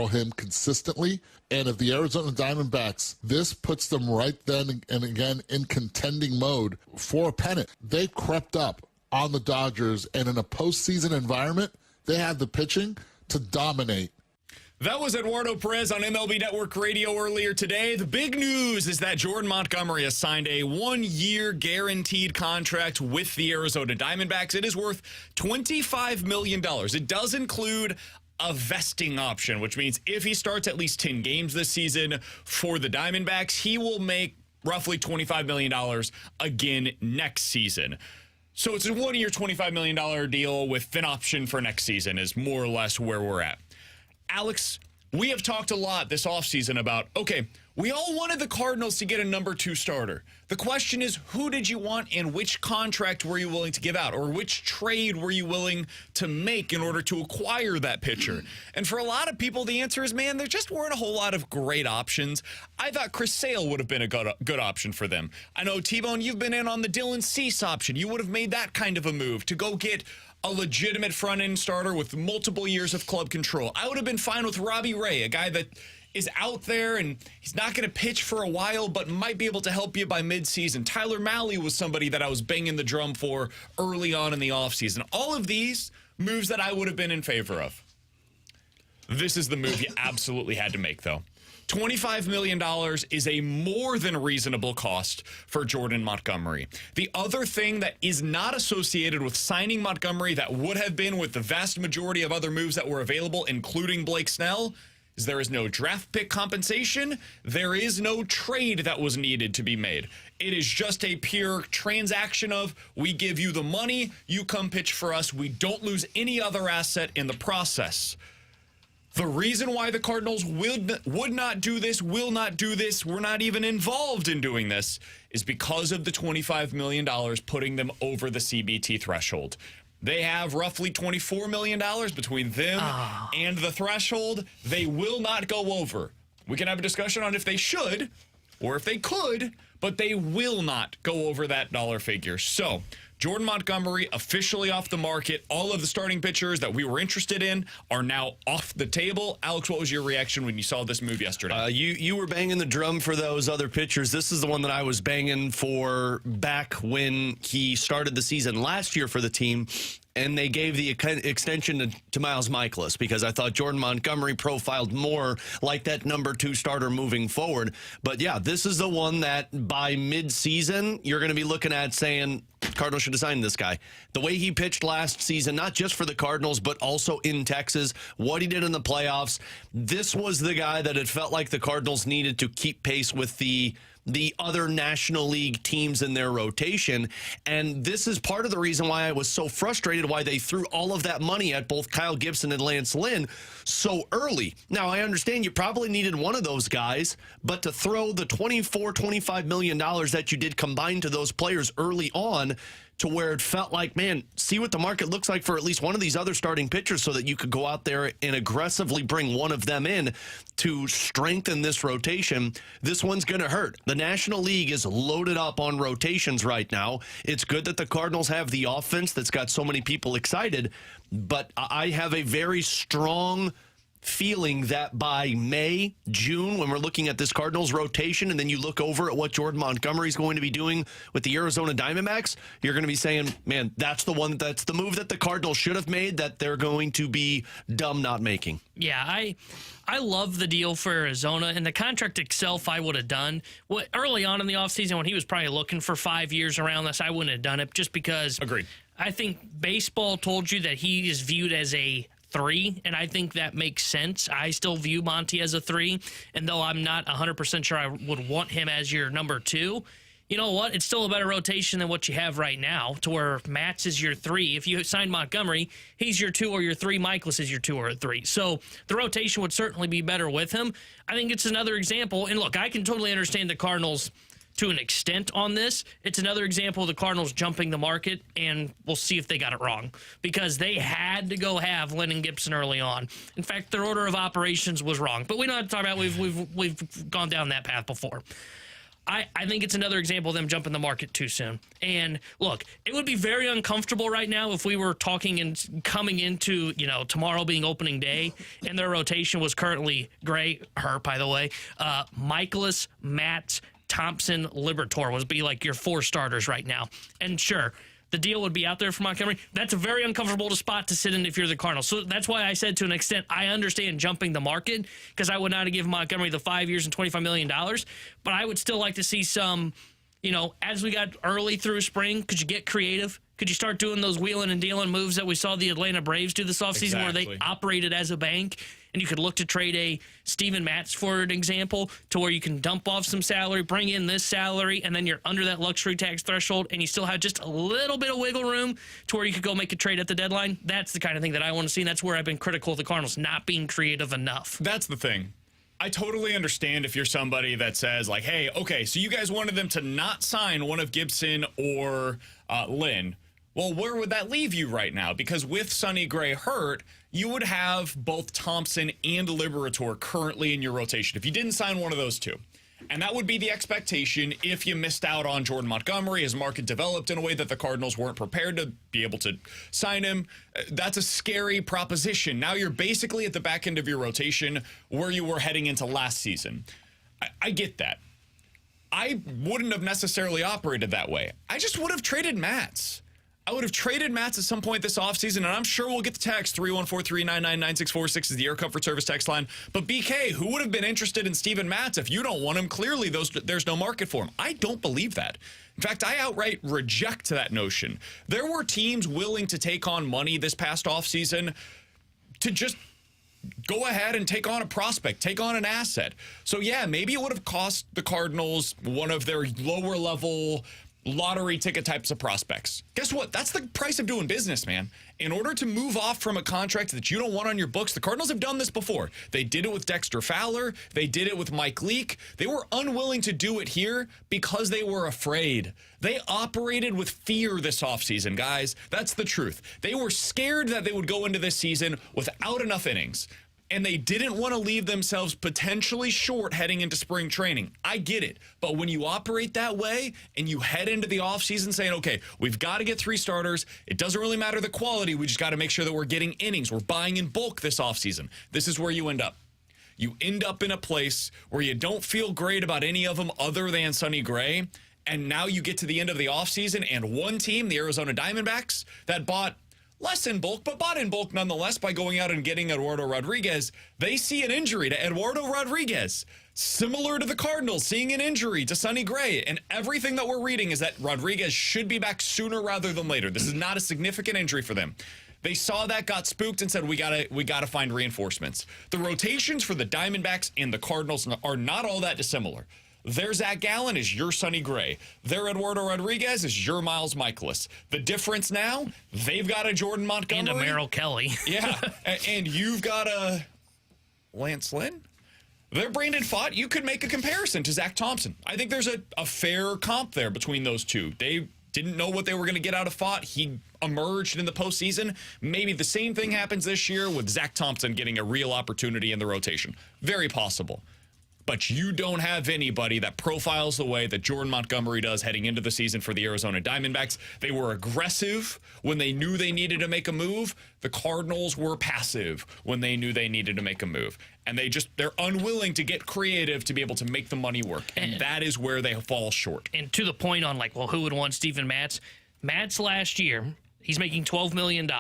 him consistently. And if the Arizona Diamondbacks, this puts them right then and again in contending mode for a pennant. They crept up on the Dodgers, and in a postseason environment, they had the pitching to dominate. That was Eduardo Perez on MLB Network Radio earlier today. The big news is that Jordan Montgomery has signed a one-year guaranteed contract with the Arizona Diamondbacks. It is worth $25 million. It does include a vesting option, which means if he starts at least 10 games this season for the Diamondbacks, he will make roughly $25 million again next season. So it's a one-year, $25 million deal with an option for next season is more or less where we're at. Alex, we have talked a lot this offseason about, okay, we all wanted the Cardinals to get a number 2 starter. The question is, who did you want and which contract were you willing to give out, or which trade were you willing to make in order to acquire that pitcher? And for a lot of people, the answer is, man, there just weren't a whole lot of great options. I thought Chris Sale would have been a good option for them. I know, T-Bone, you've been in on the Dylan Cease option. You would have made that kind of a move to go get a legitimate front-end starter with multiple years of club control. I would have been fine with Robbie Ray, a guy that is out there and he's not going to pitch for a while but might be able to help you by midseason. Tyler Mahle was somebody that I was banging the drum for early on in the offseason. All of these moves that I would have been in favor of. This is the move you absolutely had to make, though. $25 million is a more than reasonable cost for Jordan Montgomery. The other thing that is not associated with signing Montgomery that would have been with the vast majority of other moves that were available, including Blake Snell, is there is no draft pick compensation. There is no trade that was needed to be made. It is just a pure transaction of, we give you the money, you come pitch for us. We don't lose any other asset in the process. The reason why the Cardinals would not do this, will not do this, we're not even involved in doing this, is because of the $25 million putting them over the CBT threshold. They have roughly $24 million between them and the threshold. They will not go over. We can have a discussion on if they should or if they could, but they will not go over that dollar figure. So Jordan Montgomery officially off the market. All of the starting pitchers that we were interested in are now off the table. Alex, what was your reaction when you saw this move yesterday? You were banging the drum for those other pitchers. This is the one that I was banging for back when he started the season last year for the team. And they gave the extension to Miles Mikolas because I thought Jordan Montgomery profiled more like that number 2 starter moving forward. But, yeah, this is the one that by midseason you're going to be looking at saying Cardinals should have signed this guy. The way he pitched last season, not just for the Cardinals, but also in Texas, what he did in the playoffs, this was the guy that it felt like the Cardinals needed to keep pace with the other National League teams in their rotation. And this is part of the reason why I was so frustrated why they threw all of that money at both Kyle Gibson and Lance Lynn so early. Now, I understand you probably needed one of those guys, but to throw the $25 million that you did combined to those players early on to where it felt like, man, see what the market looks like for at least one of these other starting pitchers so that you could go out there and aggressively bring one of them in to strengthen this rotation. This one's going to hurt. The National League is loaded up on rotations right now. It's good that the Cardinals have the offense that's got so many people excited, but I have a very strong feeling that by May, June, when we're looking at this Cardinals rotation, and then you look over at what Jordan Montgomery is going to be doing with the Arizona Diamondbacks, you're going to be saying, man, that's the move that the Cardinals should have made that they're going to be dumb not making. Yeah, I love the deal for Arizona, and the contract itself I would have done. Early on in the offseason when he was probably looking for 5 years around this, I wouldn't have done it just because Agreed. I think baseball told you that he is viewed as a 3, and I think that makes sense. I still view Monty as a 3, and though I'm not 100% sure I would want him as your number 2, you know what? It's still a better rotation than what you have right now, to where Matz is your 3. If you sign Montgomery, he's your 2 or your 3. Mikolas is your 2 or a 3. So the rotation would certainly be better with him. I think it's another example, and look, I can totally understand the Cardinals to an extent on this. It's another example of the Cardinals jumping the market, and we'll see if they got it wrong, because they had to go have Lynn and Gibson early on. In fact, their order of operations was wrong, but we don't have to talk about it. We've gone down that path before. I think it's another example of them jumping the market too soon. And look, it would be very uncomfortable right now if we were talking and coming into, tomorrow being opening day and their rotation was currently Gray, hurt by the way, Michaelis, Matz, Thompson, Liberatore would be like your 4 starters right now. And sure, the deal would be out there for Montgomery. That's a very uncomfortable spot to sit in if you're the Cardinals. So that's why I said to an extent, I understand jumping the market because I would not have given Montgomery the 5 years and $25 million. But I would still like to see some, as we got early through spring, could you get creative? Could you start doing those wheeling and dealing moves that we saw the Atlanta Braves do this offseason where they operated as a bank? And you could look to trade a Steven Matz, for an example, to where you can dump off some salary, bring in this salary, and then you're under that luxury tax threshold, and you still have just a little bit of wiggle room to where you could go make a trade at the deadline. That's the kind of thing that I want to see, and that's where I've been critical of the Cardinals not being creative enough. That's the thing. I totally understand if you're somebody that says, like, hey, okay, so you guys wanted them to not sign one of Gibson or Lynn. Well, where would that leave you right now? Because with Sonny Gray hurt, you would have both Thompson and Liberatore currently in your rotation if you didn't sign one of those two. And that would be the expectation if you missed out on Jordan Montgomery as market developed in a way that the Cardinals weren't prepared to be able to sign him. That's a scary proposition. Now you're basically at the back end of your rotation where you were heading into last season. I get that. I wouldn't have necessarily operated that way. I just would have traded Matz. I would have traded Matz at some point this offseason, and I'm sure we'll get the text. 314-399-9646 is the Air Comfort Service text line. But BK, who would have been interested in Steven Matz if you don't want him? Clearly, there's no market for him. I don't believe that. In fact, I outright reject that notion. There were teams willing to take on money this past offseason to just go ahead and take on a prospect, take on an asset. So, yeah, maybe it would have cost the Cardinals one of their lower-level lottery ticket types of prospects. Guess what? That's the price of doing business, man. In order to move off from a contract that you don't want on your books, the Cardinals have done this before. They did it with Dexter Fowler. They did it with Mike Leake. They were unwilling to do it here because they were afraid. They operated with fear this offseason, guys. That's the truth. They were scared that they would go into this season without enough innings. And they didn't want to leave themselves potentially short heading into spring training. I get it. But when you operate that way and you head into the offseason saying, okay, we've got to get 3 starters. It doesn't really matter the quality. We just got to make sure that we're getting innings. We're buying in bulk this offseason. This is where you end up. You end up in a place where you don't feel great about any of them other than Sonny Gray. And now you get to the end of the offseason and one team, the Arizona Diamondbacks, that bought less in bulk, but bought in bulk nonetheless by going out and getting Eduardo Rodriguez. They see an injury to Eduardo Rodriguez, similar to the Cardinals seeing an injury to Sonny Gray. And everything that we're reading is that Rodriguez should be back sooner rather than later. This is not a significant injury for them. They saw that, got spooked, and said, we gotta find reinforcements. The rotations for the Diamondbacks and the Cardinals are not all that dissimilar. Their Zach Gallen is your Sonny Gray. Their Eduardo Rodriguez is your Miles Michaelis. The difference now, they've got a Jordan Montgomery. And a Merrill Kelly. Yeah, and you've got a Lance Lynn. They're Brandon Pfaadt. You could make a comparison to Zach Thompson. I think there's a fair comp there between those two. They didn't know what they were going to get out of Pfaadt. He emerged in the postseason. Maybe the same thing happens this year with Zach Thompson getting a real opportunity in the rotation. Very possible. But you don't have anybody that profiles the way that Jordan Montgomery does heading into the season for the Arizona Diamondbacks. They were aggressive when they knew they needed to make a move. The Cardinals were passive when they knew they needed to make a move. And they're unwilling to get creative to be able to make the money work. And that is where they fall short. And to the point on, who would want Steven Matz? Matz last year, he's making $12 million.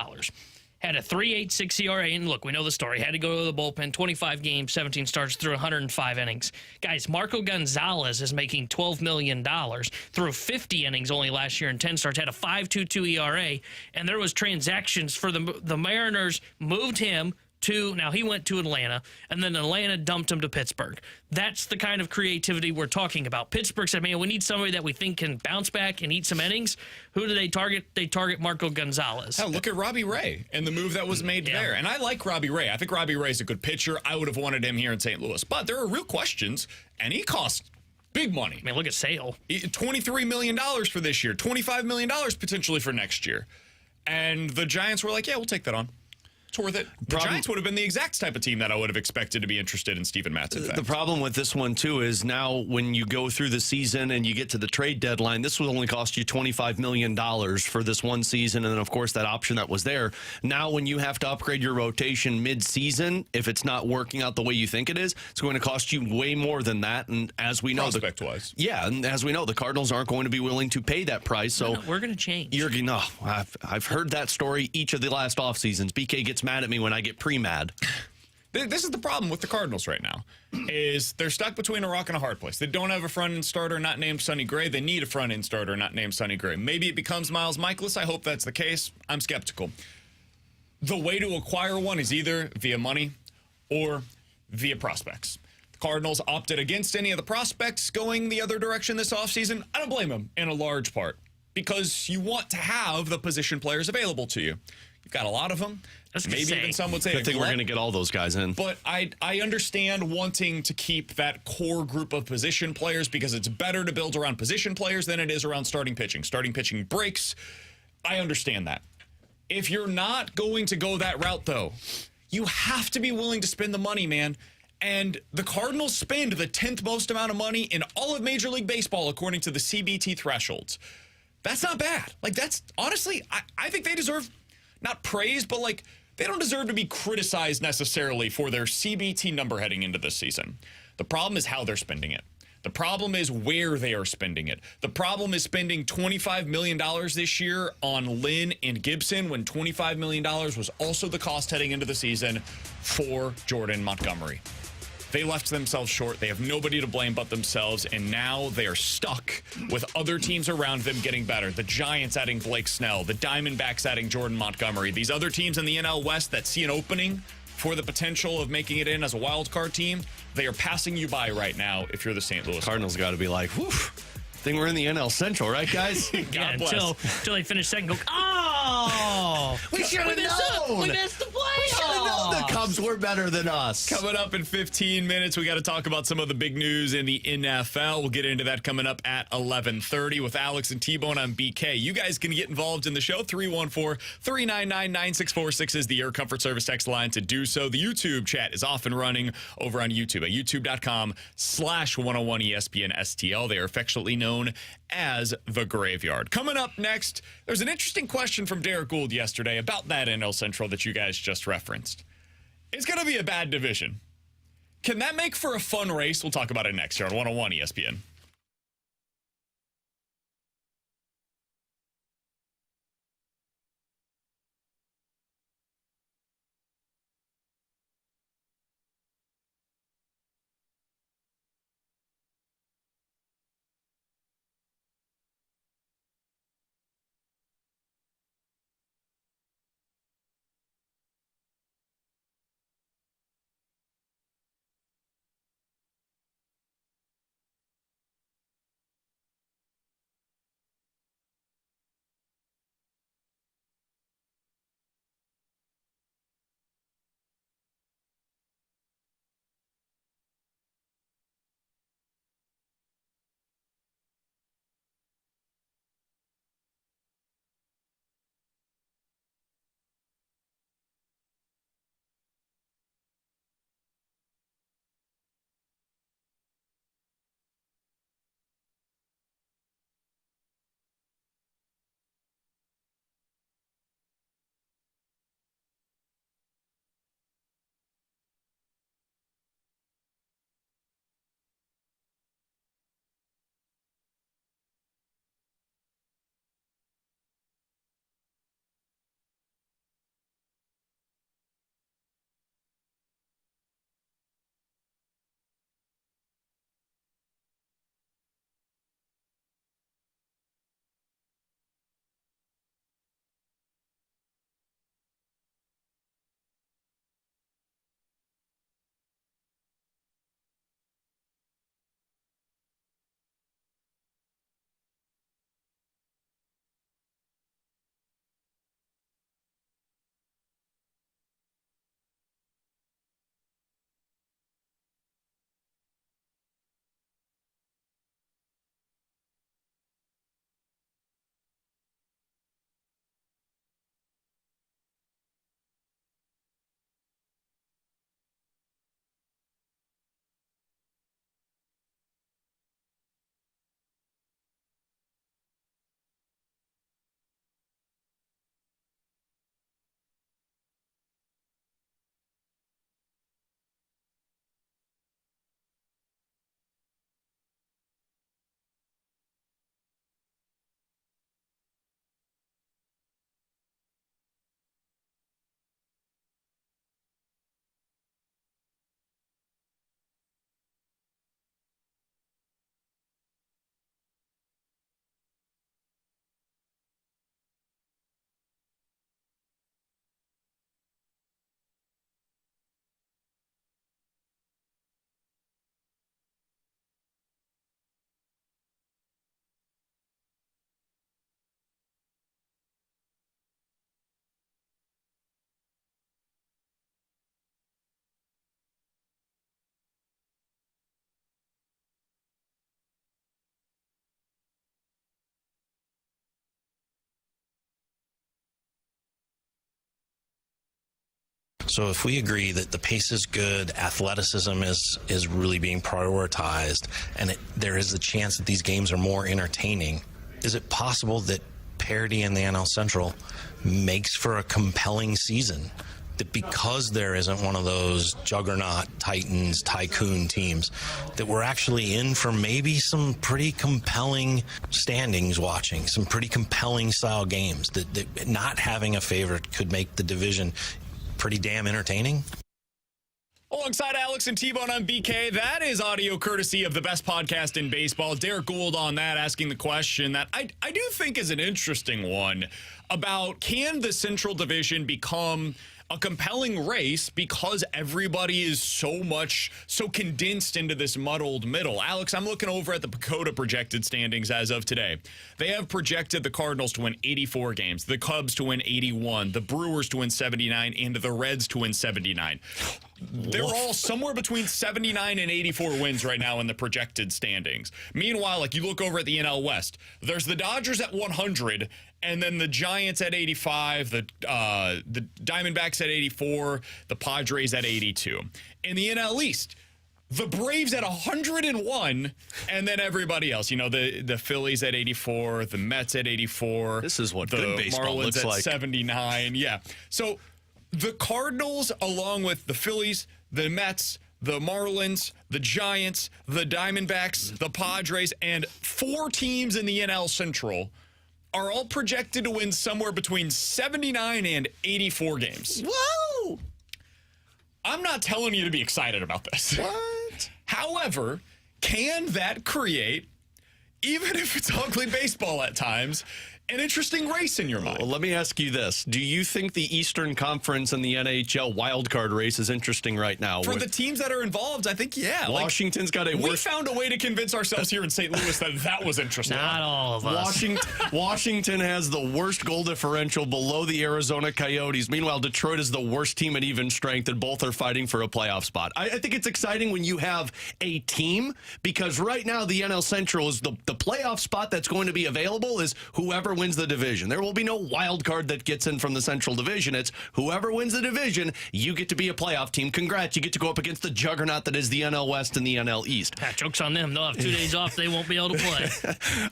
Had a 3.86 ERA, and look, we know the story. Had to go to the bullpen, 25 games, 17 starts, through 105 innings. Guys, Marco Gonzalez is making $12 million through 50 innings only last year and 10 starts. Had a 5.22 ERA, and there was transactions for the Mariners, moved him to, now he went to Atlanta, and then Atlanta dumped him to Pittsburgh. That's the kind of creativity we're talking about. Pittsburgh said, man, we need somebody that we think can bounce back and eat some innings. Who do they target? They target Marco Gonzalez. Hell, look at Robbie Ray and the move that was made there. And I like Robbie Ray. I think Robbie Ray's a good pitcher. I would have wanted him here in St. Louis. But there are real questions, and he costs big money. I mean, look at Sale. $23 million for this year, $25 million potentially for next year. And the Giants were like, yeah, we'll take that on. It's worth it. The Giants would have been the exact type of team that I would have expected to be interested in Steven Matz. The problem with this one, too, is now when you go through the season and you get to the trade deadline, this will only cost you $25 million for this one season. And then, of course, that option that was there. Now, when you have to upgrade your rotation mid-season, if it's not working out the way you think it is, it's going to cost you way more than that. And as we know, prospect-wise. Yeah, and as we know, the Cardinals aren't going to be willing to pay that price. So we're going to change. I've heard that story each of the last off seasons. BK gets mad at me when I get pre-mad. This is the problem with the Cardinals right now, is they're stuck between a rock and a hard place. They don't have a front-end starter not named Sonny Gray. They need a front-end starter not named Sonny Gray. Maybe it becomes Miles Michaelis. I hope that's the case. I'm skeptical. The way to acquire one is either via money or via prospects. The Cardinals opted against any of the prospects going the other direction this offseason. I don't blame them in a large part, because you want to have the position players available to you. You've got a lot of them. Maybe even some would say, I think we're going to get all those guys in. But I understand wanting to keep that core group of position players, because it's better to build around position players than it is around starting pitching. Starting pitching breaks. I understand that. If you're not going to go that route, though, you have to be willing to spend the money, man. And the Cardinals spend the 10th most amount of money in all of Major League Baseball, according to the CBT thresholds. That's not bad. Like, that's honestly, I think they deserve not praise, but like, they don't deserve to be criticized necessarily for their CBT number heading into this season. The problem is how they're spending it. The problem is where they are spending it. The problem is spending $25 million this year on Lynn and Gibson, when $25 million was also the cost heading into the season for Jordan Montgomery. They left themselves short. They have nobody to blame but themselves, and now they are stuck with other teams around them getting better. The Giants adding Blake Snell, the Diamondbacks adding Jordan Montgomery. These other teams in the NL West that see an opening for the potential of making it in as a wild card team, they are passing you by right now if you're the St. Louis Cardinals got to be like, whew, I think we're in the NL Central, right, guys? Yeah, until they finish second, go, oh, we should have known. We missed the We should have known the playoffs. Cubs were better than us. Coming up in 15 minutes, we got to talk about some of the big news in the NFL. We'll get into that coming up at 11:30 with Alex and T-Bone on BK. You guys can get involved in the show. 314-399-9646 is the Air Comfort Service text line to do so. The YouTube chat is off and running over on YouTube at youtube.com/101ESPN STL. They are affectionately known as The Graveyard. Coming up next, there's an interesting question from Derek Gould yesterday about that NL Central that you guys just referenced. It's going to be a bad division. Can that make for a fun race? We'll talk about it next here on 101 ESPN. So if we agree that the pace is good, athleticism is really being prioritized, and there is a chance that these games are more entertaining, is it possible that parity in the NL Central makes for a compelling season? That because there isn't one of those juggernaut Titans, tycoon teams, that we're actually in for maybe some pretty compelling standings watching, some pretty compelling style games, that not having a favorite could make the division pretty damn entertaining? Alongside Alex and T-Bone on BK, that is audio courtesy of the best podcast in baseball. Derek Gould on that, asking the question that I do think is an interesting one about, can the Central Division become a compelling race because everybody is so condensed into this muddled middle? Alex, I'm looking over at the PECOTA projected standings as of today. They have projected the Cardinals to win 84 games, the Cubs to win 81, the Brewers to win 79, and the Reds to win 79. They're all somewhere between 79 and 84 wins right now in the projected standings. Meanwhile, like, you look over at the NL West, there's the Dodgers at 100, and then the Giants at 85, the Diamondbacks at 84, the Padres at 82. In the NL East, the Braves at 101, and then everybody else. You know, the Phillies at 84, the Mets at 84. This is what the good baseball Marlins looks at like. 79. Yeah. So the Cardinals, along with the Phillies, the Mets, the Marlins, the Giants, the Diamondbacks, the Padres, and 4 teams in the NL Central are all projected to win somewhere between 79 and 84 games. Whoa! I'm not telling you to be excited about this. What? However, can that create, even if it's ugly baseball at times, an interesting race in your mind? Well, let me ask you this. Do you think the Eastern Conference and the NHL wildcard race is interesting right now? For the teams that are involved, I think, yeah. Washington's got a We worse... found a way to convince ourselves here in St. Louis that was interesting. Not all of us. Washington has the worst goal differential below the Arizona Coyotes. Meanwhile, Detroit is the worst team at even strength, and both are fighting for a playoff spot. I think it's exciting when you have a team, because right now the NL Central is the playoff spot that's going to be available is whoever wins the division. There will be no wild card that gets in from the Central Division. It's whoever wins the division, you get to be a playoff team. Congrats. You get to go up against the juggernaut that is the NL West and the NL East. Joke's on them. They'll have 2 days off. They won't be able to play.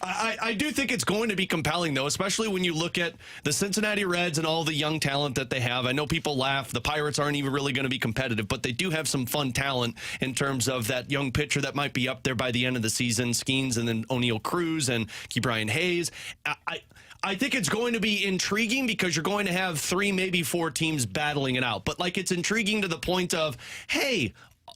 I do think it's going to be compelling, though, especially when you look at the Cincinnati Reds and all the young talent that they have. I know people laugh. The Pirates aren't even really going to be competitive, but they do have some fun talent in terms of that young pitcher that might be up there by the end of the season, Skeens and then O'Neal Cruz and Brian Hayes. I think it's going to be intriguing because you're going to have 3, maybe 4 teams battling it out. But, like, it's intriguing to the point of, hey,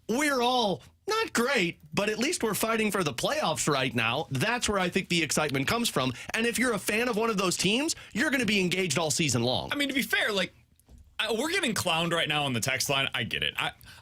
we're all not great, but at least we're fighting for the playoffs right now. That's where I think the excitement comes from. And if you're a fan of one of those teams, you're going to be engaged all season long. I mean, to be fair, like, we're getting clowned right now on the text line. I get it.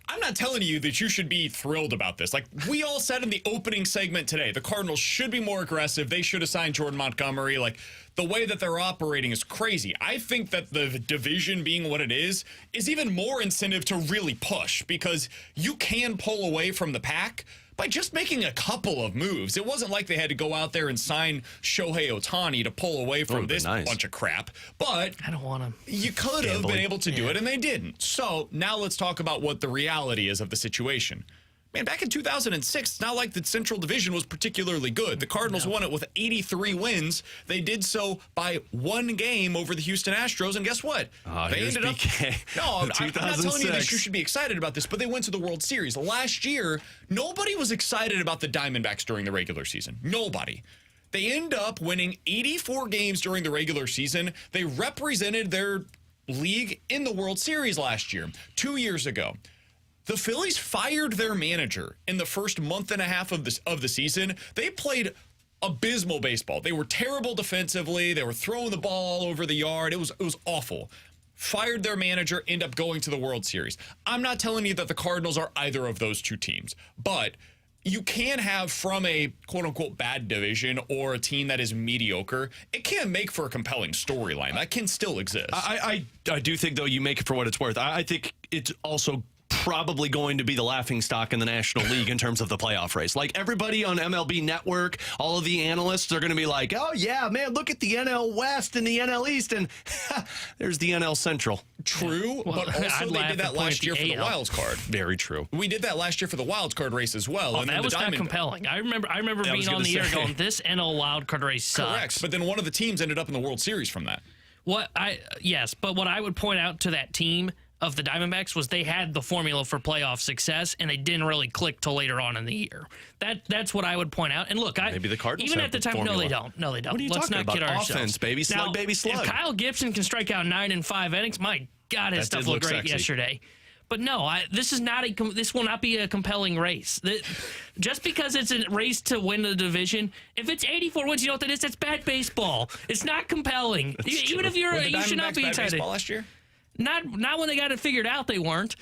I'm not telling you that you should be thrilled about this. Like, we all said in the opening segment today, the Cardinals should be more aggressive. They should have signed Jordan Montgomery. Like, the way that they're operating is crazy. I think that the division being what it is even more incentive to really push, because you can pull away from the pack by just making a couple of moves. It wasn't like they had to go out there and sign Shohei Ohtani to pull away from this bunch of crap. But I don't want to. You could have been able to do it, and they didn't. So now let's talk about what the reality is of the situation. Man, back in 2006, it's not like the Central Division was particularly good. The Cardinals won it with 83 wins. They did so by 1 game over the Houston Astros, and guess what? They ended up. No, I'm not telling you that you should be excited about this, but they went to the World Series. Last year, nobody was excited about the Diamondbacks during the regular season. Nobody. They end up winning 84 games during the regular season. They represented their league in the World Series last year, 2 years ago. The Phillies fired their manager in the first month and a half of the season. They played abysmal baseball. They were terrible defensively. They were throwing the ball all over the yard. It was awful. Fired their manager, end up going to the World Series. I'm not telling you that the Cardinals are either of those 2 teams, but you can have, from a quote-unquote bad division or a team that is mediocre, it can make for a compelling storyline. That can still exist. I do think, though, you make it for what it's worth. I think it's also probably going to be the laughingstock in the National League in terms of the playoff race. Like, everybody on MLB Network, all of the analysts are going to be like, oh, yeah, man, look at the NL West and the NL East, and there's the NL Central. True, but also they did that last year for the wild card. Very true. We did that last year for the wild card race as well. Oh, and that was not compelling. I remember being on the air going, this NL wild card race sucks. Correct, but then one of the teams ended up in the World Series from that. Yes, but what I would point out to that team of the Diamondbacks was they had the formula for playoff success, and they didn't really click till later on in the year. That's what I would point out. And look, maybe the Cardinals even have at the time, formula. no, they don't. No, they don't. What are you Let's talking not about? kid ourselves. Offense, baby, slug, now, baby, slug. If Kyle Gibson can strike out 9 in 5 innings, my God, his stuff looked great sexy yesterday. But no, this will not be a compelling race. Just because it's a race to win the division, if it's 84 wins, you know what that is? That's bad baseball. It's not compelling. Even if you should not be excited. Baseball last year? Not when they got it figured out, they weren't.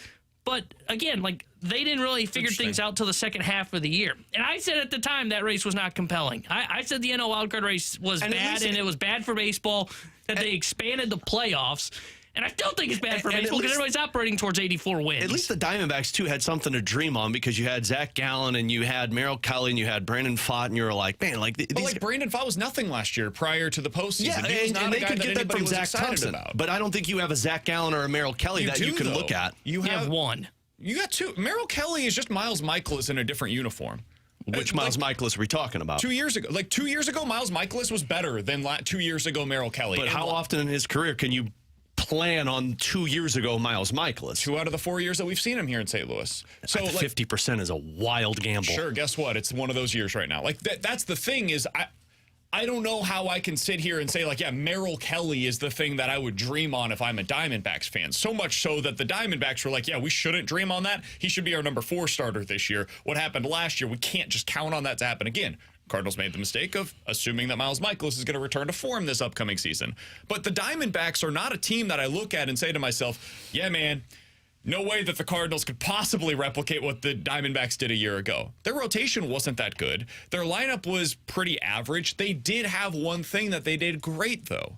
But again, like, they didn't really figure things out till the second half of the year. And I said at the time that race was not compelling. I said the NL wildcard race was bad, and it was bad for baseball, that they expanded the playoffs. And I still think it's bad for baseball because everybody's operating towards 84 wins. At least the Diamondbacks, too, had something to dream on because you had Zach Gallen and you had Merrill Kelly and you had Brandon Pfaadt, and you were like, man, like... Brandon Pfaadt was nothing last year prior to the postseason. Yeah, and they could get that from Zach Thompson. But I don't think you have a Zach Gallen or a Merrill Kelly you can look at. You have one. You got two. Merrill Kelly is just Miles Michaelis in a different uniform. Which Miles Michaelis are we talking about? 2 years ago. Like 2 years ago, Miles Michaelis was better than 2 years ago Merrill Kelly. But how often in his career can you plan on 2 years ago Miles Michaelis? 2 out of the 4 years that we've seen him here in St. Louis. So 50% is a wild gamble. Sure, guess what? It's one of those years right now. Like that's the thing is I don't know how I can sit here and say, like, yeah, Merrill Kelly is the thing that I would dream on if I'm a Diamondbacks fan. So much so that the Diamondbacks were like, yeah, we shouldn't dream on that. He should be our number 4 starter this year. What happened last year, we can't just count on that to happen again. Cardinals made the mistake of assuming that Miles Michaelis is going to return to form this upcoming season. But the Diamondbacks are not a team that I look at and say to myself, yeah, man, no way that the Cardinals could possibly replicate what the Diamondbacks did a year ago. Their rotation wasn't that good. Their lineup was pretty average. They did have one thing that they did great, though.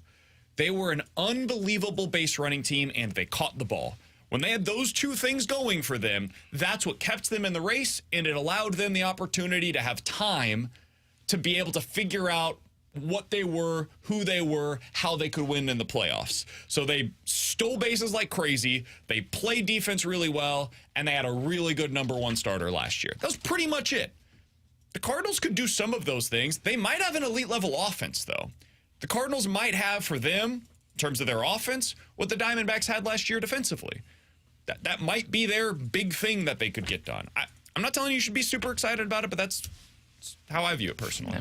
They were an unbelievable base running team, and they caught the ball. When they had those two things going for them, that's what kept them in the race, and it allowed them the opportunity to have time to be able to figure out what they were, who they were, how they could win in the playoffs. So they stole bases like crazy, they played defense really well, and they had a really good number 1 starter last year. That was pretty much it. The Cardinals could do some of those things. They might have an elite level offense, though. The Cardinals might have for them, in terms of their offense, what the Diamondbacks had last year defensively. That might be their big thing that they could get done. I'm not telling you should be super excited about it, but that's how I view it personally.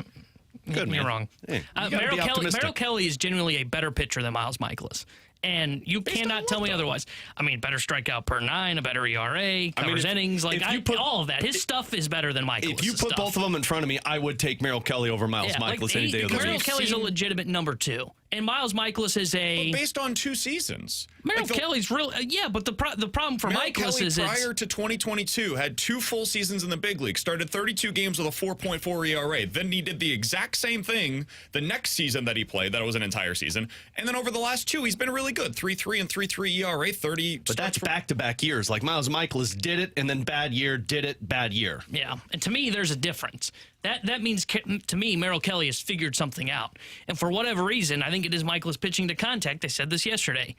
Good, man. You're wrong. Hey, Merrill Kelly is genuinely a better pitcher than Miles Michaelis. And you cannot tell me otherwise. I mean, better strikeout per 9, a better ERA, covers innings, all of that. His stuff is better than Michaelis. If you put both of them in front of me, I would take Merrill Kelly over Miles Michaelis any day of the week. Merrill Kelly's a legitimate number 2. And Miles Michaelis is a... But based on 2 seasons. Merrill Kelly's real... but the problem for Michaelis is... prior to 2022 had 2 full seasons in the big league, started 32 games with a 4.4 ERA. Then he did the exact same thing the next season that he played. That was an entire season. And then over the last 2, he's been really good. 3.3 and 3.3 ERA, 30... But that's back-to-back years. Like Miles Michaelis did it, and then bad year, did it, bad year. Yeah, and to me, there's a difference. That means, to me, Merrill Kelly has figured something out. And for whatever reason, I think it is Michaelis pitching to contact. I said this yesterday,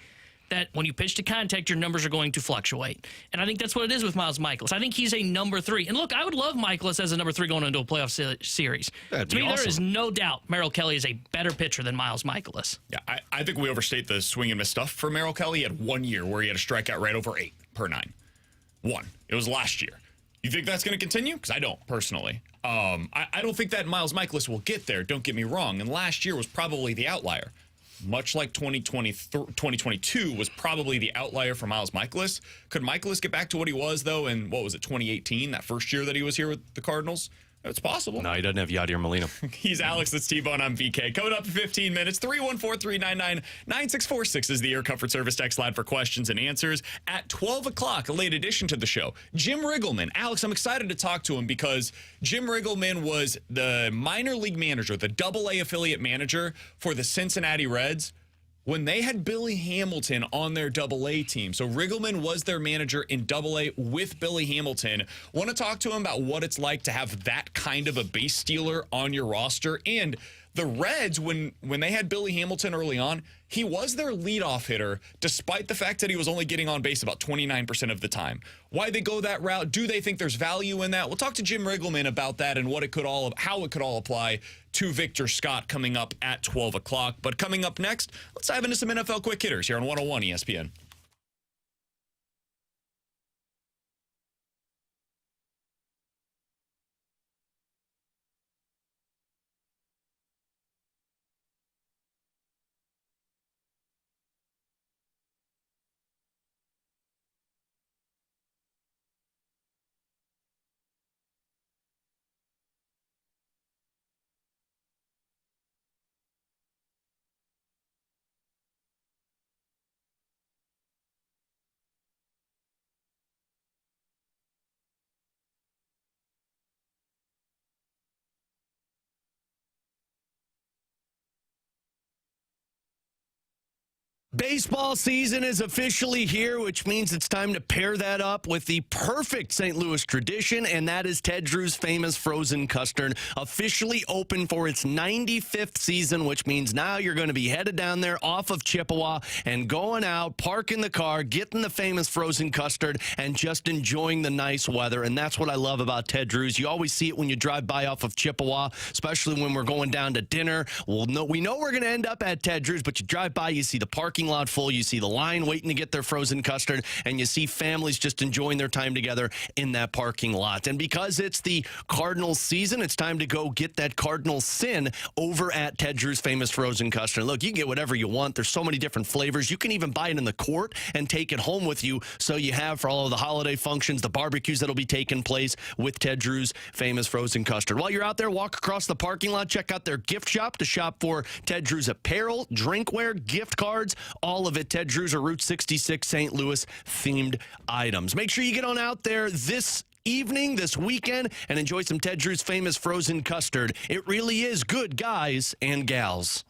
that when you pitch to contact, your numbers are going to fluctuate. And I think that's what it is with Miles Michaelis. I think he's a number 3. And look, I would love Michaelis as a number 3 going into a playoff series. To me, there is no doubt Merrill Kelly is a better pitcher than Miles Michaelis. Yeah, I think we overstate the swing and miss stuff for Merrill Kelly. He had 1 year where he had a strikeout rate over 8 per 9. 1. It was last year. You think that's going to continue? Because I don't, personally. I don't think that Miles Michaelis will get there, don't get me wrong. And last year was probably the outlier. Much like 2022 was probably the outlier for Miles Michaelis. Could Michaelis get back to what he was, though, in, 2018, that first year that he was here with the Cardinals? It's possible. No, he doesn't have Yadier Molina. He's Alex. That's T-Bone. I'm VK. Coming up in 15 minutes, 314-399-9646 is the Air Comfort Service text line for questions and answers. At 12 o'clock, a late addition to the show, Jim Riggleman. Alex, I'm excited to talk to him because Jim Riggleman was the minor league manager, the AA affiliate manager for the Cincinnati Reds when they had Billy Hamilton on their Double-A team. So Riggleman was their manager in Double-A with Billy Hamilton. Want to talk to him about what it's like to have that kind of a base stealer on your roster. And the Reds, when they had Billy Hamilton early on, he was their leadoff hitter, despite the fact that he was only getting on base about 29% of the time. Why they go that route? Do they think there's value in that? We'll talk to Jim Riggleman about that and how it could all apply to Victor Scott coming up at 12 o'clock. But coming up next, let's dive into some NFL quick hitters here on 101 ESPN. Baseball season is officially here, which means it's time to pair that up with the perfect St. Louis tradition, and that is Ted Drew's famous frozen custard, officially open for its 95th season, which means now you're going to be headed down there off of Chippewa and going out, parking the car, getting the famous frozen custard, and just enjoying the nice weather. And that's what I love about Ted Drew's. You always see it when you drive by off of Chippewa, especially when we're going down to dinner. We know we're going to end up at Ted Drew's, but you drive by, you see the parking lot full, you see the line waiting to get their frozen custard, and you see families just enjoying their time together in that parking lot. And because it's the Cardinals season, it's time to go get that Cardinals sin over at Ted Drew's famous frozen custard. Look, you can get whatever you want. There's so many different flavors. You can even buy it in the court and take it home with you, so you have for all of the holiday functions, the barbecues that'll be taking place with Ted Drew's famous frozen custard. While you're out there, walk across the parking lot, check out their gift shop to shop for Ted Drew's apparel, drinkware, gift cards, all of it. Ted Drew's or Route 66 St. Louis themed items. Make sure you get on out there this evening, this weekend, and enjoy some Ted Drew's famous frozen custard. It really is good, guys and gals.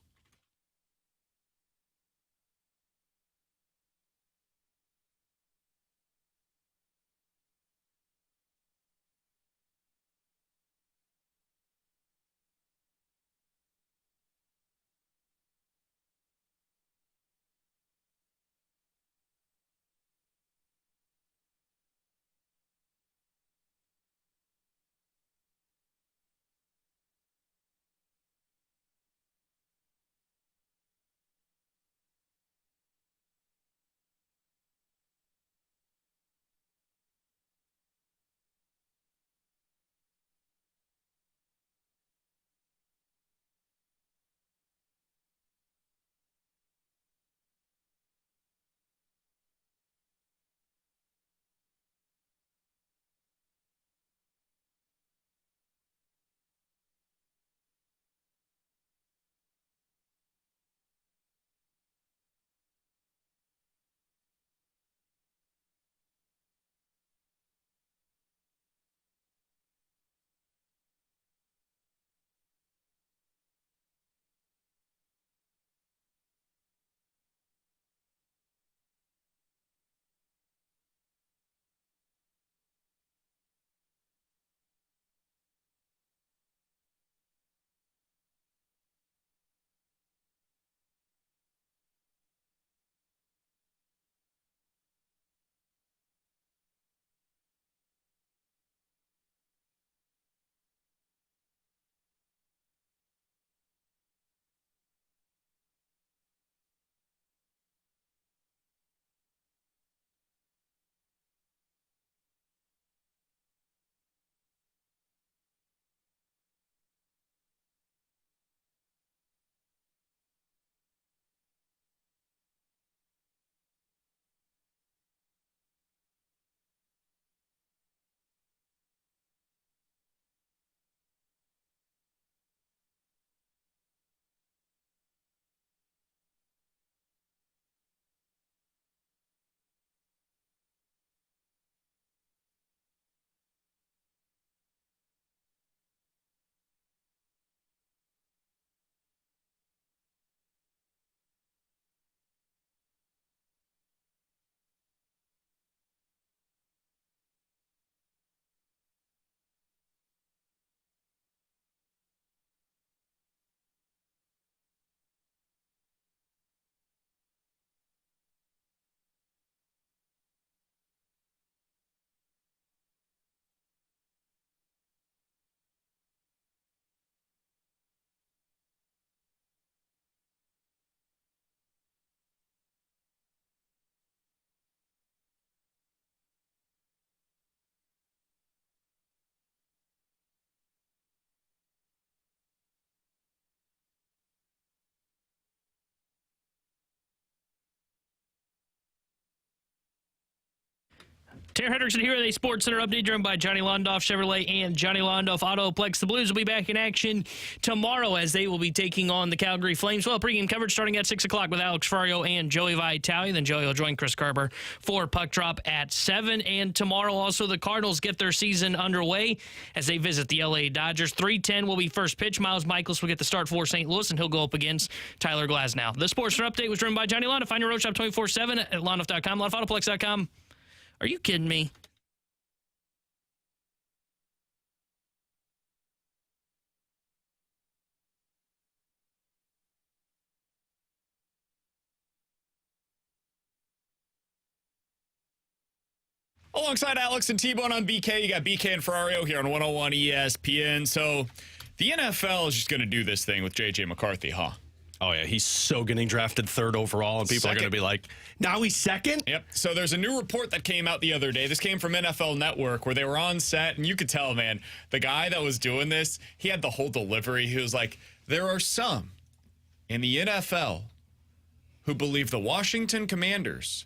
Tara Hendrickson here with a Sports Center update driven by Johnny Londoff Chevrolet and Johnny Londoff Autoplex. The Blues will be back in action tomorrow as they will be taking on the Calgary Flames. Well, pregame coverage starting at 6 o'clock with Alex Ferrario and Joey Vitale. Then Joey will join Chris Kerber for Puck Drop at 7. And tomorrow also the Cardinals get their season underway as they visit the LA Dodgers. 3:10 will be first pitch. Miles Michaels will get the start for St. Louis, and he'll go up against Tyler Glasnow. The Sports Center update was driven by Johnny Londoff. Find your road shop 24/7 at londoff.com, londoffAutoplex.com. Are you kidding me? Alongside Alex and T-Bone on BK, you got BK and Ferrario here on 101 ESPN. So the NFL is just going to do this thing with J.J. McCarthy, huh? Oh, yeah, he's so getting drafted 3rd overall, and people are going to be like, now he's 2nd? Yep. So there's a new report that came out the other day. This came from NFL Network, where they were on set, and you could tell, man, the guy that was doing this, he had the whole delivery. He was like, there are some in the NFL who believe the Washington Commanders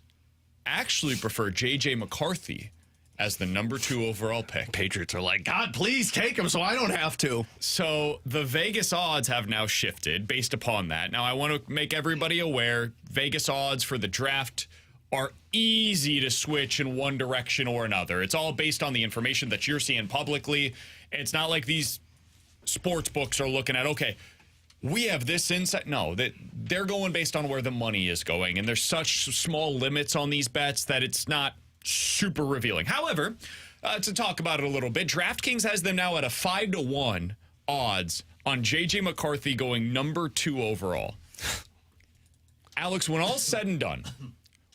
actually prefer J.J. McCarthy as the number 2 overall pick. Patriots are like, God, please take him so I don't have to. So the Vegas odds have now shifted based upon that. Now, I want to make everybody aware, Vegas odds for the draft are easy to switch in one direction or another. It's all based on the information that you're seeing publicly. It's not like these sports books are looking at, okay, we have this insight. No, they're going based on where the money is going, and there's such small limits on these bets that it's not super revealing. However, to talk about it a little bit, DraftKings has them now at a 5-1 odds on J.J. McCarthy going number 2 overall. Alex, when all's said and done,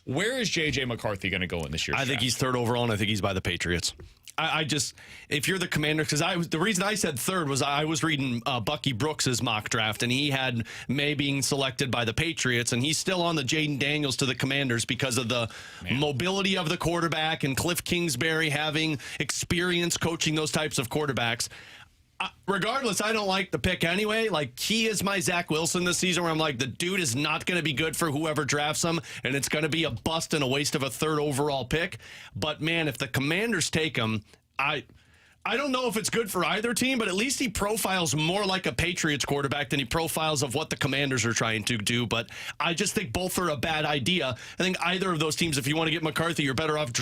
where is J.J. McCarthy going to go in this year's draft? I think he's 3rd overall, and I think he's by the Patriots. I just, if you're the Commanders, because the reason I said 3rd was I was reading Bucky Brooks's mock draft, and he had May being selected by the Patriots, and he's still on the Jaden Daniels to the Commanders because of the mobility of the quarterback and Cliff Kingsbury having experience coaching those types of quarterbacks. Regardless, I don't like the pick anyway. Like, he is my Zach Wilson this season, where I'm like, the dude is not going to be good for whoever drafts him, and it's going to be a bust and a waste of a 3rd overall pick. But, man, if the Commanders take him, I don't know if it's good for either team, but at least he profiles more like a Patriots quarterback than he profiles of what the Commanders are trying to do. But I just think both are a bad idea. I think either of those teams, if you want to get McCarthy, you're better off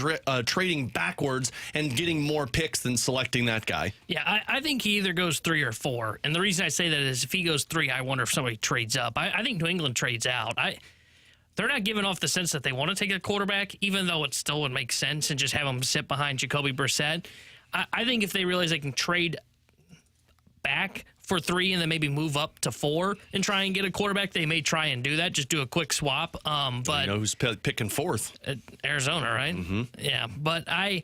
trading backwards and getting more picks than selecting that guy. Yeah, I think he either goes 3 or 4. And the reason I say that is if he goes 3, I wonder if somebody trades up. I think New England trades out. They're not giving off the sense that they want to take a quarterback, even though it still would make sense and just have him sit behind Jacoby Brissett. I think if they realize they can trade back for 3 and then maybe move up to 4 and try and get a quarterback, they may try and do that. Just do a quick swap. But you know who's picking 4th? Arizona, right? Mm-hmm. Yeah, but I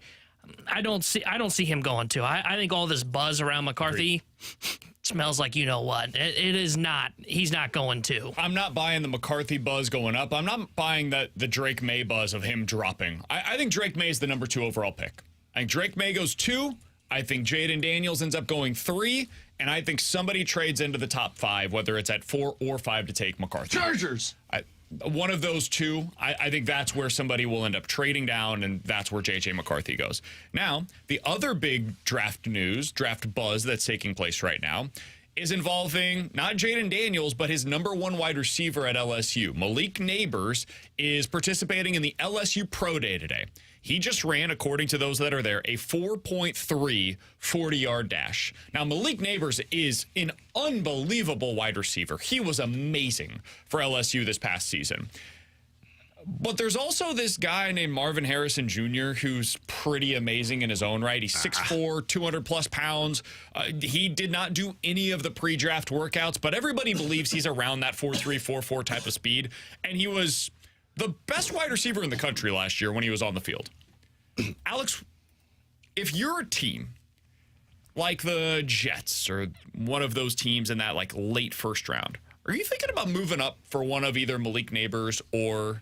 don't see him going to. I think all this buzz around McCarthy smells like you know what. It is not. He's not going to. I'm not buying the McCarthy buzz going up. I'm not buying the Drake May buzz of him dropping. I think Drake May is the number 2 overall pick. I think Drake May goes 2. I think Jaden Daniels ends up going 3. And I think somebody trades into the top 5, whether it's at 4 or 5 to take McCarthy. Chargers! One of those two, I think that's where somebody will end up trading down, and that's where J.J. McCarthy goes. Now, the other big draft news, draft buzz that's taking place right now is involving not Jaden Daniels, but his number 1 wide receiver at LSU. Malik Neighbors is participating in the LSU Pro Day today. He just ran, according to those that are there, a 4.3 40-yard dash. Now, Malik Neighbors is an unbelievable wide receiver. He was amazing for LSU this past season. But there's also this guy named Marvin Harrison Jr. who's pretty amazing in his own right. He's 6'4", 200-plus pounds. He did not do any of the pre-draft workouts, but everybody believes he's around that 4.3, 4.4 type of speed. And he was the best wide receiver in the country last year when he was on the field. Alex, if you're a team like the Jets or one of those teams in that like late first round, are you thinking about moving up for one of either Malik Neighbors or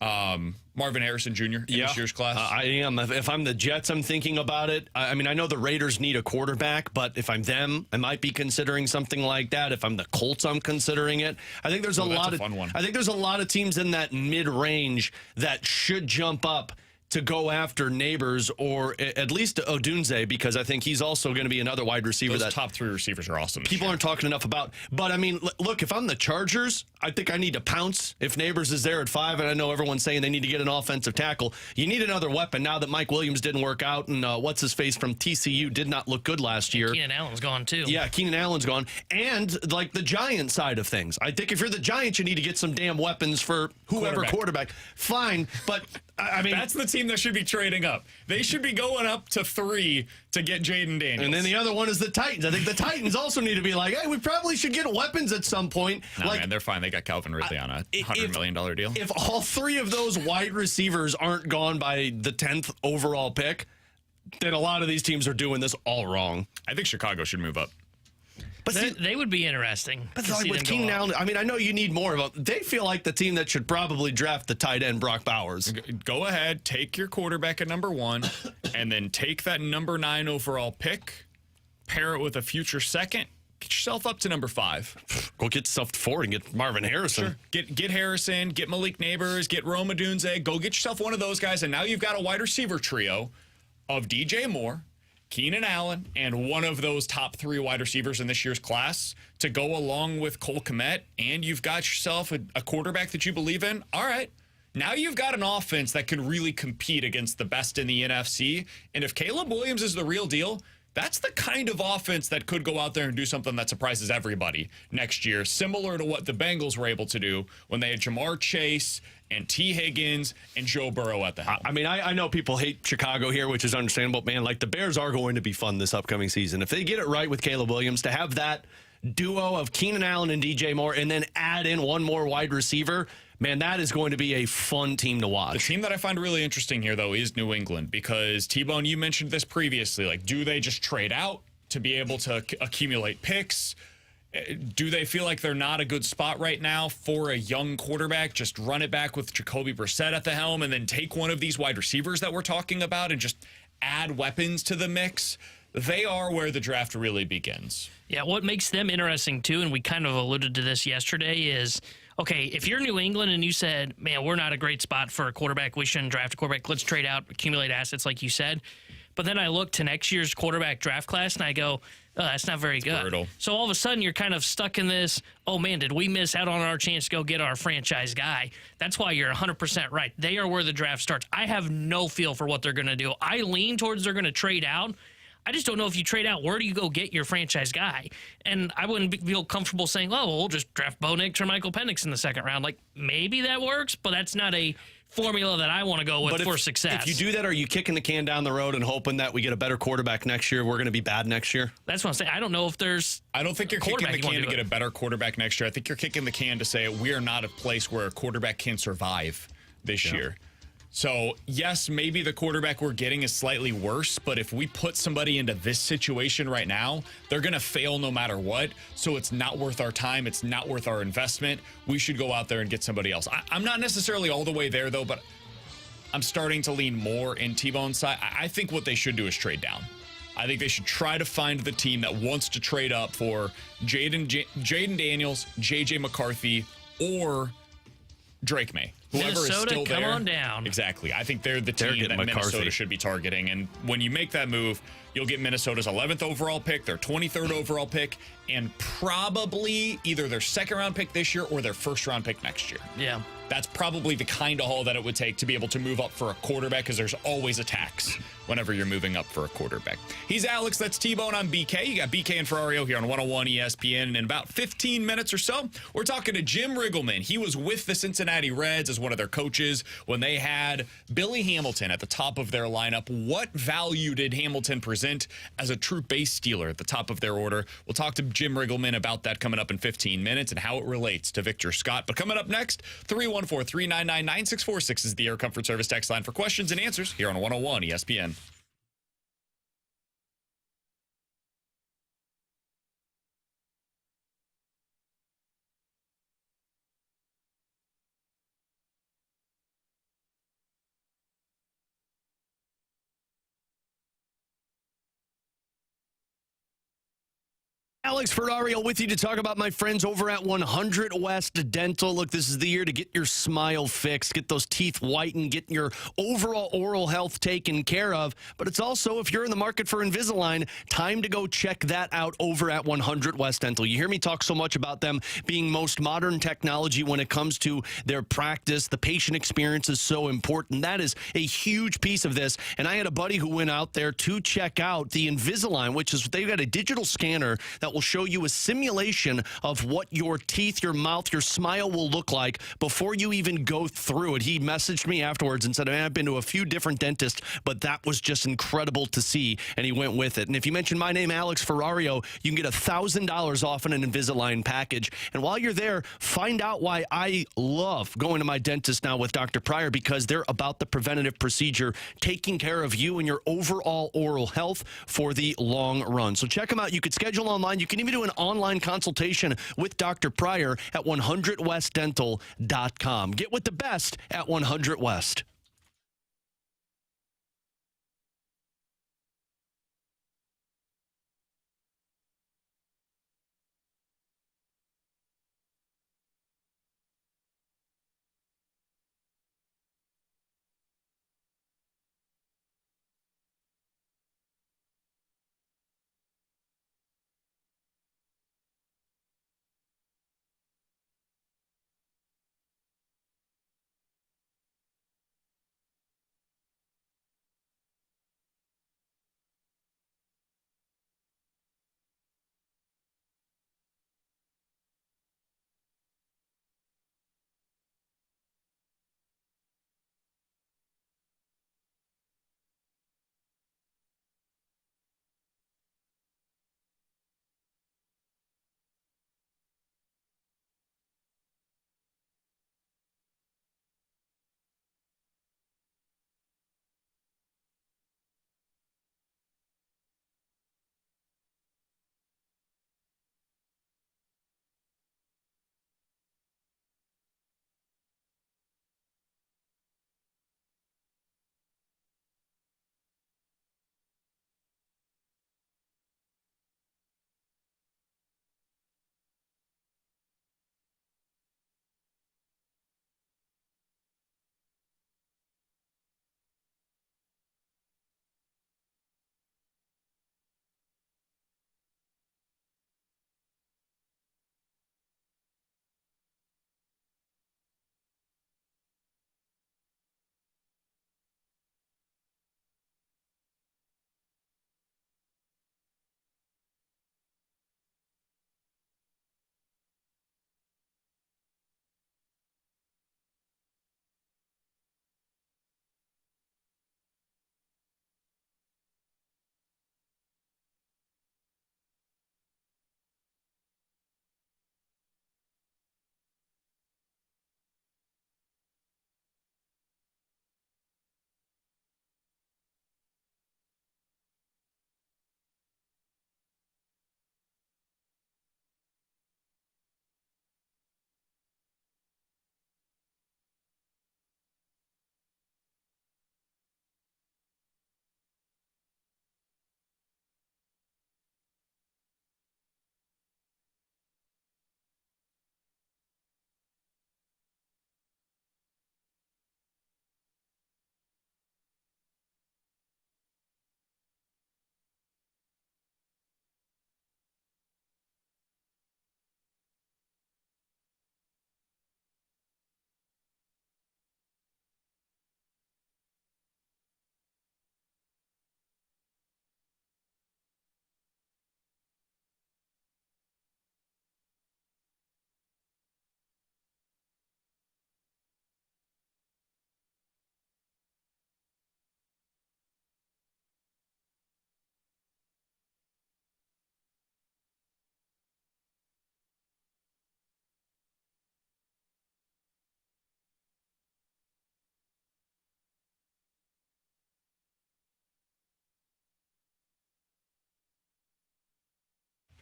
Marvin Harrison Jr. in this year's class? I am. If I'm the Jets, I'm thinking about it. I mean, I know the Raiders need a quarterback, but if I'm them, I might be considering something like that. If I'm the Colts, I'm considering it. I think there's a lot of teams in that mid-range that should jump up to go after Neighbors or at least Odunze, because I think he's also going to be another wide receiver. Those that top 3 receivers are awesome. People aren't talking enough about. But, I mean, look, if I'm the Chargers, I think I need to pounce. If Neighbors is there at 5, and I know everyone's saying they need to get an offensive tackle, you need another weapon now that Mike Williams didn't work out, and what's-his-face from TCU did not look good last year. Keenan Allen's gone, too. Yeah, Keenan Allen's gone. And, like, the Giants side of things. I think if you're the Giants, you need to get some damn weapons for whoever quarterback. Fine, but, I mean... That's the team that should be trading up. They should be going up to 3 to get Jaden Daniels. And then the other one is the Titans. I think the Titans also need to be like, hey, we probably should get weapons at some point. No, man, they're fine. They got Calvin Ridley on a $100 million deal. If all 3 of those wide receivers aren't gone by the 10th overall pick, then a lot of these teams are doing this all wrong. I think Chicago should move up. But They would be interesting. But to like see with them Keenan go up. Allen, I mean, I know you need more of them. They feel like the team that should probably draft the tight end, Brock Bowers. Go ahead, take your quarterback at number 1, and then take that number 9 overall pick, pair it with a future second, get yourself up to number 5. Go get yourself to 4 and get Marvin Harrison. Sure. Get Harrison, get Malik Neighbors, get Rome Odunze. Go get yourself one of those guys, and now you've got a wide receiver trio of DJ Moore, Keenan Allen, and one of those top 3 wide receivers in this year's class to go along with Cole Kmet, and you've got yourself a quarterback that you believe in. All right. Now you've got an offense that can really compete against the best in the NFC, and if Caleb Williams is the real deal, that's the kind of offense that could go out there and do something that surprises everybody next year, similar to what the Bengals were able to do when they had Jamar Chase and T. Higgins and Joe Burrow at the helm. I mean, I know people hate Chicago here, which is understandable. Man, like the Bears are going to be fun this upcoming season. If they get it right with Caleb Williams, to have that duo of Keenan Allen and DJ Moore and then add in one more wide receiver, man, that is going to be a fun team to watch. The team that I find really interesting here, though, is New England, because, T-Bone, you mentioned this previously. Like, do they just trade out to be able to accumulate picks? Do they feel like they're not a good spot right now for a young quarterback? Just run it back with Jacoby Brissett at the helm and then take one of these wide receivers that we're talking about and just add weapons to the mix? They are where the draft really begins. Yeah, what makes them interesting, too, and we kind of alluded to this yesterday, is, okay, if you're New England and you said, man, we're not a great spot for a quarterback, we shouldn't draft a quarterback, let's trade out, accumulate assets like you said. But then I look to next year's quarterback draft class and I go, oh, that's not very good. Brutal. So all of a sudden you're kind of stuck in this, oh man, did we miss out on our chance to go get our franchise guy? That's why you're 100% right. They are where the draft starts. I have no feel for what they're going to do. I lean towards they're going to trade out. I just don't know if you trade out, where do you go get your franchise guy? And I wouldn't feel comfortable saying, oh, well, we'll just draft Bo Nix or Michael Penix in the second round. Like, maybe that works, but that's not a formula that I want to go with for success. If you do that, are you kicking the can down the road and hoping that we get a better quarterback next year? We're going to be bad next year? That's what I'm saying. I don't know if there's I don't think you're kicking the can to get a better quarterback next year. I think you're kicking the can to say we are not a place where a quarterback can survive this year. So, yes, maybe the quarterback we're getting is slightly worse, but if we put somebody into this situation right now, they're going to fail no matter what. So it's not worth our time. It's not worth our investment. We should go out there and get somebody else. I'm not necessarily all the way there, though, but I'm starting to lean more in T-Bone's side. I think what they should do is trade down. I think they should try to find the team that wants to trade up for Jaden Daniels, J.J. McCarthy, or Drake May. Whoever Minnesota, is still there. come on down. Exactly. I think they're the team that Minnesota should be targeting. And when you make that move, you'll get Minnesota's 11th overall pick, their 23rd overall pick, and probably either their second round pick this year or their first round pick next year. Yeah. That's probably the kind of haul that it would take to be able to move up for a quarterback, because there's always a tax whenever you're moving up for a quarterback. He's Alex, that's T-Bone, I'm BK. You got BK and Ferrario here on 101 ESPN. And in about 15 minutes or so, we're talking to Jim Riggleman. He was with the Cincinnati Reds as one of their coaches when they had Billy Hamilton at the top of their lineup. What value did Hamilton present as a true base stealer at the top of their order? We'll talk to Jim Riggleman about that coming up in 15 minutes and how it relates to Victor Scott. But coming up next, 314-399-9646 is the Air Comfort Service text line for questions and answers here on 101 ESPN. Alex Ferrario with you to talk about my friends over at 100 West Dental. Look, this is the year to get your smile fixed, get those teeth whitened, get your overall oral health taken care of. But it's also, if you're in the market for Invisalign, time to go check that out over at 100 West Dental. You hear me talk so much about them being most modern technology when it comes to their practice. The patient experience is so important. That is a huge piece of this. And I had a buddy who went out there to check out the Invisalign, which is, they've got a digital scanner that will show you a simulation of what your teeth, your mouth, your smile will look like before you even go through it. He messaged me afterwards and said, man, I've been to a few different dentists, but that was just incredible to see, and he went with it. And if you mention my name, Alex Ferrario, you can get $1,000 off on an Invisalign package. And while you're there, find out why I love going to my dentist now with Dr. Pryor, because they're about the preventative procedure, taking care of you and your overall oral health for the long run. So check them out. You could schedule online. You can even do an online consultation with Dr. Pryor at 100westdental.com. Get with the best at 100 West.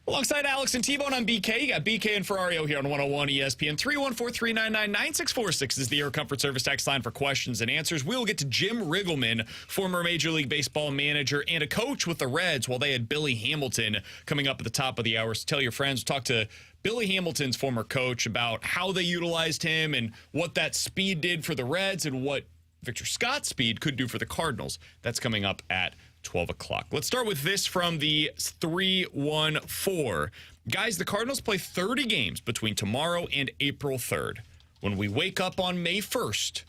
Alongside Alex and T-Bone, I'm BK. You got BK and Ferrario here on 101 ESPN. 314-399-9646 is the Air Comfort Service text line for questions and answers. We will get to Jim Riggleman, former Major League Baseball manager and a coach with the Reds while they had Billy Hamilton coming up at the top of the hour. So tell your friends, talk to Billy Hamilton's former coach about how they utilized him and what that speed did for the Reds and what Victor Scott's speed could do for the Cardinals. That's coming up at 12 o'clock. Let's start with this from the 314. Guys, the Cardinals play 30 games between tomorrow and April 3rd. When we wake up on May 1st,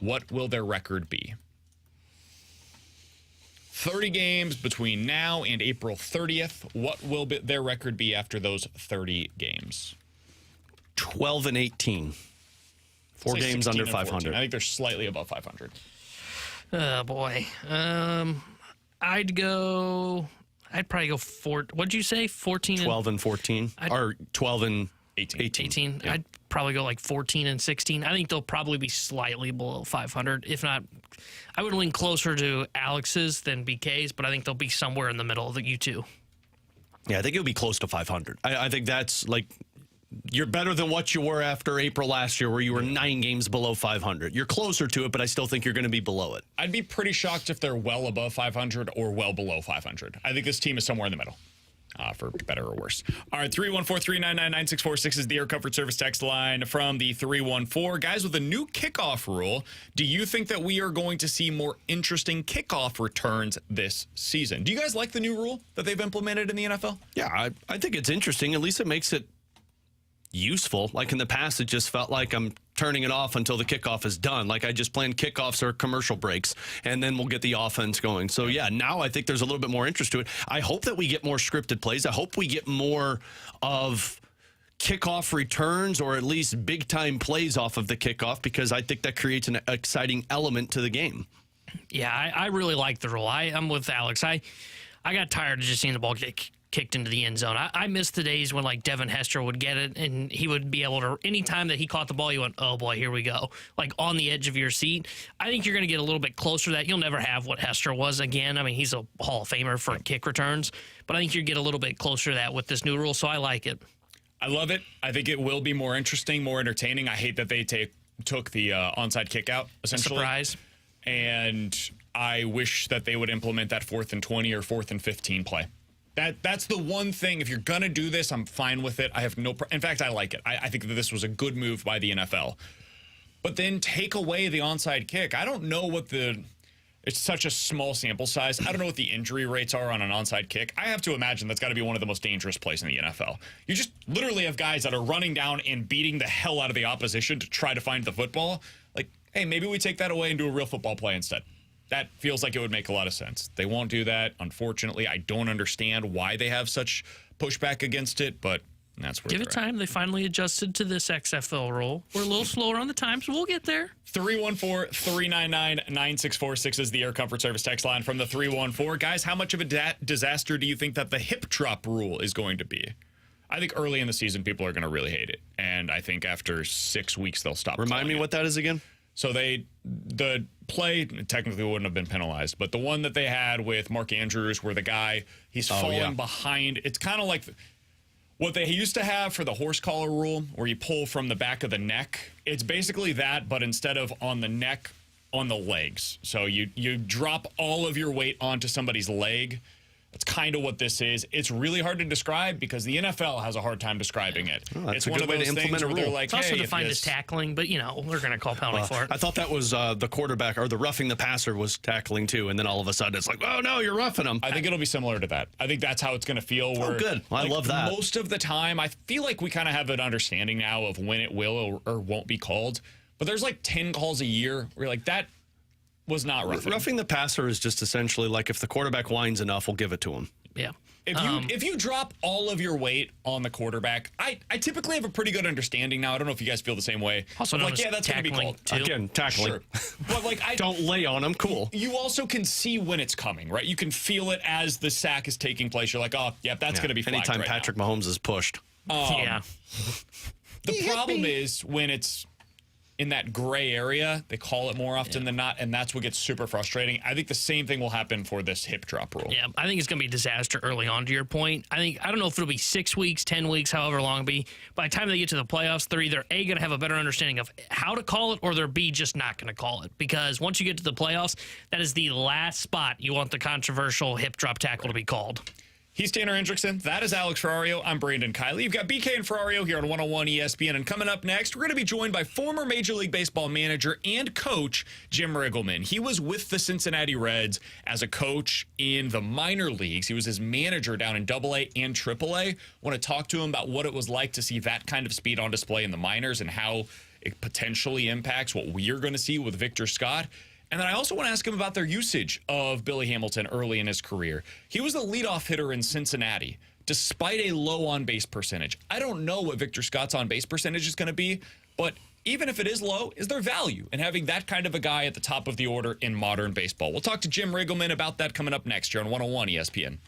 what will their record be? 30 games between now and April 30th. What will their record be after those 30 games? 12-18. 4 games under 500. I think they're slightly above 500. Oh, boy. I'd probably go what'd you say? 14 12 and 14 or 12 and 18. Yeah. I'd probably go like 14 and 16. I think they'll probably be slightly below 500. If not, I would lean closer to Alex's than BK's, but I think they'll be somewhere in the middle of you two. Yeah, I think it'll be close to 500. I think that's like, you're better than what you were after April last year where you were 9 games below 500. You're closer to it, but I still think you're going to be below it. I'd be pretty shocked if they're well above 500 or well below 500. I think this team is somewhere in the middle, for better or worse. All right, 314-399-9646 is the Air Comfort Service text line from the 314. Guys, with a new kickoff rule, do you think that we are going to see more interesting kickoff returns this season? Do you guys like the new rule that they've implemented in the NFL? Yeah, I think it's interesting. At least it makes it useful. Like in the past, it just felt like I'm turning it off until the kickoff is done. Like I just planned kickoffs or commercial breaks, and then we'll get the offense going. So yeah, now I think there's a little bit more interest to it. I hope that we get more scripted plays. I hope we get more of kickoff returns or at least big time plays off of the kickoff, because I think that creates an exciting element to the game. Yeah, I really like the rule. I'm with Alex. I got tired of just seeing the ball get kicked into the end zone. I miss the days when like Devin Hester would get it and he would be able to, anytime that he caught the ball, you went, oh boy, here we go. Like on the edge of your seat. I think you're going to get a little bit closer to that. You'll never have what Hester was again. I mean, he's a Hall of Famer for kick returns, but I think you get a little bit closer to that with this new rule. So I like it. I love it. I think it will be more interesting, more entertaining. I hate that they took the onside kick out, essentially. Surprise. And I wish that they would implement that 4th and 20 or 4th and 15 play. That's the one thing. If you're going to do this, I'm fine with it. I have no in fact, I like it. I think that this was a good move by the NFL. But then take away the onside kick. I don't know what it's such a small sample size. I don't know what the injury rates are on an onside kick. I have to imagine that's got to be one of the most dangerous plays in the NFL. You just literally have guys that are running down and beating the hell out of the opposition to try to find the football. Like, hey, maybe we take that away and do a real football play instead. That feels like it would make a lot of sense. They won't do that. Unfortunately, I don't understand why they have such pushback against it, but that's where Give it time. They finally adjusted to this XFL rule. We're a little slower on the times, but we'll get there. 314-399-9646 is the Air Comfort Service text line from the 314. Guys, how much of a disaster do you think that the hip drop rule is going to be? I think early in the season, people are going to really hate it. And I think after 6 weeks, they'll stop. Remind me what that is again? So the play technically wouldn't have been penalized, but the one that they had with Mark Andrews where the guy, he's falling behind. It's kind of like what they used to have for the horse collar rule where you pull from the back of the neck. It's basically that, but instead of on the neck, on the legs. So you drop all of your weight onto somebody's leg. That's kind of what this is. It's really hard to describe because the NFL has a hard time describing it. Oh, it's one of those things where they're like, it's also hey, defined as tackling, but you know we're going to call penalty for it. I thought that was the quarterback or the roughing the passer was tackling too, and then all of a sudden it's like, oh no, you're roughing him. I think it'll be similar to that. I think that's how it's going to feel. Where, good. I love that. Most of the time, I feel like we kind of have an understanding now of when it will or won't be called. But there's like 10 calls a year where you're like, that was not roughing. Roughing the passer is just essentially like if the quarterback whines enough, we'll give it to him. Yeah. If you drop all of your weight on the quarterback, I typically have a pretty good understanding now. I don't know if you guys feel the same way. Also, like, yeah, that's going to be called. Too. Again, tackling. Sure. But like, don't lay on him. Cool. You also can see when it's coming, right? You can feel it as the sack is taking place. You're like, oh, yeah, that's going to be flagged anytime right Patrick now. Mahomes is pushed. Yeah. The problem is when it's in that gray area. They call it more often than not, and that's what gets super frustrating. I think the same thing will happen for this hip drop rule. Yeah, I think it's going to be a disaster early on, to your point. I don't know if it'll be 6 weeks, 10 weeks, however long it'll be. By the time they get to the playoffs, they're either A, going to have a better understanding of how to call it, or they're B, just not going to call it. Because once you get to the playoffs, that is the last spot you want the controversial hip drop tackle to be called. He's Tanner Hendrickson. That is Alex Ferrario. I'm Brandon Kiley. You've got BK and Ferrario here on 101 ESPN. And coming up next, we're going to be joined by former Major League Baseball manager and coach Jim Riggleman. He was with the Cincinnati Reds as a coach in the minor leagues. He was his manager down in AA and AAA. I want to talk to him about what it was like to see that kind of speed on display in the minors and how it potentially impacts what we're going to see with Victor Scott. And then I also want to ask him about their usage of Billy Hamilton early in his career. He was the leadoff hitter in Cincinnati, despite a low on-base percentage. I don't know what Victor Scott's on-base percentage is going to be, but even if it is low, is there value in having that kind of a guy at the top of the order in modern baseball? We'll talk to Jim Riggleman about that coming up next here on 101 ESPN.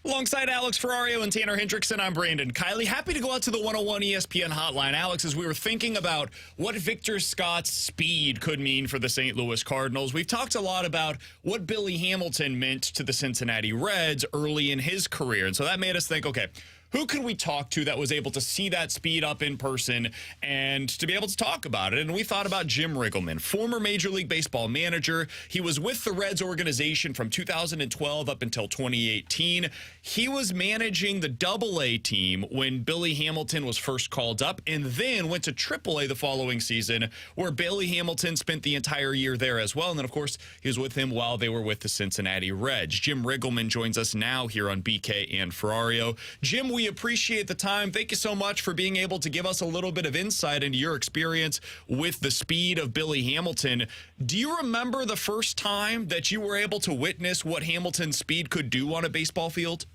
Alongside Alex Ferrario and Tanner Hendrickson, I'm Brandon Kiley. Happy to go out to the 101 ESPN hotline. Alex, as we were thinking about what Victor Scott's speed could mean for the St. Louis Cardinals, we've talked a lot about what Billy Hamilton meant to the Cincinnati Reds early in his career. And so that made us think, okay, who could we talk to that was able to see that speed up in person and to be able to talk about it? And we thought about Jim Riggleman, former Major League Baseball manager. He was with the Reds organization from 2012 up until 2018. He was managing the Double-A team when Billy Hamilton was first called up, and then went to Triple-A the following season, where Billy Hamilton spent the entire year there as well. And then, of course, he was with him while they were with the Cincinnati Reds. Jim Riggleman joins us now here on BK and Ferrario. Jim, we appreciate the time. Thank you so much for being able to give us a little bit of insight into your experience with the speed of Billy Hamilton. Do you remember the first time that you were able to witness what Hamilton's speed could do on a baseball field?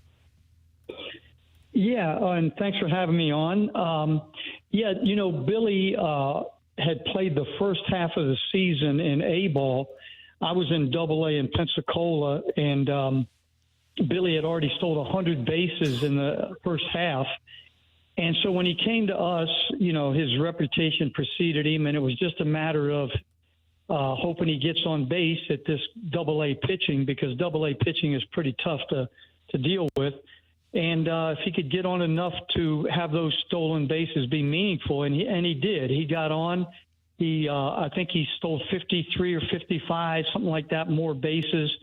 Yeah, and thanks for having me on. Billy had played the first half of the season in A-ball. I was in Double-A in Pensacola, and Billy had already stole 100 bases in the first half. And so when he came to us, his reputation preceded him, and it was just a matter of hoping he gets on base at this Double-A pitching, because Double-A pitching is pretty tough to deal with. And if he could get on enough to have those stolen bases be meaningful, and he did. He got on. I think he stole 53 or 55, something like that, more bases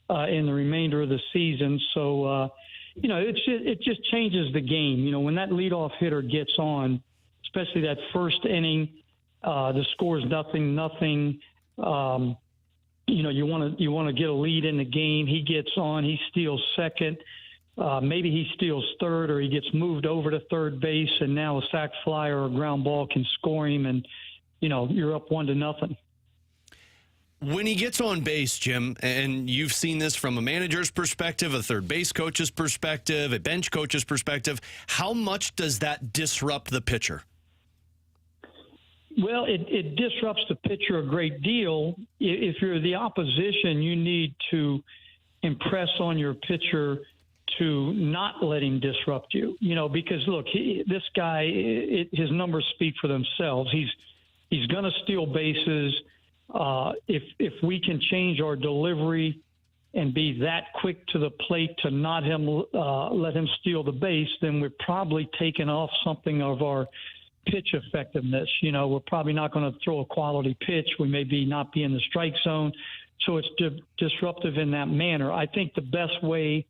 in the remainder of the season. So, it just changes the game. When that leadoff hitter gets on, especially that first inning, the score's 0-0. You want to get a lead in the game. He gets on. He steals second. Maybe he steals third, or he gets moved over to third base, and now a sac fly or a ground ball can score him, and you're up 1-0. When he gets on base, Jim, and you've seen this from a manager's perspective, a third base coach's perspective, a bench coach's perspective, how much does that disrupt the pitcher? Well, it disrupts the pitcher a great deal. If you're the opposition, you need to impress on your pitcher to not let him disrupt you, because look, this guy, his numbers speak for themselves. He's going to steal bases. If we can change our delivery and be that quick to the plate to not let him steal the base, then we're probably taking off something of our pitch effectiveness. We're probably not going to throw a quality pitch. We may not be in the strike zone. So it's disruptive in that manner. I think the best way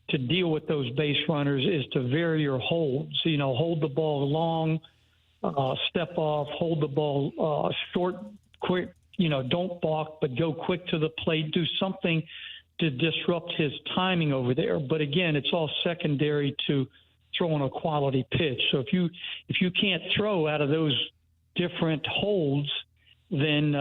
to deal with those base runners is to vary your holds. Hold the ball long, step off, hold the ball short, quick. Don't balk, but go quick to the plate. Do something to disrupt his timing over there. But again, it's all secondary to throwing a quality pitch. So if you can't throw out of those different holds, then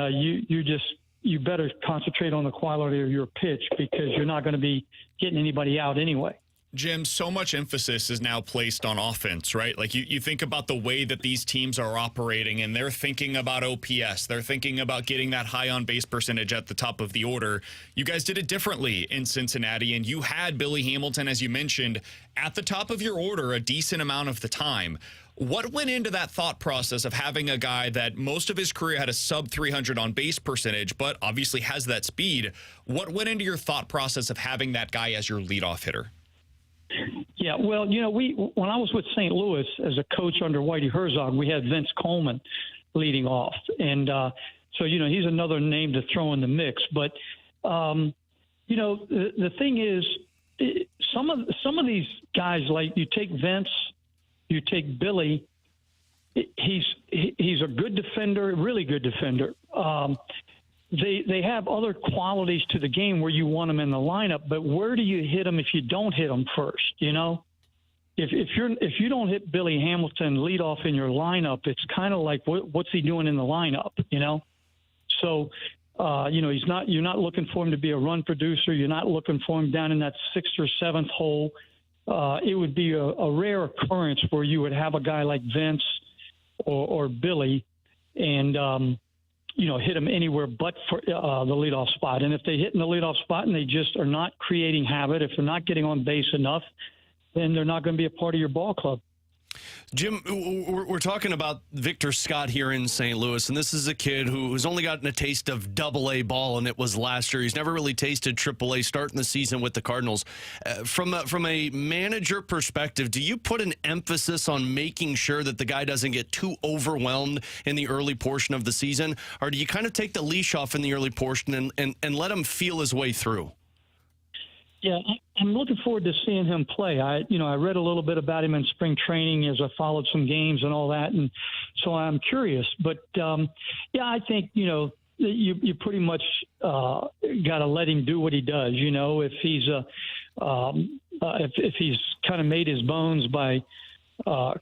you better concentrate on the quality of your pitch, because you're not going to be getting anybody out anyway. Jim, so much emphasis is now placed on offense, right? Like you think about the way that these teams are operating, and they're thinking about OPS. They're thinking about getting that high on base percentage at the top of the order. You guys did it differently in Cincinnati, and you had Billy Hamilton, as you mentioned, at the top of your order a decent amount of the time. What went into that thought process of having a guy that most of his career had a sub 300 on base percentage, but obviously has that speed? What went into your thought process of having that guy as your leadoff hitter? Yeah, well, when I was with St. Louis as a coach under Whitey Herzog, we had Vince Coleman leading off. And so, he's another name to throw in the mix. But, the thing is, some of these guys, like you take Vince, you take Billy, he's a good defender, really good defender. They have other qualities to the game where you want them in the lineup, but where do you hit them if you don't hit them first? If you don't hit Billy Hamilton lead off in your lineup, it's kind of like what's he doing in the lineup? So you're not looking for him to be a run producer. You're not looking for him down in that sixth or seventh hole. It would be a rare occurrence where you would have a guy like Vince or Billy and hit them anywhere but for the leadoff spot. And if they hit in the leadoff spot and they just are not creating habit, if they're not getting on base enough, then they're not going to be a part of your ball club. Jim, we're talking about Victor Scott here in St. Louis, and this is a kid who's only gotten a taste of Double-A ball, and it was last year. He's never really tasted Triple-A starting the season with the Cardinals. From a manager perspective, do you put an emphasis on making sure that the guy doesn't get too overwhelmed in the early portion of the season, or do you kind of take the leash off in the early portion and let him feel his way through? Yeah, I'm looking forward to seeing him play. I read a little bit about him in spring training as I followed some games and all that, and so I'm curious. But I think you pretty much got to let him do what he does. If he's if he's kind of made his bones by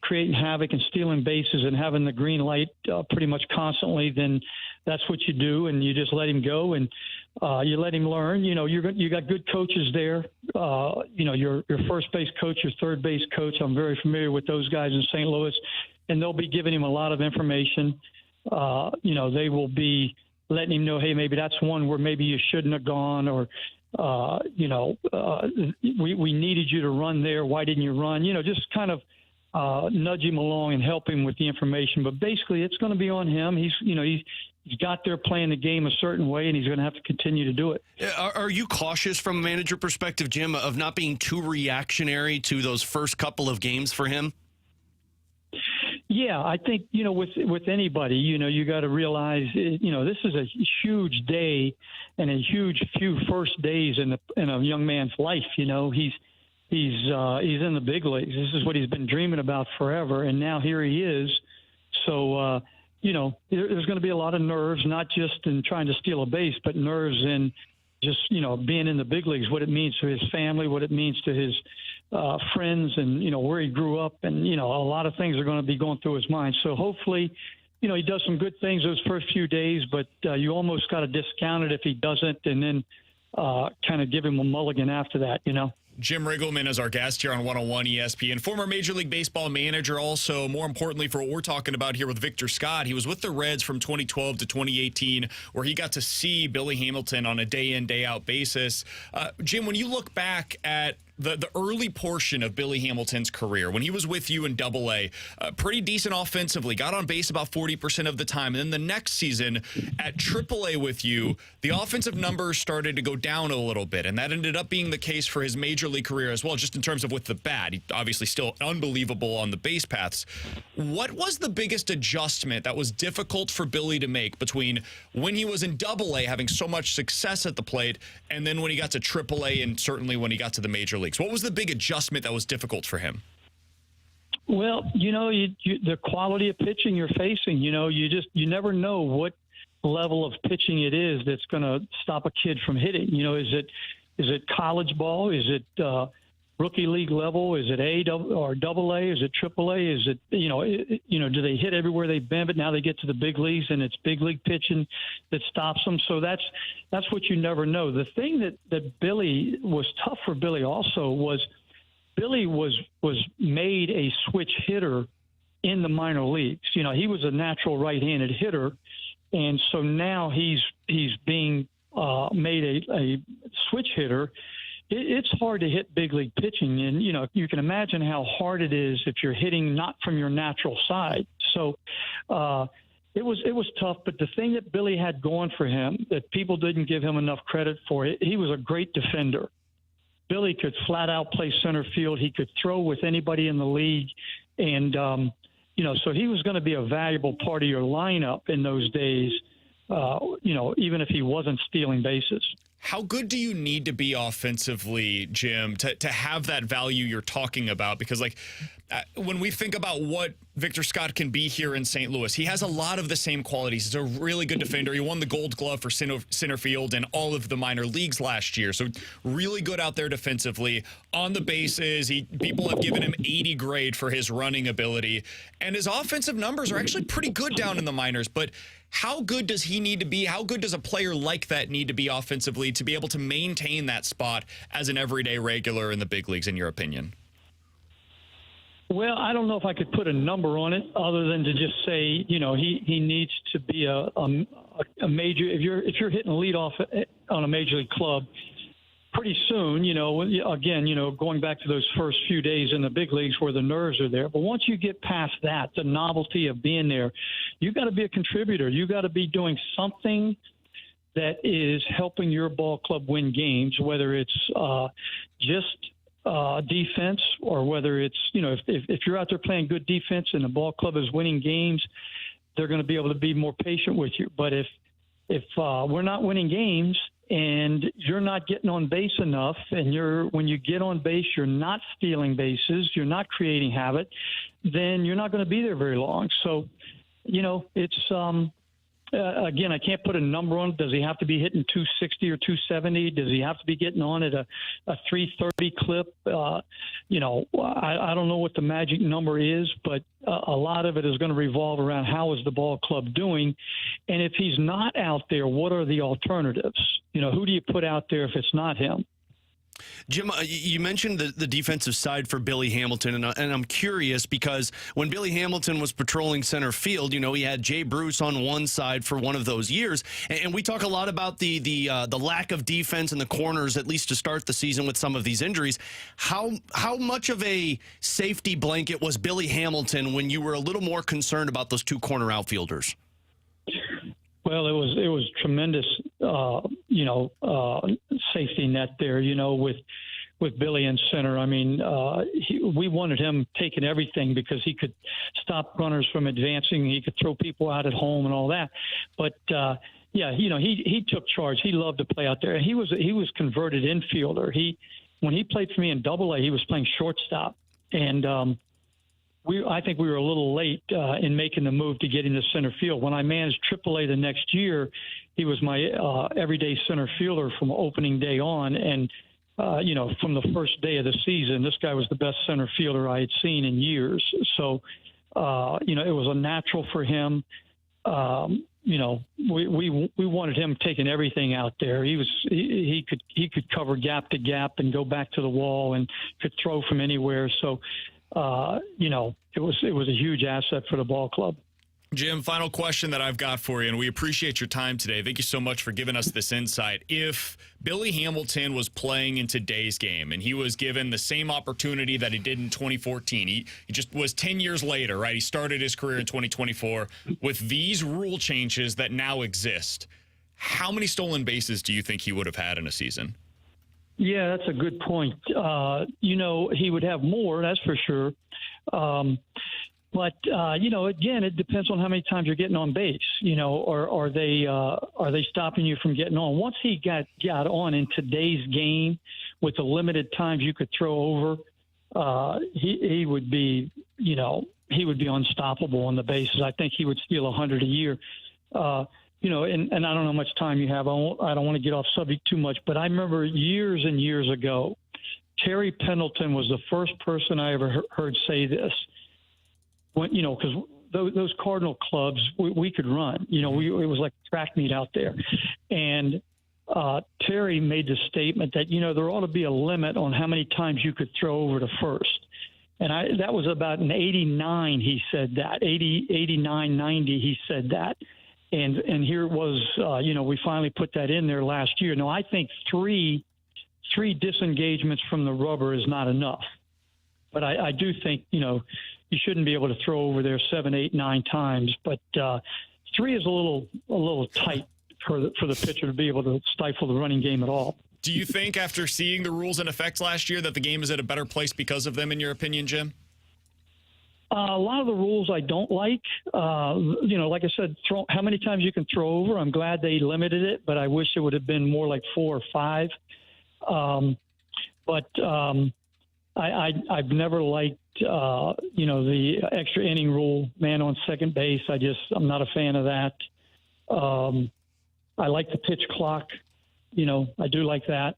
creating havoc and stealing bases and having the green light pretty much constantly, then that's what you do, and you just let him go and you let him learn. You got good coaches there. Your first base coach, your third base coach. I'm very familiar with those guys in St. Louis, and they'll be giving him a lot of information. They will be letting him know, hey, maybe that's one where maybe you shouldn't have gone, or we needed you to run there. Why didn't you run? Just kind of nudge him along and help him with the information. But basically, it's going to be on him. He's got there playing the game a certain way, and he's going to have to continue to do it. Are you cautious from a manager perspective, Jim, of not being too reactionary to those first couple of games for him? Yeah, I think, with anybody, you got to realize, this is a huge day and a huge few first days in a young man's life. He's in the big leagues. This is what he's been dreaming about forever, and now here he is. So, there's going to be a lot of nerves, not just in trying to steal a base, but nerves in just, being in the big leagues, what it means to his family, what it means to his friends, and, where he grew up. And, a lot of things are going to be going through his mind. So hopefully, he does some good things those first few days, but you almost got to discount it if he doesn't, and then kind of give him a mulligan after that, Jim Riggleman is our guest here on 101 ESPN. Former Major League Baseball manager, also, more importantly, for what we're talking about here with Victor Scott. He was with the Reds from 2012 to 2018, where he got to see Billy Hamilton on a day-in, day-out basis. Jim, when you look back at the early portion of Billy Hamilton's career, when he was with you in Double-A, pretty decent offensively, got on base about 40% of the time. And then the next season at Triple-A with you, the offensive numbers started to go down a little bit. And that ended up being the case for his Major League career as well, just in terms of with the bat. He obviously still unbelievable on the base paths. What was the biggest adjustment that was difficult for Billy to make between when he was in Double-A, having so much success at the plate, and then when he got to Triple-A, and certainly when he got to the Major League? What was the big adjustment that was difficult for him? Well, the quality of pitching you're facing, you never know what level of pitching it is that's going to stop a kid from hitting. Is it college ball? Is it rookie league level? Is it A or Double-A? Is it Triple-A? Is it, do they hit everywhere they've been, but now they get to the big leagues and it's big league pitching that stops them? So that's what you never know. The thing that Billy was tough for Billy also was Billy was made a switch hitter in the minor leagues. He was a natural right-handed hitter, and so now he's being made a switch hitter. It's hard to hit big league pitching, and you can imagine how hard it is if you're hitting not from your natural side. So it was tough. But the thing that Billy had going for him that people didn't give him enough credit for, he was a great defender. Billy could flat out play center field. He could throw with anybody in the league, and so he was going to be a valuable part of your lineup in those days. Even if he wasn't stealing bases. How good do you need to be offensively, Jim, to have that value you're talking about? Because, when we think about what Victor Scott can be here in St. Louis, he has a lot of the same qualities. He's a really good defender. He won the Gold Glove for center field in all of the minor leagues last year. So really good out there defensively. On the bases, people have given him 80 grade for his running ability. And his offensive numbers are actually pretty good down in the minors. But how good does he need to be? How good does a player like that need to be offensively to be able to maintain that spot as an everyday regular in the big leagues, in your opinion? Well, I don't know if I could put a number on it other than to just say, he needs to be a major. If you're hitting leadoff on a major league club, pretty soon, again, going back to those first few days in the big leagues where the nerves are there. But once you get past that, the novelty of being there, you got to be a contributor. You got to be doing something that is helping your ball club win games, whether it's just defense or whether it's, if you're out there playing good defense and the ball club is winning games, they're going to be able to be more patient with you. But if we're not winning games and you're not getting on base enough, and when you get on base, you're not stealing bases, you're not creating havoc, then you're not going to be there very long. So, it's again, I can't put a number on it. Does he have to be hitting 260 or 270? Does he have to be getting on at a 330 clip? I don't know what the magic number is, but a lot of it is going to revolve around how is the ball club doing. And if he's not out there, what are the alternatives? Who do you put out there if it's not him? Jim, you mentioned the defensive side for Billy Hamilton, and I'm curious because when Billy Hamilton was patrolling center field, he had Jay Bruce on one side for one of those years, and we talk a lot about the lack of defense in the corners, at least to start the season with some of these injuries. How much of a safety blanket was Billy Hamilton when you were a little more concerned about those two corner outfielders? Well, it was tremendous, safety net there, with Billy in center. I mean, we wanted him taking everything because he could stop runners from advancing. He could throw people out at home and all that. But he took charge. He loved to play out there. He was converted infielder. When he played for me in Double-A, he was playing shortstop, and I think we were a little late in making the move to get into center field. When I managed AAA the next year, he was my everyday center fielder from opening day on. And, from the first day of the season, this guy was the best center fielder I had seen in years. So, it was a natural for him. We wanted him taking everything out there. He could cover gap to gap and go back to the wall and could throw from anywhere. So, it was a huge asset for the ball club. Jim, final question that I've got for you, and we appreciate your time today. Thank you so much for giving us this insight. If Billy Hamilton was playing in today's game and he was given the same opportunity that he did in 2014, he just was 10 years later, right? He started his career in 2024 with these rule changes that now exist. How many stolen bases do you think he would have had in a season? Yeah, that's a good point. He would have more, that's for sure. But again, it depends on how many times you're getting on base, or are they stopping you from getting on? Once he got on in today's game with the limited times you could throw over, he would be unstoppable on the bases. I think he would steal 100 a year. And I don't know how much time you have. I don't want to get off subject too much, but I remember years and years ago, Terry Pendleton was the first person I ever heard say this. When, because those Cardinal clubs, we could run. It was like track meet out there. And Terry made the statement that, there ought to be a limit on how many times you could throw over to first. And that was about in 89, he said that. 89, 90, he said that. And here it was, we finally put that in there last year. Now, I think three disengagements from the rubber is not enough. But I do think, you shouldn't be able to throw over there 7, 8, 9 times. But 3 is a little tight for the pitcher to be able to stifle the running game at all. Do you think after seeing the rules in effect last year that the game is at a better place because of them, in your opinion, Jim? A lot of the rules I don't like. Like I said, how many times you can throw over. I'm glad they limited it, but I wish it would have been more like 4 or 5. I've never liked, the extra inning rule, man on second base. I'm not a fan of that. I like the pitch clock. I do like that.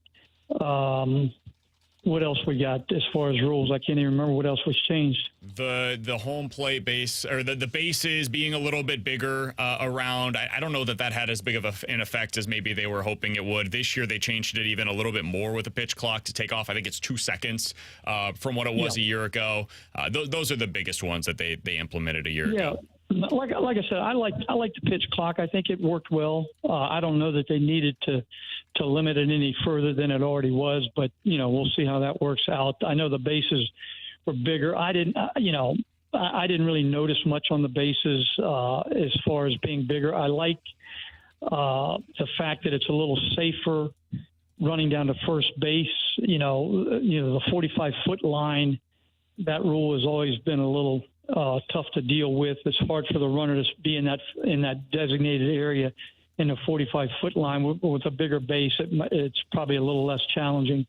What else we got as far as rules? I can't even remember what else was changed. The home plate base, or the bases being a little bit bigger around. I don't know that had as big of an effect as maybe they were hoping it would. This year they changed it even a little bit more with the pitch clock to take off. I think it's 2 seconds from what it was a year ago. Those are the biggest ones that they implemented a year ago. Like I said, I like the pitch clock. I think it worked well. I don't know that they needed to to limit it any further than it already was. But, we'll see how that works out. I know the bases were bigger. I didn't really notice much on the bases as far as being bigger. I like the fact that it's a little safer running down to first base. The 45-foot line, that rule has always been a little tough to deal with. It's hard for the runner to be in that designated area in the 45-foot line. With a bigger base, it's probably a little less challenging.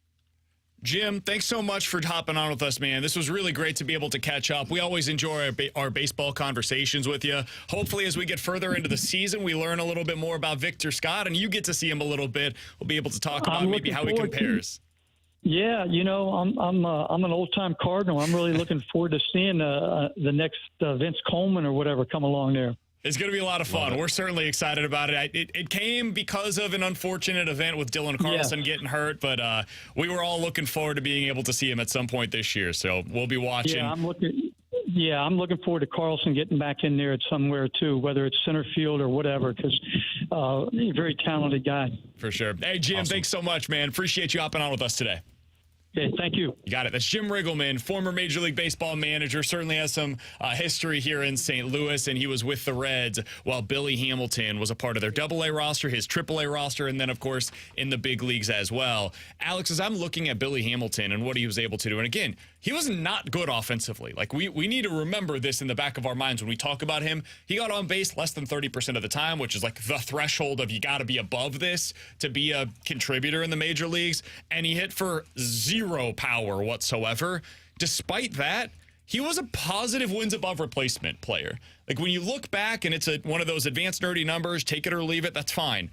Jim, thanks so much for hopping on with us, man. This was really great to be able to catch up. We always enjoy our baseball conversations with you. Hopefully, as we get further into the season, we learn a little bit more about Victor Scott, and you get to see him a little bit. We'll be able to talk about maybe how he compares. Yeah, I'm an old-time Cardinal. I'm really looking forward to seeing the next Vince Coleman or whatever come along there. It's going to be a lot of fun. We're certainly excited about it. It came because of an unfortunate event with Dylan Carlson getting hurt, but we were all looking forward to being able to see him at some point this year. So we'll be watching. Yeah, I'm looking forward to Carlson getting back in there at somewhere too, whether it's center field or whatever, because he's a very talented guy. For sure. Hey, Jim, Thanks so much, man. Appreciate you hopping on with us today. Okay, thank you. You got it. That's Jim Riggleman, former Major League Baseball manager, certainly has some history here in St. Louis, and he was with the Reds while Billy Hamilton was a part of their AA roster, his AAA roster, and then, of course, in the big leagues as well. Alex, as I'm looking at Billy Hamilton and what he was able to do, and again, he was not good offensively. Like, we need to remember this in the back of our minds when we talk about him. He got on base less than 30% of the time, which is like the threshold of you got to be above this to be a contributor in the major leagues, and he hit for zero power whatsoever. Despite that, he was a positive wins above replacement player. Like, when you look back and it's one of those advanced nerdy numbers, take it or leave it, that's fine.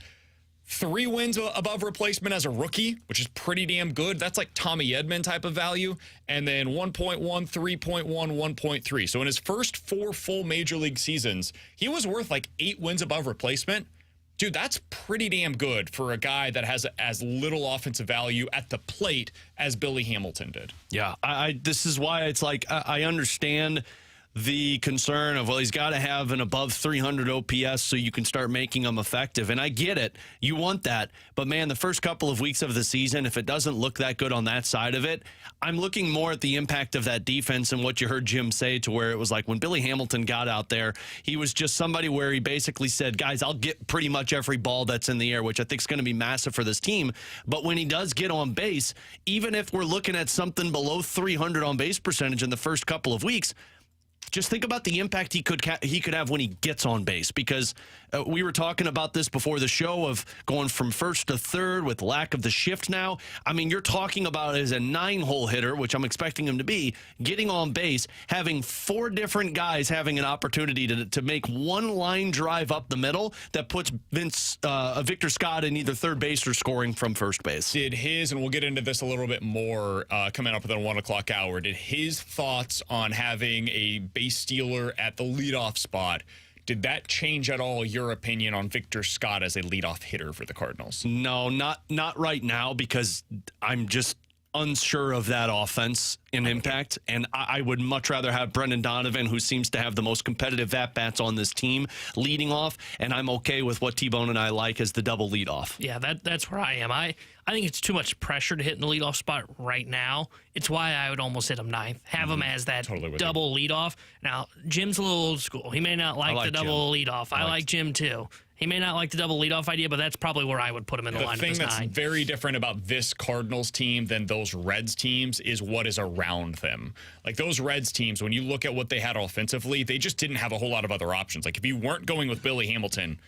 3 wins above replacement as a rookie, which is pretty damn good. That's like Tommy Edman type of value. And then 1.1, 3.1, 1.3. So in his first 4 full major league seasons, he was worth like 8 wins above replacement. Dude, that's pretty damn good for a guy that has as little offensive value at the plate as Billy Hamilton did. Yeah, this is why it's like I understand the concern of, well, he's got to have an above 300 OPS so you can start making him effective. And I get it. You want that. But, man, the first couple of weeks of the season, if it doesn't look that good on that side of it, I'm looking more at the impact of that defense and what you heard Jim say, to where it was like when Billy Hamilton got out there, he was just somebody where he basically said, guys, I'll get pretty much every ball that's in the air, which I think is going to be massive for this team. But when he does get on base, even if we're looking at something below 300 on base percentage in the first couple of weeks, just think about the impact he could have when he gets on base, because we were talking about this before the show of going from first to third with lack of the shift now. I mean, you're talking about as a 9-hole hitter, which I'm expecting him to be, getting on base, having 4 different guys having an opportunity to make one line drive up the middle that puts Victor Scott in either third base or scoring from first base. Did his, and we'll get into this a little bit more coming up at the 1 o'clock hour, did his thoughts on having a base stealer at the leadoff spot, did that change at all your opinion on Victor Scott as a leadoff hitter for the Cardinals? No, not right now, because I'm just unsure of that offense in impact, and I would much rather have Brendan Donovan, who seems to have the most competitive at-bats on this team, leading off, and I'm okay with what T-Bone and I like as the double leadoff. Yeah, that's where I am. I think it's too much pressure to hit in the leadoff spot right now. It's why I would almost hit him 9th. Have him as that double leadoff. Now, Jim's a little old school. He may not like the double leadoff. I like Jim too. He may not like the double leadoff idea, but that's probably where I would put him in the lineup. The thing that's very different about this Cardinals team than those Reds teams is what is around them. Like, those Reds teams, when you look at what they had offensively, they just didn't have a whole lot of other options. Like, if you weren't going with Billy Hamilton,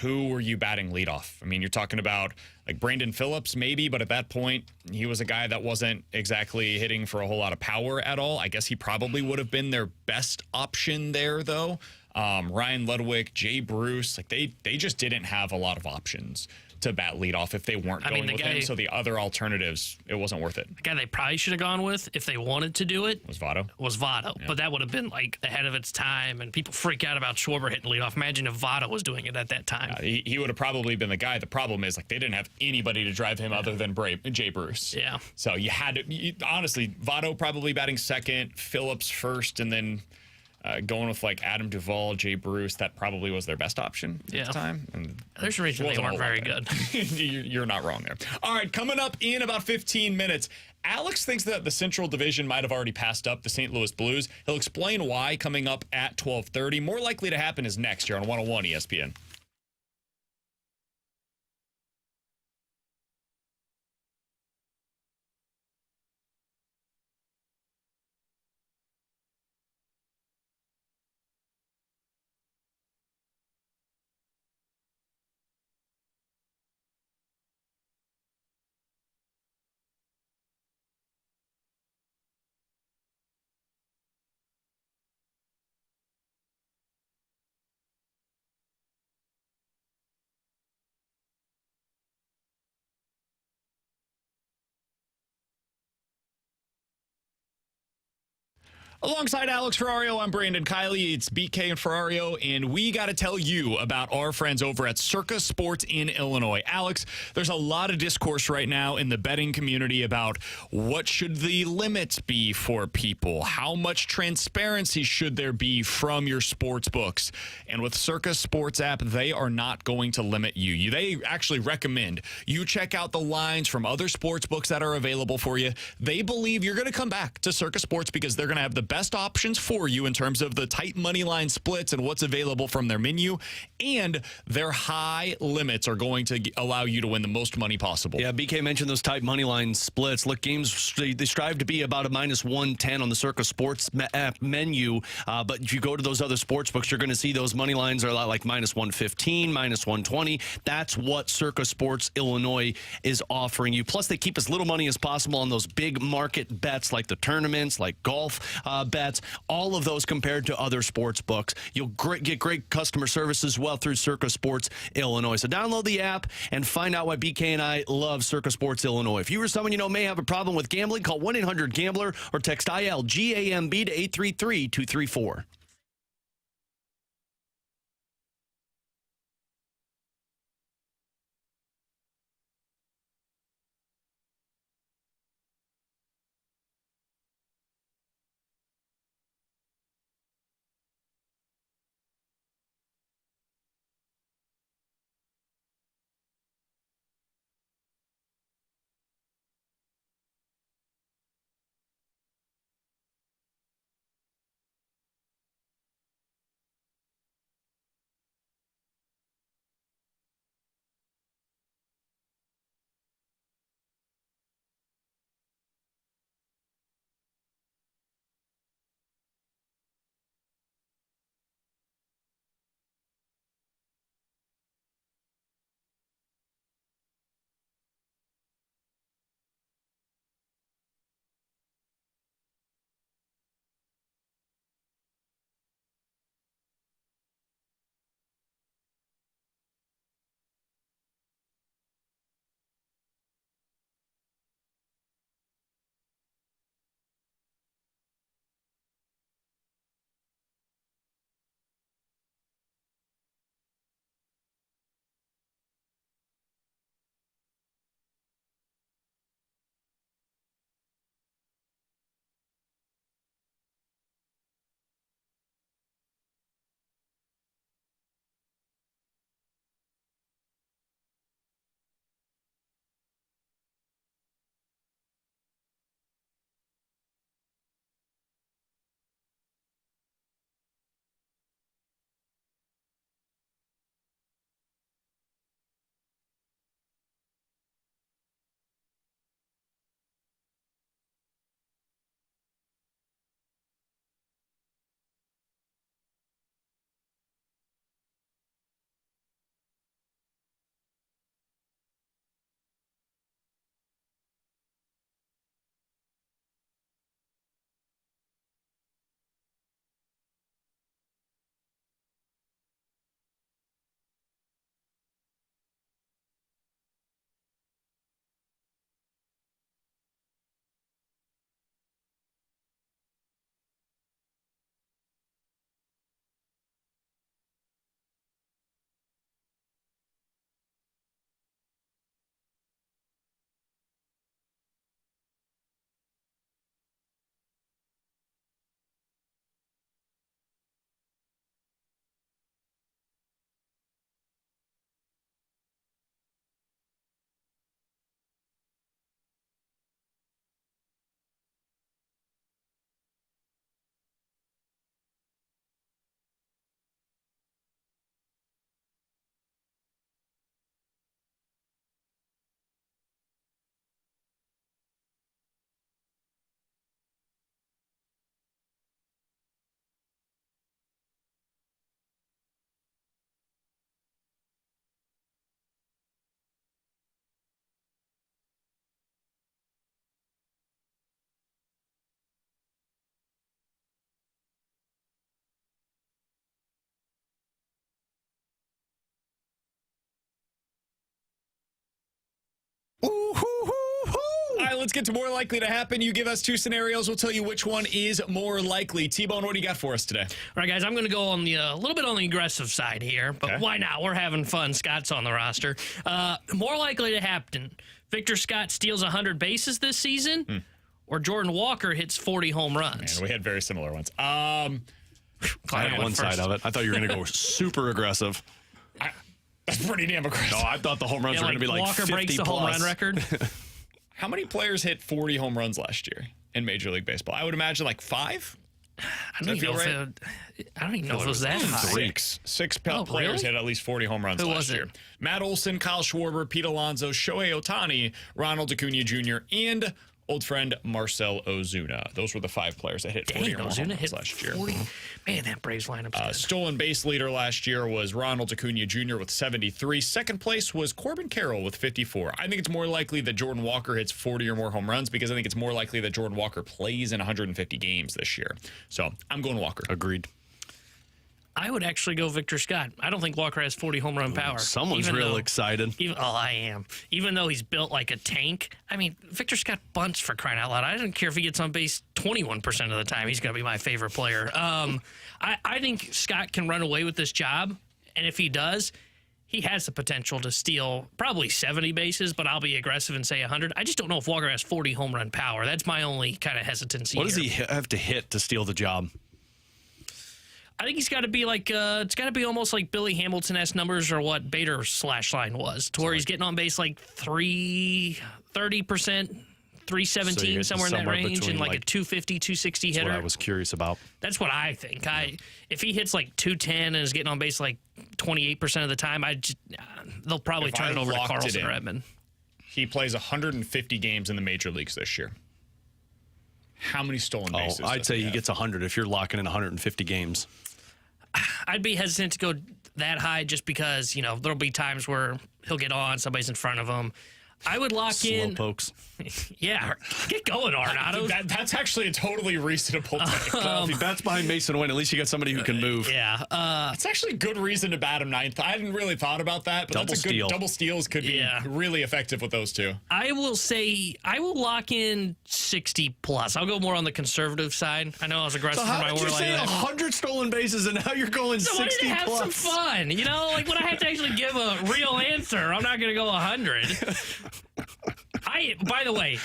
who were you batting leadoff? I mean, you're talking about like Brandon Phillips maybe, but at that point, he was a guy that wasn't exactly hitting for a whole lot of power at all. I guess he probably would have been their best option there, though. Ryan Ludwig, Jay Bruce, like they just didn't have a lot of options to bat leadoff if they weren't going with him. So the other alternatives, it wasn't worth it. The guy they probably should have gone with if they wanted to do it was Votto. Yeah. But that would have been like ahead of its time, and people freak out about Schwarber hitting leadoff. Imagine if Votto was doing it at that time. Yeah, he would have probably been the guy. The problem is, like, they didn't have anybody to drive him other than Jay Bruce. Yeah. So you had to, honestly, Votto probably batting second, Phillips first, and then going with like Adam Duvall, Jay Bruce, that probably was their best option at the time. And there's a reason they weren't very good. You're not wrong there. All right, coming up in about 15 minutes, Alex thinks that the Central Division might have already passed up the St. Louis Blues. He'll explain why coming up at 12:30. More likely to happen is next year on 101 ESPN. Alongside Alex Ferrario, I'm Brandon Kiley. It's BK and Ferrario, and we got to tell you about our friends over at Circa Sports in Illinois. Alex, there's a lot of discourse right now in the betting community about what should the limits be for people, how much transparency should there be from your sports books. And with Circa Sports app, they are not going to limit you. They actually recommend you check out the lines from other sports books that are available for you. They believe you're going to come back to Circa Sports because they're going to have the best options for you in terms of the tight money line splits and what's available from their menu, and their high limits are going to allow you to win the most money possible. Yeah, BK mentioned those tight money line splits. Look, games, they strive to be about a minus 110 on the Circa Sports app menu, but if you go to those other sports books, you're going to see those money lines are a lot like minus 115, minus 120. That's what Circa Sports Illinois is offering you. Plus, they keep as little money as possible on those big market bets like the tournaments, like golf bets, all of those compared to other sports books. You'll get great customer service as well through Circa Sports Illinois. So download the app and find out why BK and I love Circa Sports Illinois. If you or someone you know may have a problem with gambling, call 1-800-GAMBLER or text ILGAMB to 833-234. let's get to more likely to happen. You give us two scenarios. We'll tell you which one is more likely. T-Bone, what do you got for us today? All right, guys, I'm going to go on the a little bit on the aggressive side here, but why not? We're having fun. Scott's on the roster. More likely to happen, Victor Scott steals 100 bases this season, or Jordan Walker hits 40 home runs. Man, we had very similar ones. I had one side of it. I thought you were going to go super aggressive. That's pretty damn aggressive. No, I thought the home runs were going to be like Walker 50 breaks the plus. home run record. How many players hit 40 home runs last year in Major League Baseball? I would imagine like 5. I don't even know if it was that high. Six players hit at least 40 home runs last year. Matt Olson, Kyle Schwarber, Pete Alonso, Shohei Ohtani, Ronald Acuna Jr., and old friend Marcell Ozuna. Those were the 5 players that hit 40 or more home runs last year. 40. Man, that Braves lineup's good. Stolen base leader last year was Ronald Acuna Jr. with 73. Second place was Corbin Carroll with 54. I think it's more likely that Jordan Walker hits 40 or more home runs because I think it's more likely that Jordan Walker plays in 150 games this year. So I'm going Walker. Agreed. I would actually go Victor Scott. I don't think Walker has 40 home run power. Someone's real excited. I am. Even though he's built like a tank. I mean, Victor Scott bunts, for crying out loud. I don't care if he gets on base 21% of the time. He's going to be my favorite player. I think Scott can run away with this job. And if he does, he has the potential to steal probably 70 bases, but I'll be aggressive and say 100. I just don't know if Walker has 40 home run power. That's my only kind of hesitancy. What does he have to hit to steal the job? I think he's got to be like, it's got to be almost like Billy Hamilton-esque numbers or what Bader's slash line was, to where he's getting on base like 30%, 317, somewhere in that range, and like a 250, 260 hitter. That's what I was curious about. That's what I think. If he hits like 210 and is getting on base like 28% of the time, they'll probably turn it over to Carlson or Edman. He plays 150 games in the major leagues this year. How many stolen bases? I'd say he gets 100 if you're locking in 150 games. I'd be hesitant to go that high just because, there'll be times where he'll get on, somebody's in front of him. I would lock in. Slowpokes. Yeah, get going, Arenado. That's actually a totally reasonable take. Well, if he bats behind Mason Wynn, at least you got somebody who can move. Yeah. It's actually a good reason to bat him ninth. I hadn't really thought about that, but double steals could be really effective with those two. I will say I will lock in 60 plus. I'll go more on the conservative side. I know I was aggressive So for my word. How did you say 100 stolen bases and now you're going 60 have plus? Some fun. Like when I have to actually give a real answer, I'm not going to go 100. By the way,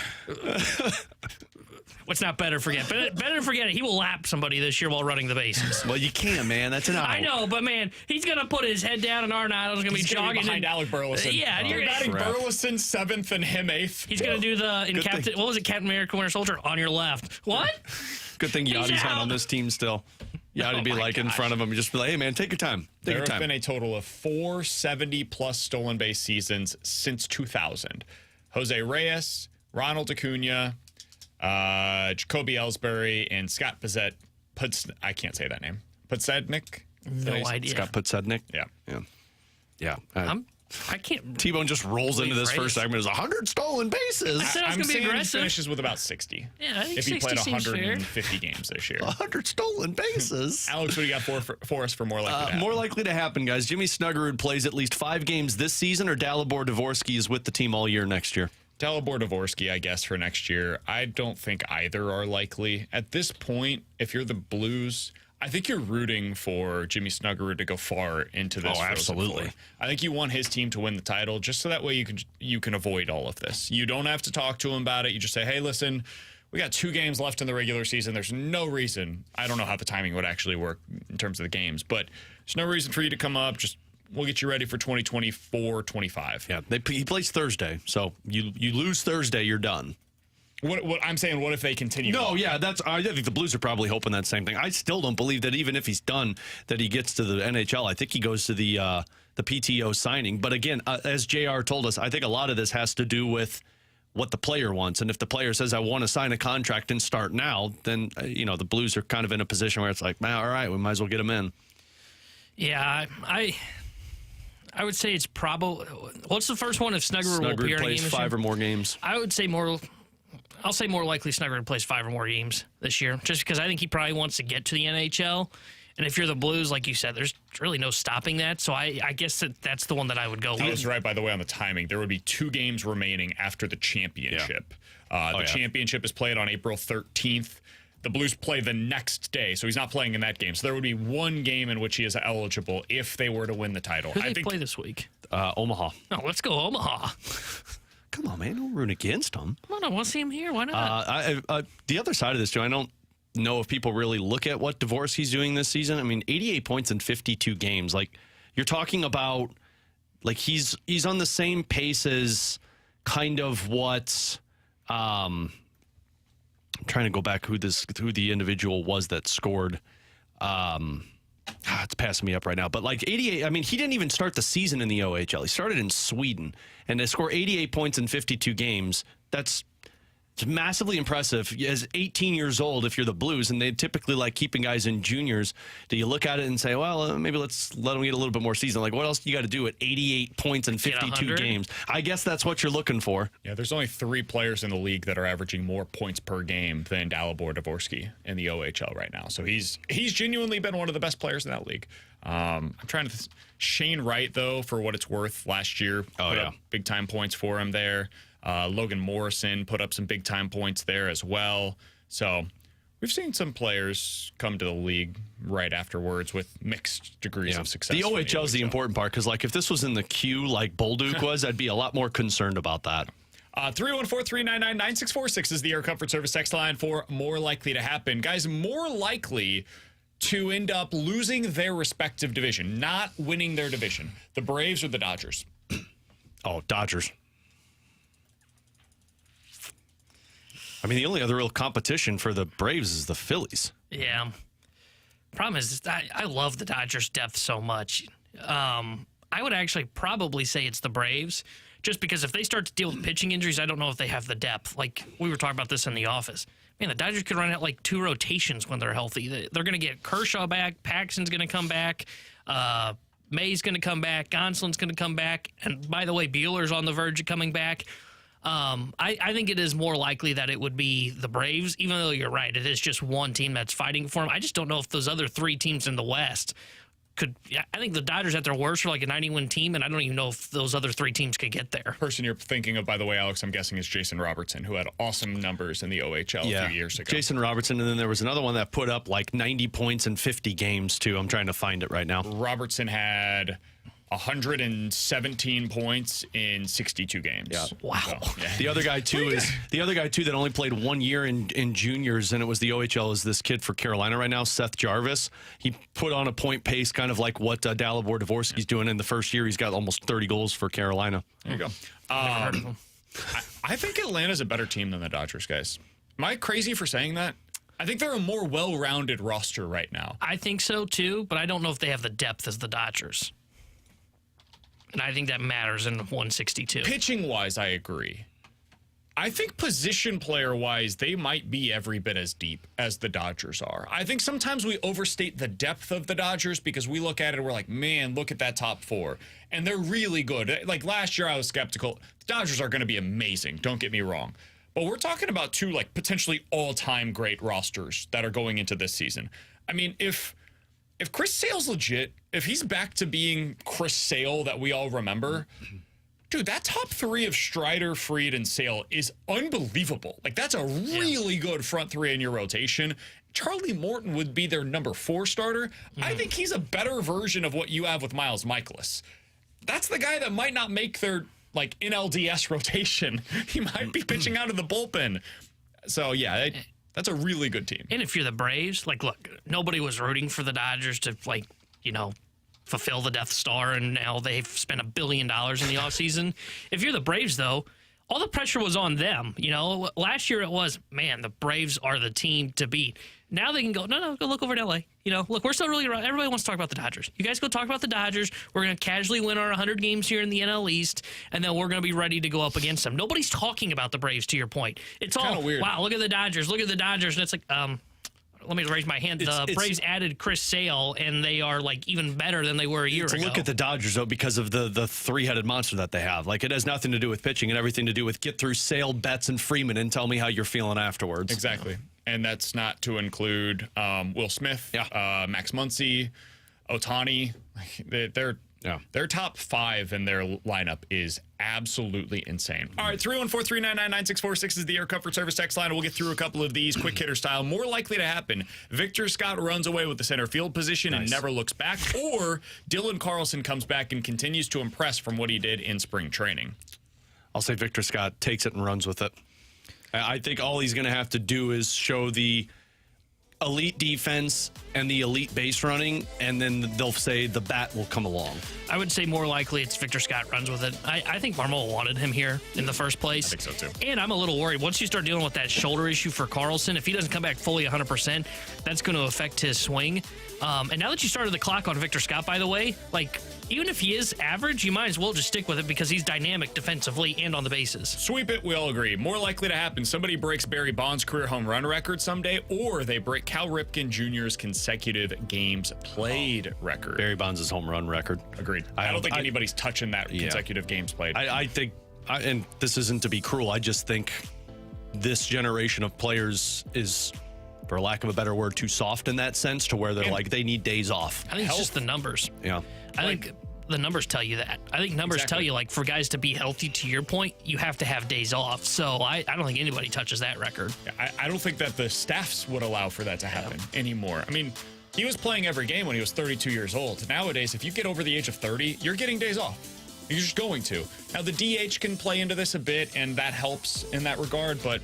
what's not better forget? Better to forget it. He will lap somebody this year while running the bases. Well, you can't, man. That's an out. I know, but man, he's gonna put his head down, and Arenado's gonna be jogging behind Alec Burleson. Yeah, you're batting Burleson 7th and him 8th. He's gonna do Captain. What was it, Captain America: Winter Soldier? On your left. What? Good thing Yachty's not on this team still. Yachty'd be like in front of him, just be like, "Hey, man, take your time. There have been a total of 470 plus stolen base seasons since 2000. Jose Reyes, Ronald Acuna, Jacoby Ellsbury, and Scott I can't say that name. Putsednik? No idea. Scott Putsednik? Yeah. I can't. T-Bone just rolls into this first segment as 100 stolen bases. I said I was I'm going to be saying aggressive. He finishes with about 60. Yeah, I think if he 60 played seems 150 games this year. 100 stolen bases. Alex, what do you got for us for more likely to happen? More likely to happen, guys. Jimmy Snuggerud plays at least 5 games this season, or Dalibor Dvorsky is with the team all year next year. Dalibor Dvorsky, I guess, for next year. I don't think either are likely. At this point, if you're the Blues, I think you're rooting for Jimmy Snuggerud to go far into this. Oh, absolutely. I think you want his team to win the title just so that way you can avoid all of this. You don't have to talk to him about it. You just say, hey, listen, we got 2 games left in the regular season. There's no reason. I don't know how the timing would actually work in terms of the games, but there's no reason for you to come up. We'll get you ready for 2024-25. Yeah, he plays Thursday, so you lose Thursday, you're done. What I'm saying, what if they continue? No, yeah, I think the Blues are probably hoping that same thing. I still don't believe that even if he's done, that he gets to the NHL. I think he goes to the PTO signing. But again, as JR told us, I think a lot of this has to do with what the player wants. And if the player says, I want to sign a contract and start now, then, the Blues are kind of in a position where it's like, all right, we might as well get him in. Yeah, I would say it's probably. What's the first one? If Snuggerud will appear in a game plays this 5 year? or more games. I would say more. I'll say more likely Snuggerud plays 5 or more games this year, just because I think he probably wants to get to the NHL. And if you're the Blues, like you said, there's really no stopping that. So I guess that's the one that I would go with. I was right, by the way, on the timing. There would be 2 games remaining after the championship. The championship is played on April 13th. The Blues play the next day, so he's not playing in that game. So there would be one game in which he is eligible if they were to win the title. Who do they play this week? Omaha. No, let's go Omaha. Come on, man. Don't root against them. Come on, I want to see him here. Why not? The other side of this, Joe, I don't know if people really look at what Dvorsky's doing this season. I mean, 88 points in 52 games. Like, you're talking about, like, he's on the same pace as kind of what... I'm trying to go back who the individual was that scored. It's passing me up right now. But like 88, I mean, he didn't even start the season in the OHL. He started in Sweden. And to score 88 points in 52 games, it's massively impressive. As 18 years old, if you're the Blues, and they typically like keeping guys in juniors, do you look at it and say, well, maybe let's let them get a little bit more season? Like, what else do you got to do at 88 points in 52 games? I guess that's what you're looking for. Yeah, there's only 3 players in the league that are averaging more points per game than Dalibor Dvorsky in the OHL right now. So he's genuinely been one of the best players in that league. I'm trying to... Shane Wright, though, for what it's worth, last year put up big-time points for him there. Logan Morrison put up some big-time points there as well. So we've seen some players come to the league right afterwards with mixed degrees of success. The OHL is the important part, because like if this was in the queue like Bolduc was, I'd be a lot more concerned about that. 314-399-9646 is the Air Comfort Service text line for more likely to happen. Guys, more likely to end up losing their respective division, not winning their division. The Braves or the Dodgers? Oh, Dodgers. I mean, the only other real competition for the Braves is the Phillies. Yeah. Problem is, I love the Dodgers' depth so much. I would actually probably say it's the Braves, just because if they start to deal with pitching injuries, I don't know if they have the depth. Like, we were talking about this in the office. Man, the Dodgers could run out like 2 rotations when they're healthy. They're going to get Kershaw back. Paxton's going to come back. May's going to come back. Gonsolin's going to come back. And by the way, Buehler's on the verge of coming back. I think it is more likely that it would be the Braves, even though you're right. It is just one team that's fighting for them. I just don't know if those other 3 teams in the West could. I think the Dodgers at their worst are like a 90-win team, and I don't even know if those other 3 teams could get there. Person you're thinking of, by the way, Alex, I'm guessing is Jason Robertson, who had awesome numbers in the OHL a few years ago. Jason Robertson, and then there was another one that put up like 90 points in 50 games, too. I'm trying to find it right now. Robertson had 117 points in 62 games. Yeah. Wow. So, yeah. The other guy too that only played 1 year in juniors, and it was the OHL, is this kid for Carolina right now, Seth Jarvis. He put on a point pace, kind of like what Dalibor Dvorsky's doing in the first year. He's got almost 30 goals for Carolina. There you go. I think Atlanta's a better team than the Dodgers, guys. Am I crazy for saying that? I think they're a more well-rounded roster right now. I think so too, but I don't know if they have the depth as the Dodgers. And I think that matters in 162. Pitching-wise, I agree. I think position player-wise, they might be every bit as deep as the Dodgers are. I think sometimes we overstate the depth of the Dodgers because we look at it and we're like, man, look at that top 4. And they're really good. Like last year, I was skeptical. The Dodgers are going to be amazing. Don't get me wrong. But we're talking about 2 like potentially all-time great rosters that are going into this season. I mean, if Chris Sale's legit, if he's back to being Chris Sale that we all remember, dude, that top 3 of Strider, Fried, and Sale is unbelievable. Like, that's a really good front 3 in your rotation. Charlie Morton would be their number 4 starter. I think he's a better version of what you have with Miles Michaelis. That's the guy that might not make their, like, NLDS rotation. He might be pitching out of the bullpen. So, yeah, that's a really good team. And if you're the Braves, like, look, nobody was rooting for the Dodgers to, like, fulfill the Death Star, and now they've spent $1 billion in the offseason. If you're the Braves, though, all the pressure was on them. Last year it was, man, the Braves are the team to beat. Now they can go, no, go look over at L.A. Look, we're still really around. Everybody wants to talk about the Dodgers. You guys go talk about the Dodgers. We're going to casually win our 100 games here in the NL East, and then we're going to be ready to go up against them. Nobody's talking about the Braves, to your point. It's all, weird. Wow, look at the Dodgers. Look at the Dodgers. And it's like, let me raise my hand. The Braves added Chris Sale, and they are like even better than they were a year ago. Look at the Dodgers, though, because of the 3-headed monster that they have. Like, it has nothing to do with pitching and everything to do with get through Sale, Betts, and Freeman and tell me how you're feeling afterwards. Exactly. And that's not to include Will Smith, Max Muncy, Ohtani. Yeah. Their top 5 in their lineup is absolutely insane. All right, 314-399-9646 is the Air Comfort Service text line. We'll get through a couple of these quick hitter style. More likely to happen, Victor Scott runs away with the center field position and never looks back, or Dylan Carlson comes back and continues to impress from what he did in spring training. I'll say Victor Scott takes it and runs with it. I think all he's going to have to do is show the elite defense and the elite base running, and then they'll say the bat will come along. I would say more likely it's Victor Scott runs with it. I think Marmol wanted him here in the first place. I think so, too. And I'm a little worried. Once you start dealing with that shoulder issue for Carlson, if he doesn't come back fully 100%, that's going to affect his swing. And now that you started the clock on Victor Scott, by the way, like, even if he is average, you might as well just stick with it because he's dynamic defensively and on the bases. Sweep it, we all agree. More likely to happen, somebody breaks Barry Bonds' career home run record someday, or they break Cal Ripken Jr.'s consecutive games played record. Barry Bonds' home run record. Agreed. I don't think anybody's touching that consecutive games played. I think, and this isn't to be cruel, I just think this generation of players is, for lack of a better word, too soft in that sense to where they're like, they need days off. I think it's just the numbers. Yeah. I think the numbers tell you that. I think numbers tell you, like, for guys to be healthy, to your point, you have to have days off. So I don't think anybody touches that record. I don't think that the staffs would allow for that to happen anymore. I mean, he was playing every game when he was 32 years old. Nowadays, if you get over the age of 30, you're getting days off. You're just going to. Now, the DH can play into this a bit, and that helps in that regard, but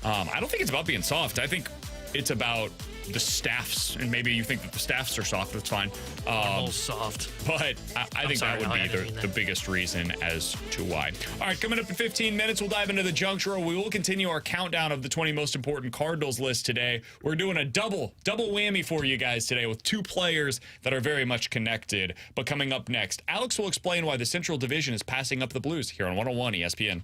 I don't think it's about being soft. I think it's about the staffs, and maybe you think that the staffs are soft, that's fine. Soft. But I think sorry, that would no, be the biggest reason as to why. All right, coming up in 15 minutes, we'll dive into the junk drawer. We will continue our countdown of the 20 most important Cardinals list today. We're doing a double whammy for you guys today with 2 players that are very much connected. But coming up next, Alex will explain why the Central Division is passing up the Blues here on 101 ESPN.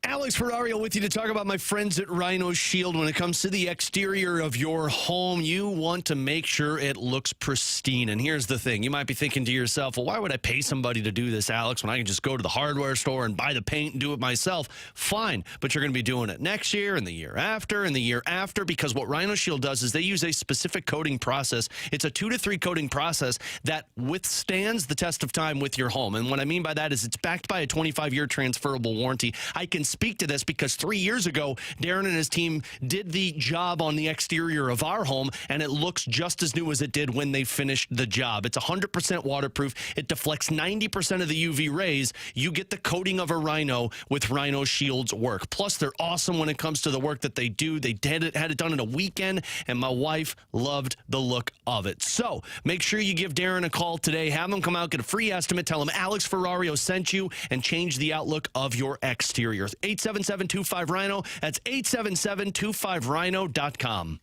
Alex Ferrario with you to talk about my friends at Rhino Shield. When it comes to the exterior of your home, you want to make sure it looks pristine. And here's the thing. You might be thinking to yourself, well, why would I pay somebody to do this, Alex, when I can just go to the hardware store and buy the paint and do it myself? Fine, but you're going to be doing it next year and the year after and the year after, because what Rhino Shield does is they use a specific coating process. It's a 2 to 3 coating process that withstands the test of time with your home. And what I mean by that is it's backed by a 25-year transferable warranty. I can speak to this because 3 years ago, Darren and his team did the job on the exterior of our home, and it looks just as new as it did when they finished the job. It's 100% waterproof. It deflects 90% of the UV rays. You get the coating of a Rhino with Rhino Shield's work. Plus, they're awesome when it comes to the work that they do. They had it done in a weekend, and my wife loved the look of it. So make sure you give Darren a call today. Have him come out, get a free estimate. Tell him Alex Ferrario sent you, and change the outlook of your exterior. 877-25-RHINO. That's 877-25RHINO.com.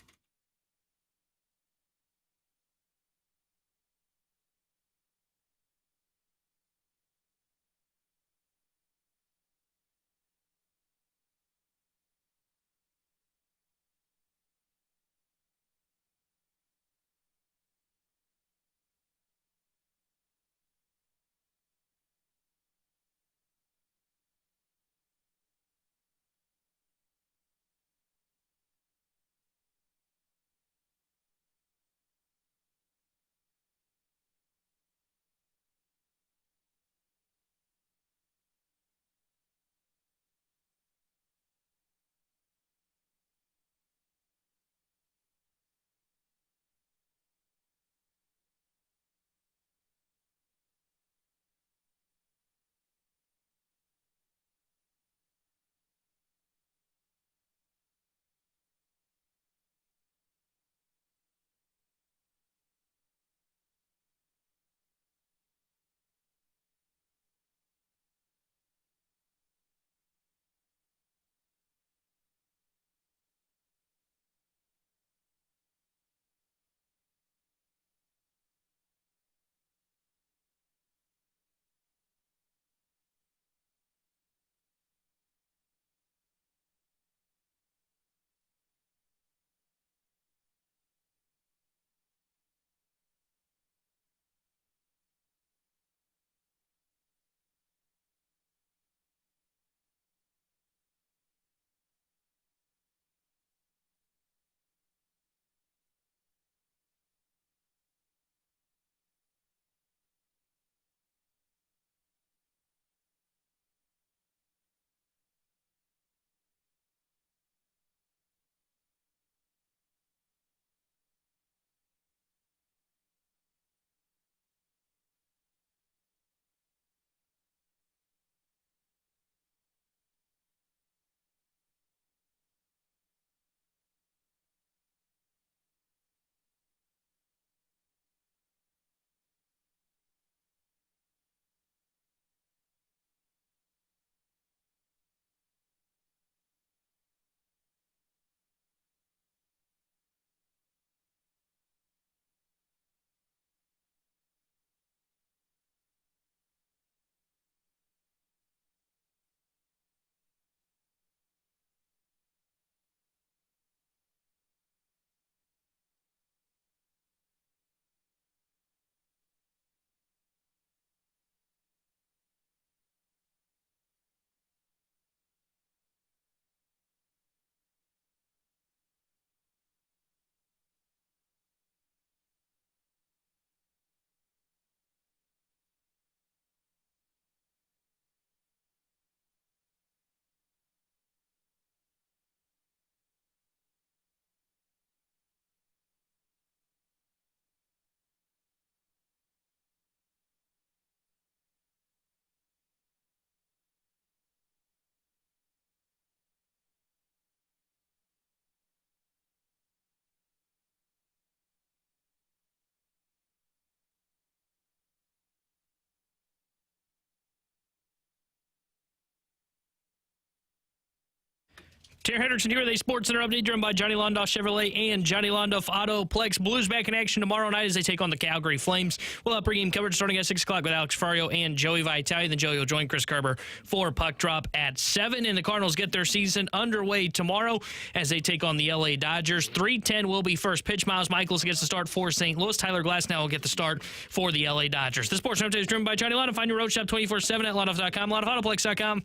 Jared Henderson here with a Sports Center update driven by Johnny Londoff Chevrolet and Johnny Londoff Autoplex. Blues back in action tomorrow night as they take on the Calgary Flames. We'll have pregame coverage starting at 6 o'clock with Alex Ferrario and Joey Vitale. Then Joey will join Chris Kerber for puck drop at 7. And the Cardinals get their season underway tomorrow as they take on the LA Dodgers. 3:10 will be first pitch. Miles Michaels gets the start for St. Louis. Tyler Glasnow will get the start for the LA Dodgers. The Sports Center update is driven by Johnny Londoff. Find your road shop 24/7 at londoff.com, londoffAutoplex.com.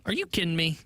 Are you kidding me?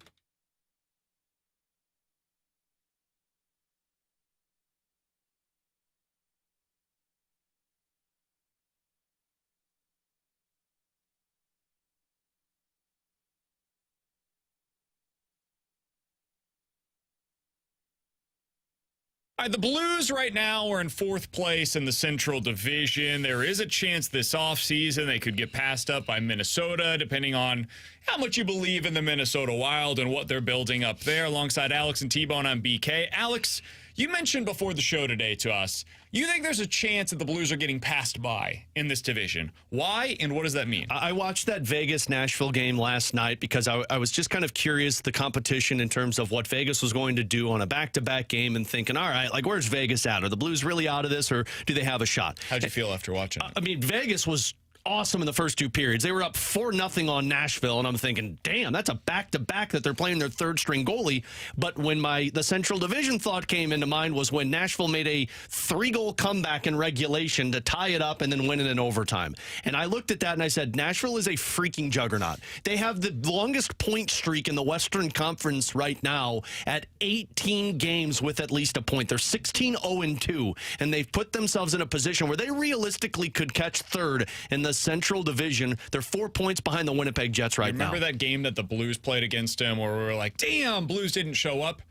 All right, the Blues right now are in 4th place in the Central Division. There is a chance this offseason they could get passed up by Minnesota, depending on how much you believe in the Minnesota Wild and what they're building up there. Alongside Alex and T-Bone on BK. Alex, you mentioned before the show today to us, you think there's a chance that the Blues are getting passed by in this division. Why, and what does that mean? I watched that Vegas-Nashville game last night because I was just kind of curious the competition in terms of what Vegas was going to do on a back-to-back game and thinking, all right, like, where's Vegas at? Are the Blues really out of this, or do they have a shot? How'd you feel after watching it? I mean, Vegas was awesome in the first 2 periods. They were up 4-0 on Nashville, and I'm thinking, damn, that's a back-to-back that they're playing their third-string goalie. But when the Central Division thought came into mind was when Nashville made a 3-goal comeback in regulation to tie it up and then win it in overtime. And I looked at that and I said, Nashville is a freaking juggernaut. They have the longest point streak in the Western Conference right now at 18 games with at least a point. They're 16-0-2, and they've put themselves in a position where they realistically could catch third in the Central Division. They're 4 points behind the Winnipeg Jets right now. Remember that game that the Blues played against them where we were like, damn, Blues didn't show up?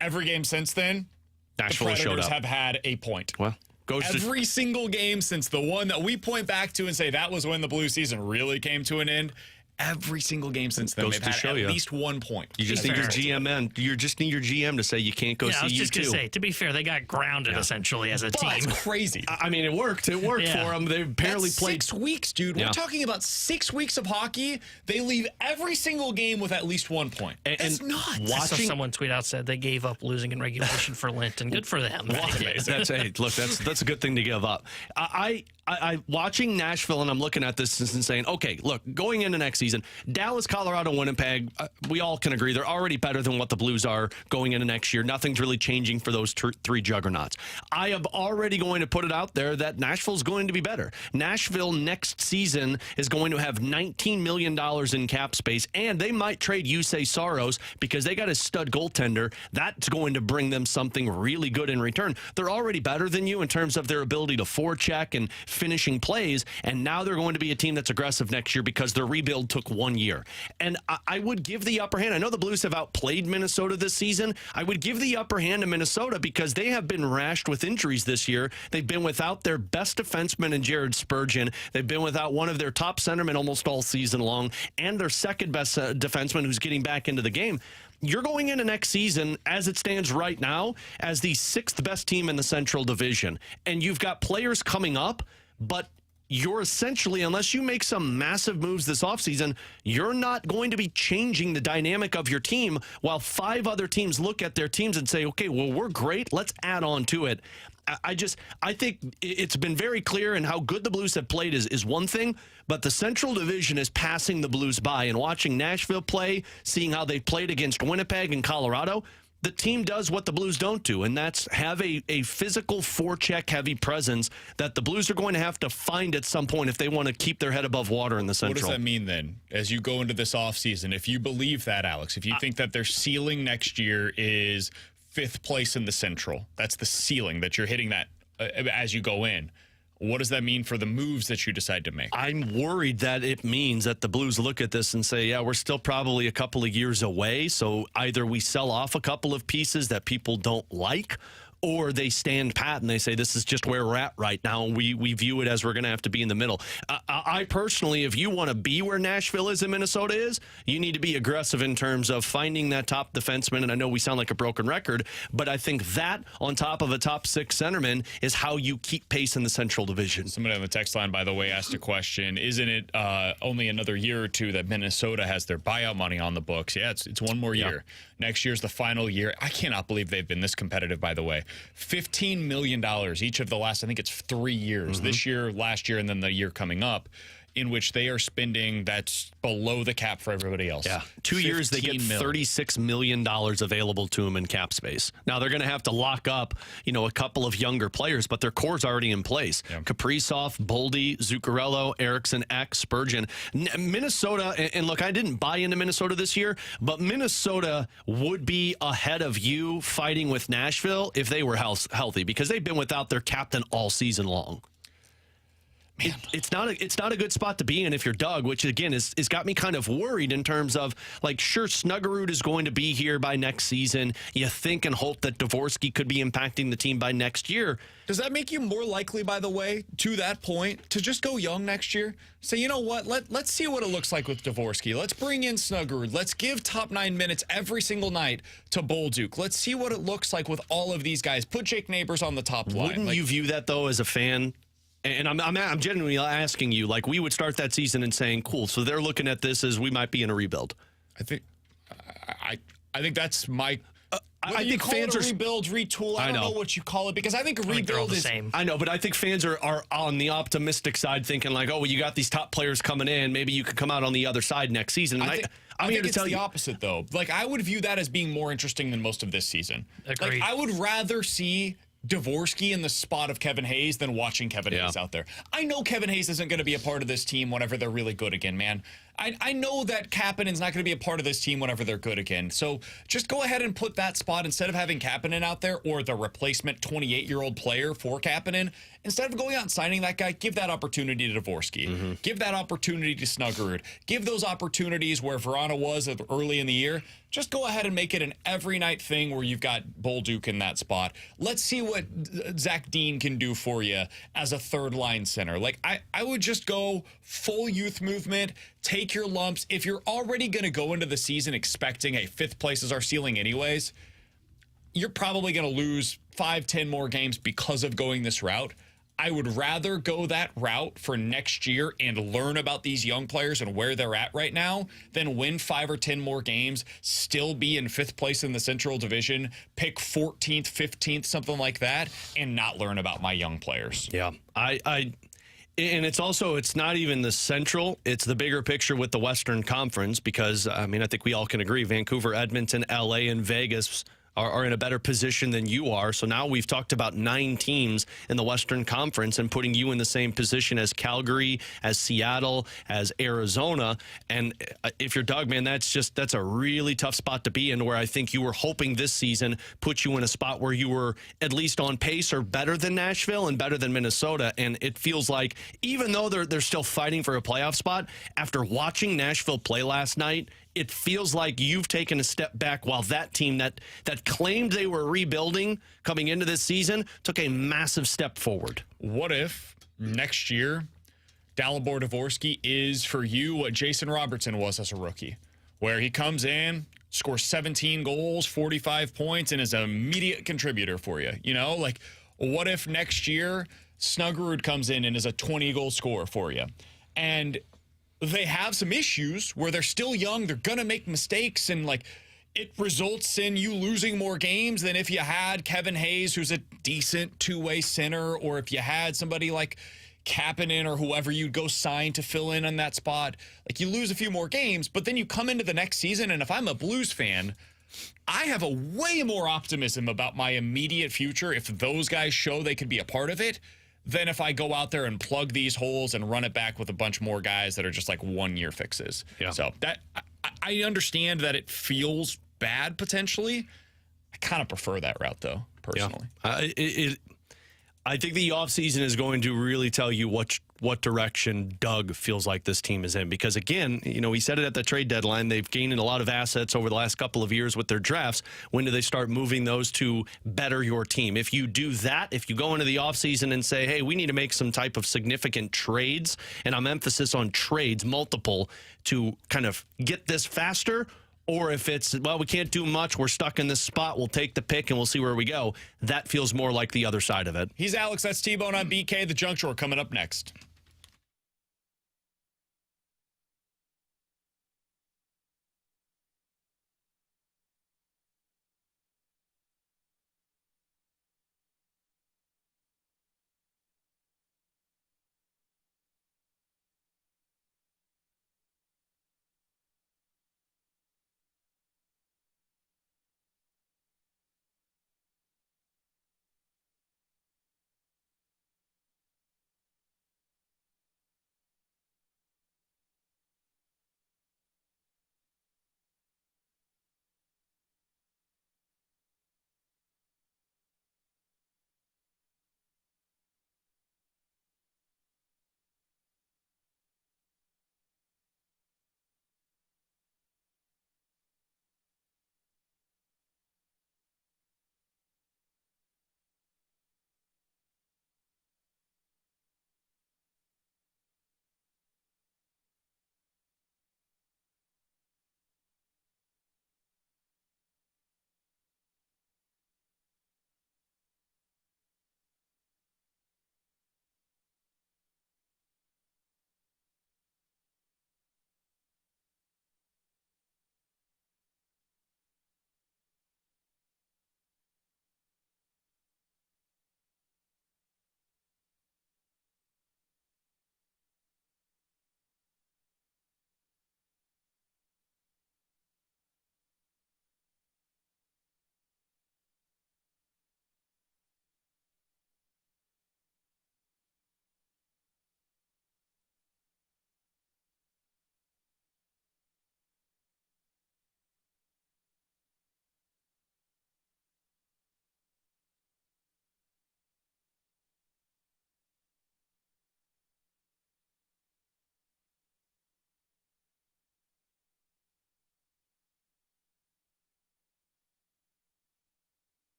Every game since then, Nashville the showed Predators up. have had a point. Well, every single game since the one that we point back to and say that was when the Blues season really came to an end. Every single game since then, they've had at least 1 point. You just need your GM you just need your GM to say you can't go see I was you just going too. to say, to be fair, they got grounded essentially as a team. It's crazy. I mean, it worked. It worked for them. They apparently That's played 6 weeks, dude. Yeah. We're talking about 6 weeks of hockey. They leave every single game with at least 1 point. That's nuts. I saw someone tweet out said they gave up losing in regulation for Lent, and good for them. That's a good thing to give up. I watching Nashville, and I'm looking at this and saying, okay, look, going into next season, Dallas, Colorado, Winnipeg, we all can agree they're already better than what the Blues are going into next year. Nothing's really changing for those 3 juggernauts. I am already going to put it out there that Nashville's going to be better. Nashville next season is going to have $19 million in cap space, and they might trade Yusei Saros because they got a stud goaltender. That's going to bring them something really good in return. They're already better than you in terms of their ability to forecheck and finishing plays, and now they're going to be a team that's aggressive next year because their rebuild took 1 year. And I would give the upper hand. I know the Blues have outplayed Minnesota this season. I would give the upper hand to Minnesota because they have been rashed with injuries this year. They've been without their best defenseman in Jared Spurgeon. They've been without one of their top centermen almost all season long, and their second best defenseman who's getting back into the game. You're going into next season, as it stands right now, as the 6th best team in the Central Division. And you've got players coming up, but you're essentially, unless you make some massive moves this offseason, you're not going to be changing the dynamic of your team while 5 other teams look at their teams and say, okay, well, we're great. Let's add on to it. I think it's been very clear, and how good the Blues have played is one thing, but the Central Division is passing the Blues by. And watching Nashville play, seeing how they played against Winnipeg and Colorado, the team does what the Blues don't do, and that's have a physical forecheck-heavy presence that the Blues are going to have to find at some point if they want to keep their head above water in the Central. What does that mean then, as you go into this offseason? If you believe that, Alex, if you think that their ceiling next year is 5th place in the Central, that's the ceiling that you're hitting that as you go in. What does that mean for the moves that you decide to make? I'm worried that it means that the Blues look at this and say, yeah, we're still probably a couple of years away, so either we sell off a couple of pieces that people don't like, or they stand pat and they say, this is just where we're at right now. We view it as we're going to have to be in the middle. I personally, if you want to be where Nashville is and Minnesota is, you need to be aggressive in terms of finding that top defenseman. And I know we sound like a broken record, but I think that on top of a top 6 centerman is how you keep pace in the Central Division. Somebody on the text line, by the way, asked a question. Isn't it only another year or two that Minnesota has their buyout money on the books? Yeah, it's one more year. Next year's the final year. I cannot believe they've been this competitive, by the way. $15 million each of the last, I think it's 3 years. This year, last year, and then the year coming up, in which they are spending that's below the cap for everybody else. Yeah. 2 years, they get $36 million available to them in cap space. Now, they're going to have to lock up, a couple of younger players, but their core's already in place. Yeah. Kaprizov, Goldy, Zuccarello, Eriksson, Ek, Spurgeon. Minnesota, and look, I didn't buy into Minnesota this year, but Minnesota would be ahead of you fighting with Nashville if they were healthy, because they've been without their captain all season long. It's not a good spot to be in if you're Doug, which again is got me kind of worried in terms of, like, sure, Snuggerud is going to be here by next season. You think and hope that Dvorsky could be impacting the team by next year. Does that make you more likely, by the way, to that point, to just go young next year? Say, you know what, let's see what it looks like with Dvorsky. Let's bring in Snuggerud. Let's give top 9 minutes every single night to Bolduc. Let's see what it looks like with all of these guys. Put Jake Neighbors on the top line. Wouldn't you view that, though, as a fan? And I'm genuinely asking you, like, we would start that season and saying, cool, so they're looking at this as we might be in a rebuild. I think that's my. I think fans are rebuild, retool. I don't know what you call it, because I think a rebuild is the same. I know, but I think fans are on the optimistic side, thinking like, oh, well, you got these top players coming in. Maybe you could come out on the other side next season. And I think it's the opposite, though. Like, I would view that as being more interesting than most of this season. Agreed. Like, I would rather see Dvorsky in the spot of Kevin Hayes than watching Kevin Hayes out there. I know Kevin Hayes isn't going to be a part of this team whenever they're really good again, man. I know that Kapanen's not going to be a part of this team whenever they're good again. So just go ahead and put that spot, instead of having Kapanen out there or the replacement 28-year-old player for Kapanen, instead of going out and signing that guy, give that opportunity to Dvorsky. Give that opportunity to Snuggerud. Give those opportunities where Verona was early in the year. Just go ahead and make it an every night thing where you've got Bolduc in that spot. Let's see what Zach Dean can do for you as a third line center. Like, I would just go full youth movement, take your lumps. If you're already going to go into the season expecting, hey, 5th place is our ceiling anyways, you're probably going to lose 5-10 more games because of going this route. I would rather go that route for next year and learn about these young players and where they're at right now than win 5 or 10 more games, still be in 5th place in the Central Division, pick 14th, 15th, something like that, and not learn about my young players. Yeah, and it's not even the Central, it's the bigger picture with the Western Conference, because, I think we all can agree, Vancouver, Edmonton, LA, and Vegas are in a better position than you are. So now we've talked about 9 teams in the Western Conference and putting you in the same position as Calgary, as Seattle, as Arizona. And if you're Doug, man, that's a really tough spot to be in, where I think you were hoping this season put you in a spot where you were at least on pace or better than Nashville and better than Minnesota. And it feels like, even though they're still fighting for a playoff spot, after watching Nashville play last night, it feels like you've taken a step back, while that team that claimed they were rebuilding coming into this season took a massive step forward. What if next year Dalibor Dvorsky is for you what Jason Robertson was as a rookie, where he comes in, scores 17 goals, 45 points, and is an immediate contributor for you? Like, what if next year Snuggerud comes in and is a 20-goal scorer for you? And they have some issues where they're still young, they're going to make mistakes, and like, it results in you losing more games than if you had Kevin Hayes, who's a decent two-way center, or if you had somebody like Kapanen or whoever you'd go sign to fill in on that spot. Like, you lose a few more games, but then you come into the next season, and if I'm a Blues fan, I have a way more optimism about my immediate future if those guys show they could be a part of it, than if I go out there and plug these holes and run it back with a bunch more guys that are just like 1-year fixes. Yeah. So that I understand that it feels bad potentially. I kind of prefer that route, though, personally. Yeah. I think the offseason is going to really tell you what direction Doug feels like this team is in. Because, again, he said it at the trade deadline. They've gained a lot of assets over the last couple of years with their drafts. When do they start moving those to better your team? If you do that, if you go into the offseason and say, hey, we need to make some type of significant trades, and I'm emphasis on trades, multiple, to kind of get this faster, or if it's, well, we can't do much, we're stuck in this spot, we'll take the pick and we'll see where we go, that feels more like the other side of it. He's Alex, that's T-Bone on BK. The Junk Drawer coming up next.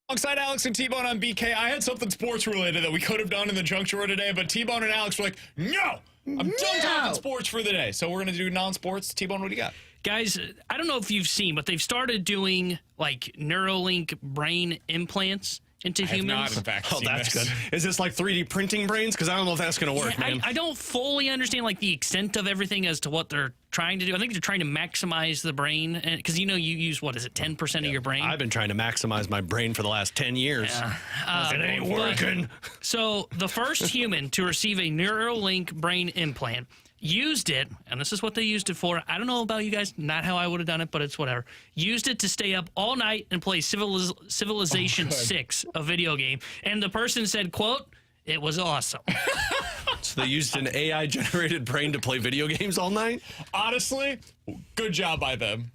Alongside Alex and T-Bone on BK, I had something sports related that we could have done in the junk drawer today, but T-Bone and Alex were like, no, I'm done talking sports for the day. So we're going to do non-sports. T-Bone, what do you got? Guys, I don't know if you've seen, but they've started doing like Neuralink brain implants into humans. I have not, in fact, seen That's this. good. Is this like 3D printing brains? Because I don't know if that's going to work, man. I don't fully understand like the extent of everything as to what they're trying to do. I think they're trying to maximize the brain because you use what is it, 10% of your brain? I've been trying to maximize my brain for the last 10 years. It ain't working. So the first human to receive a Neuralink brain implant used it, and this is what they used it for. I don't know about you guys, not how I would have done it, but it's whatever. Used it to stay up all night and play Civilization 6, a video game. And the person said, quote, it was awesome. So they used an AI-generated brain to play video games all night? Honestly, good job by them.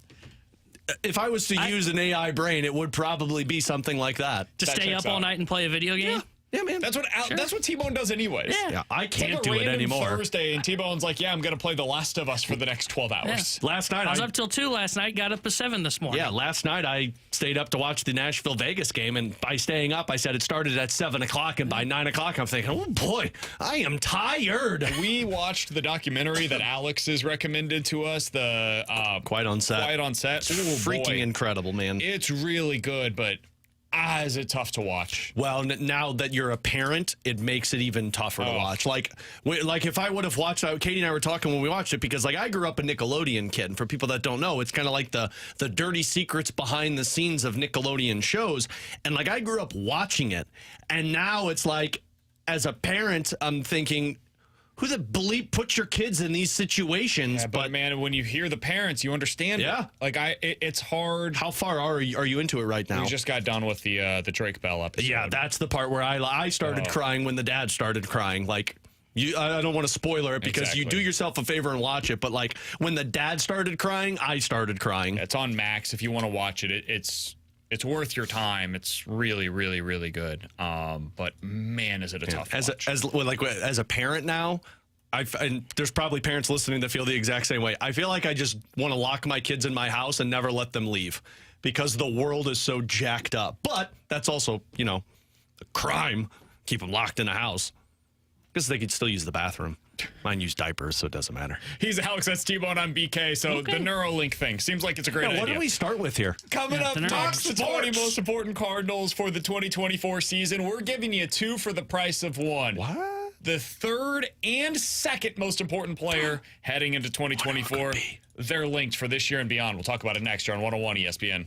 If I was to use an AI brain, it would probably be something like that. To stay up all night and play a video game? Yeah, man. That's what T-Bone does anyways. Yeah, I It's can't like a do it random anymore. Thursday, and T-Bone's like, yeah, I'm going to play The Last of Us for the next 12 hours. Last night, I was up till 2 last night, got up at 7 this morning. Yeah, last night I stayed up to watch the Nashville-Vegas game, and by staying up, I said it started at 7 o'clock, and by 9 o'clock, I'm thinking, oh, boy, I am tired. We watched the documentary that Alex has recommended to us, the Quiet on Set. Quiet on Set. Ooh, Freaking boy. incredible, man. It's really good, but is it tough to watch? Well, now that you're a parent, it makes it even tougher to watch. Like if I would have watched, Katie and I were talking when we watched it, because like I grew up a Nickelodeon kid. And for people that don't know, it's kind of like the dirty secrets behind the scenes of Nickelodeon shows. And like I grew up watching it, and now it's like, as a parent, I'm thinking, who the bleep put your kids in these situations? Yeah, but man, when you hear the parents, you understand. Yeah. It. Like it's hard. How far are you into it right now? We just got done with the Drake Bell episode. Yeah, that's the part where I started crying when the dad started crying. Like, I don't want to spoiler it because you do yourself a favor and watch it. But like when the dad started crying, I started crying. It's on Max if you want to watch it. It's worth your time. It's really, really, really good. But man, is it a tough watch. As a parent now, and there's probably parents listening that feel the exact same way. I feel like I just want to lock my kids in my house and never let them leave because the world is so jacked up. But that's also, a crime. Keep them locked in a house because they could still use the bathroom. Mine use diapers, so it doesn't matter. He's Alex, that's T-Bone on BK. So the Neuralink thing seems like it's a great idea. What do we start with here? Coming up, talks the 20 most important Cardinals for the 2024 season. We're giving you 2 for the price of 1. What? The third and second most important player heading into 2024. They're linked for this year and beyond. We'll talk about it next year on 101 ESPN.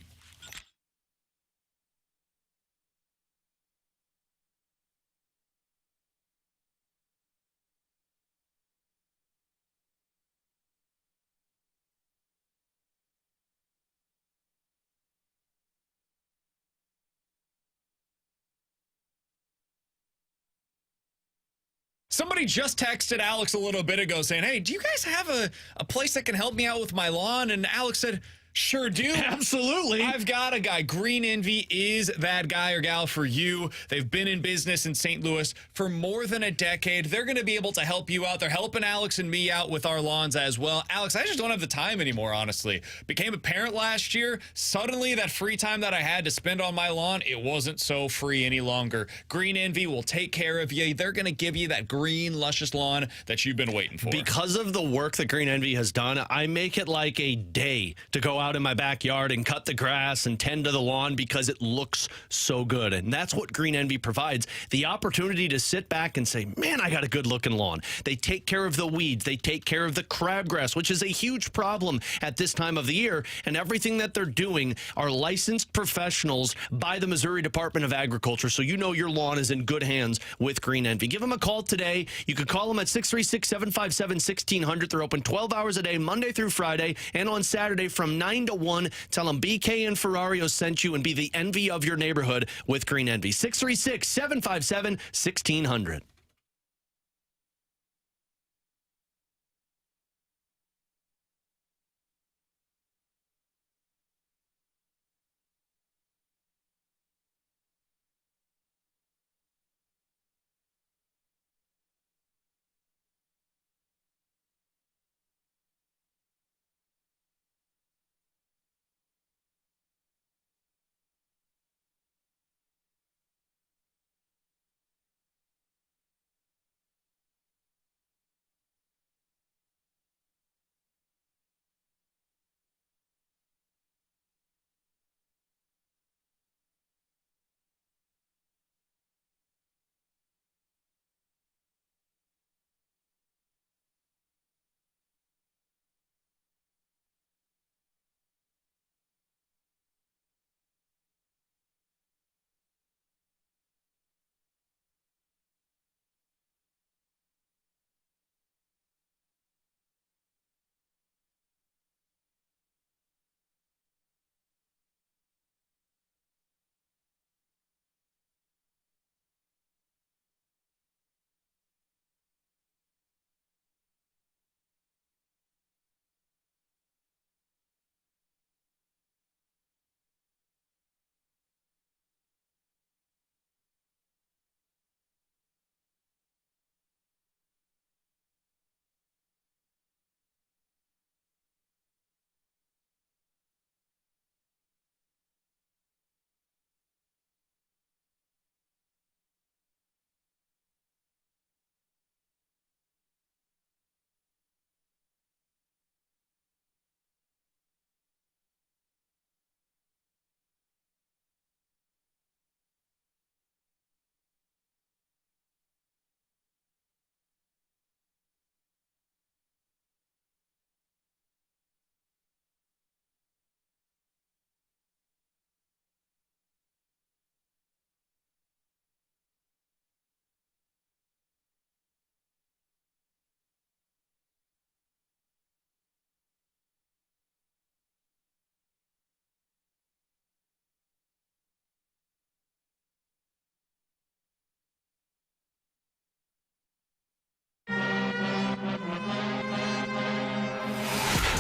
Somebody just texted Alex a little bit ago saying, hey, do you guys have a place that can help me out with my lawn? And Alex said, sure do. Absolutely. I've got a guy. Green Envy is that guy or gal for you. They've been in business in St. Louis for more than a decade. They're going to be able to help you out. They're helping Alex and me out with our lawns as well. Alex, I just don't have the time anymore, honestly. Became a parent last year. Suddenly, that free time that I had to spend on my lawn, it wasn't so free any longer. Green Envy will take care of you. They're going to give you that green, luscious lawn that you've been waiting for. Because of the work that Green Envy has done, I make it like a day to go out in my backyard and cut the grass and tend to the lawn because it looks so good. And that's what Green Envy provides, the opportunity to sit back and say, man, I got a good looking lawn. They take care of the weeds. They take care of the crabgrass, which is a huge problem at this time of the year. And everything that they're doing are licensed professionals by the Missouri Department of Agriculture. So you know your lawn is in good hands with Green Envy. Give them a call today. You can call them at 636-757-1600. They're open 12 hours a day, Monday through Friday, and on Saturday from 9 to 1. Tell them BK and Ferrario sent you and be the envy of your neighborhood with Green Envy. 636-757-1600.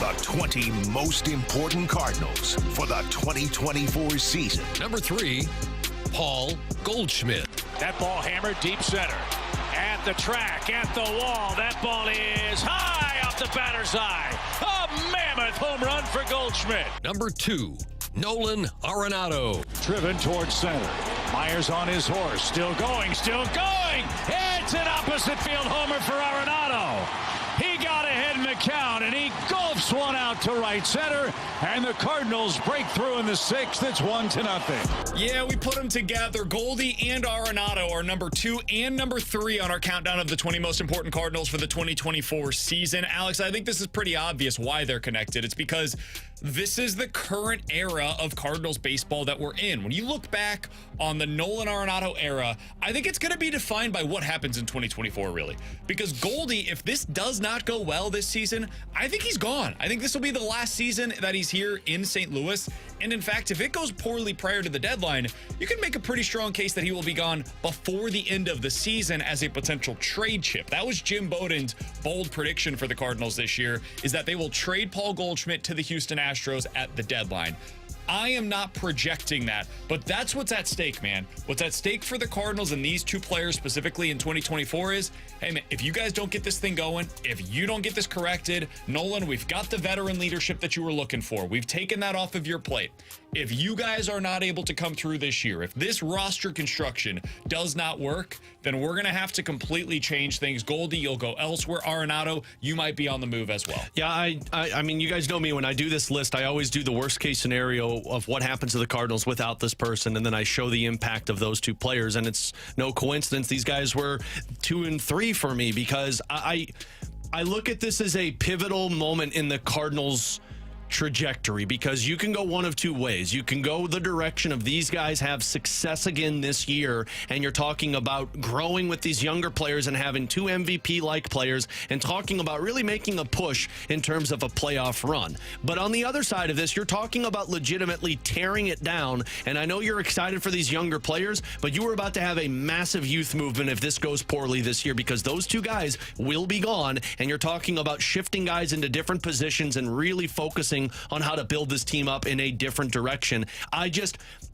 The 20 most important Cardinals for the 2024 season. Number 3, Paul Goldschmidt. That ball hammered deep center. At the track, at the wall. That ball is high off the batter's eye. A mammoth home run for Goldschmidt. Number 2, Nolan Arenado. Driven towards center. Myers on his horse. Still going, still going. It's an opposite field homer for Arenado. He got ahead in the count, and he golfs one out to right center, and the Cardinals break through in the 6th. It's 1-0. Yeah, we put them together. Goldy and Arenado are number 2 and number 3 on our countdown of the 20 most important Cardinals for the 2024 season. Alex, I think this is pretty obvious why they're connected. It's because this is the current era of Cardinals baseball that we're in. When you look back on the Nolan Arenado era, I think it's going to be defined by what happens in 2024, really. Because Goldy, if this does not go well this season, I think he's gone. I think this will be the last season that he's here in St. Louis. And in fact, if it goes poorly prior to the deadline, you can make a pretty strong case that he will be gone before the end of the season as a potential trade chip. That was Jim Bowden's bold prediction for the Cardinals this year, is that they will trade Paul Goldschmidt to the Houston Astros at the deadline. I am not projecting that, but that's what's at stake, man. What's at stake for the Cardinals and these 2 players specifically in 2024 is, hey, man, if you guys don't get this thing going, if you don't get this corrected, Nolan, we've got the veteran leadership that you were looking for. We've taken that off of your plate. If you guys are not able to come through this year, if this roster construction does not work, then we're going to have to completely change things. Goldy, you'll go elsewhere. Arenado, you might be on the move as well. Yeah, I mean, you guys know me. When I do this list, I always do the worst case scenario of what happens to the Cardinals without this person, and then I show the impact of those 2 players. And it's no coincidence these guys were 2 and 3 for me, because I look at this as a pivotal moment in the Cardinals' trajectory, because you can go one of 2 ways. You can go the direction of these guys have success again this year, and you're talking about growing with these younger players and having 2 MVP-like players and talking about really making a push in terms of a playoff run. But on the other side of this, you're talking about legitimately tearing it down, and I know you're excited for these younger players, but you are about to have a massive youth movement if this goes poorly this year, because those 2 guys will be gone, and you're talking about shifting guys into different positions and really focusing on how to build this team up in a different direction.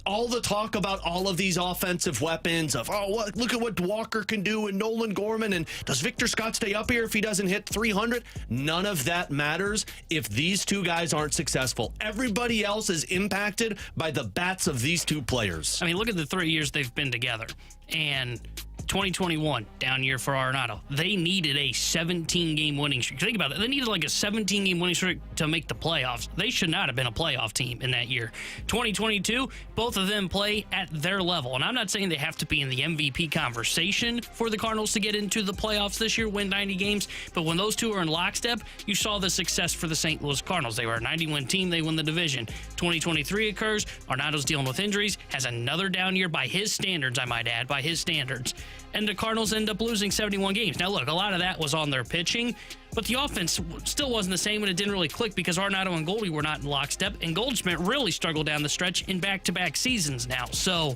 All the talk about all of these offensive weapons of, look at what Walker can do and Nolan Gorman, and does Victor Scott stay up here if he doesn't hit 300? None of that matters if these 2 guys aren't successful. Everybody else is impacted by the bats of these 2 players. I mean, look at the 3 years they've been together. And 2021, down year for Arenado. They needed a 17-game winning streak. Think about it. They needed like a 17-game winning streak to make the playoffs. They should not have been a playoff team in that year. 2022, both of them play at their level. And I'm not saying they have to be in the MVP conversation for the Cardinals to get into the playoffs this year, win 90 games. But when those 2 are in lockstep, you saw the success for the St. Louis Cardinals. They were a 90-win team. They won the division. 2023 occurs. Arenado's dealing with injuries, has another down year by his standards, I might add, by his standards. And the Cardinals end up losing 71 games. Now, look, a lot of that was on their pitching, but the offense still wasn't the same, and it didn't really click because Arenado and Goldy were not in lockstep, and Goldschmidt really struggled down the stretch in back-to-back seasons now. So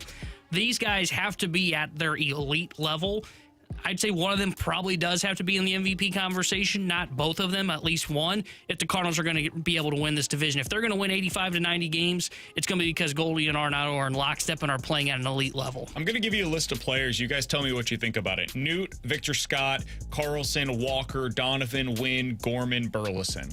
these guys have to be at their elite level. I'd say one of them probably does have to be in the MVP conversation, not both of them, at least one, if the Cardinals are going to be able to win this division. If they're going to win 85 to 90 games, it's going to be because Goldy and Arenado are in lockstep and are playing at an elite level. I'm going to give you a list of players. You guys tell me what you think about it. Newt, Victor Scott, Carlson, Walker, Donovan, Wynn, Gorman, Burleson.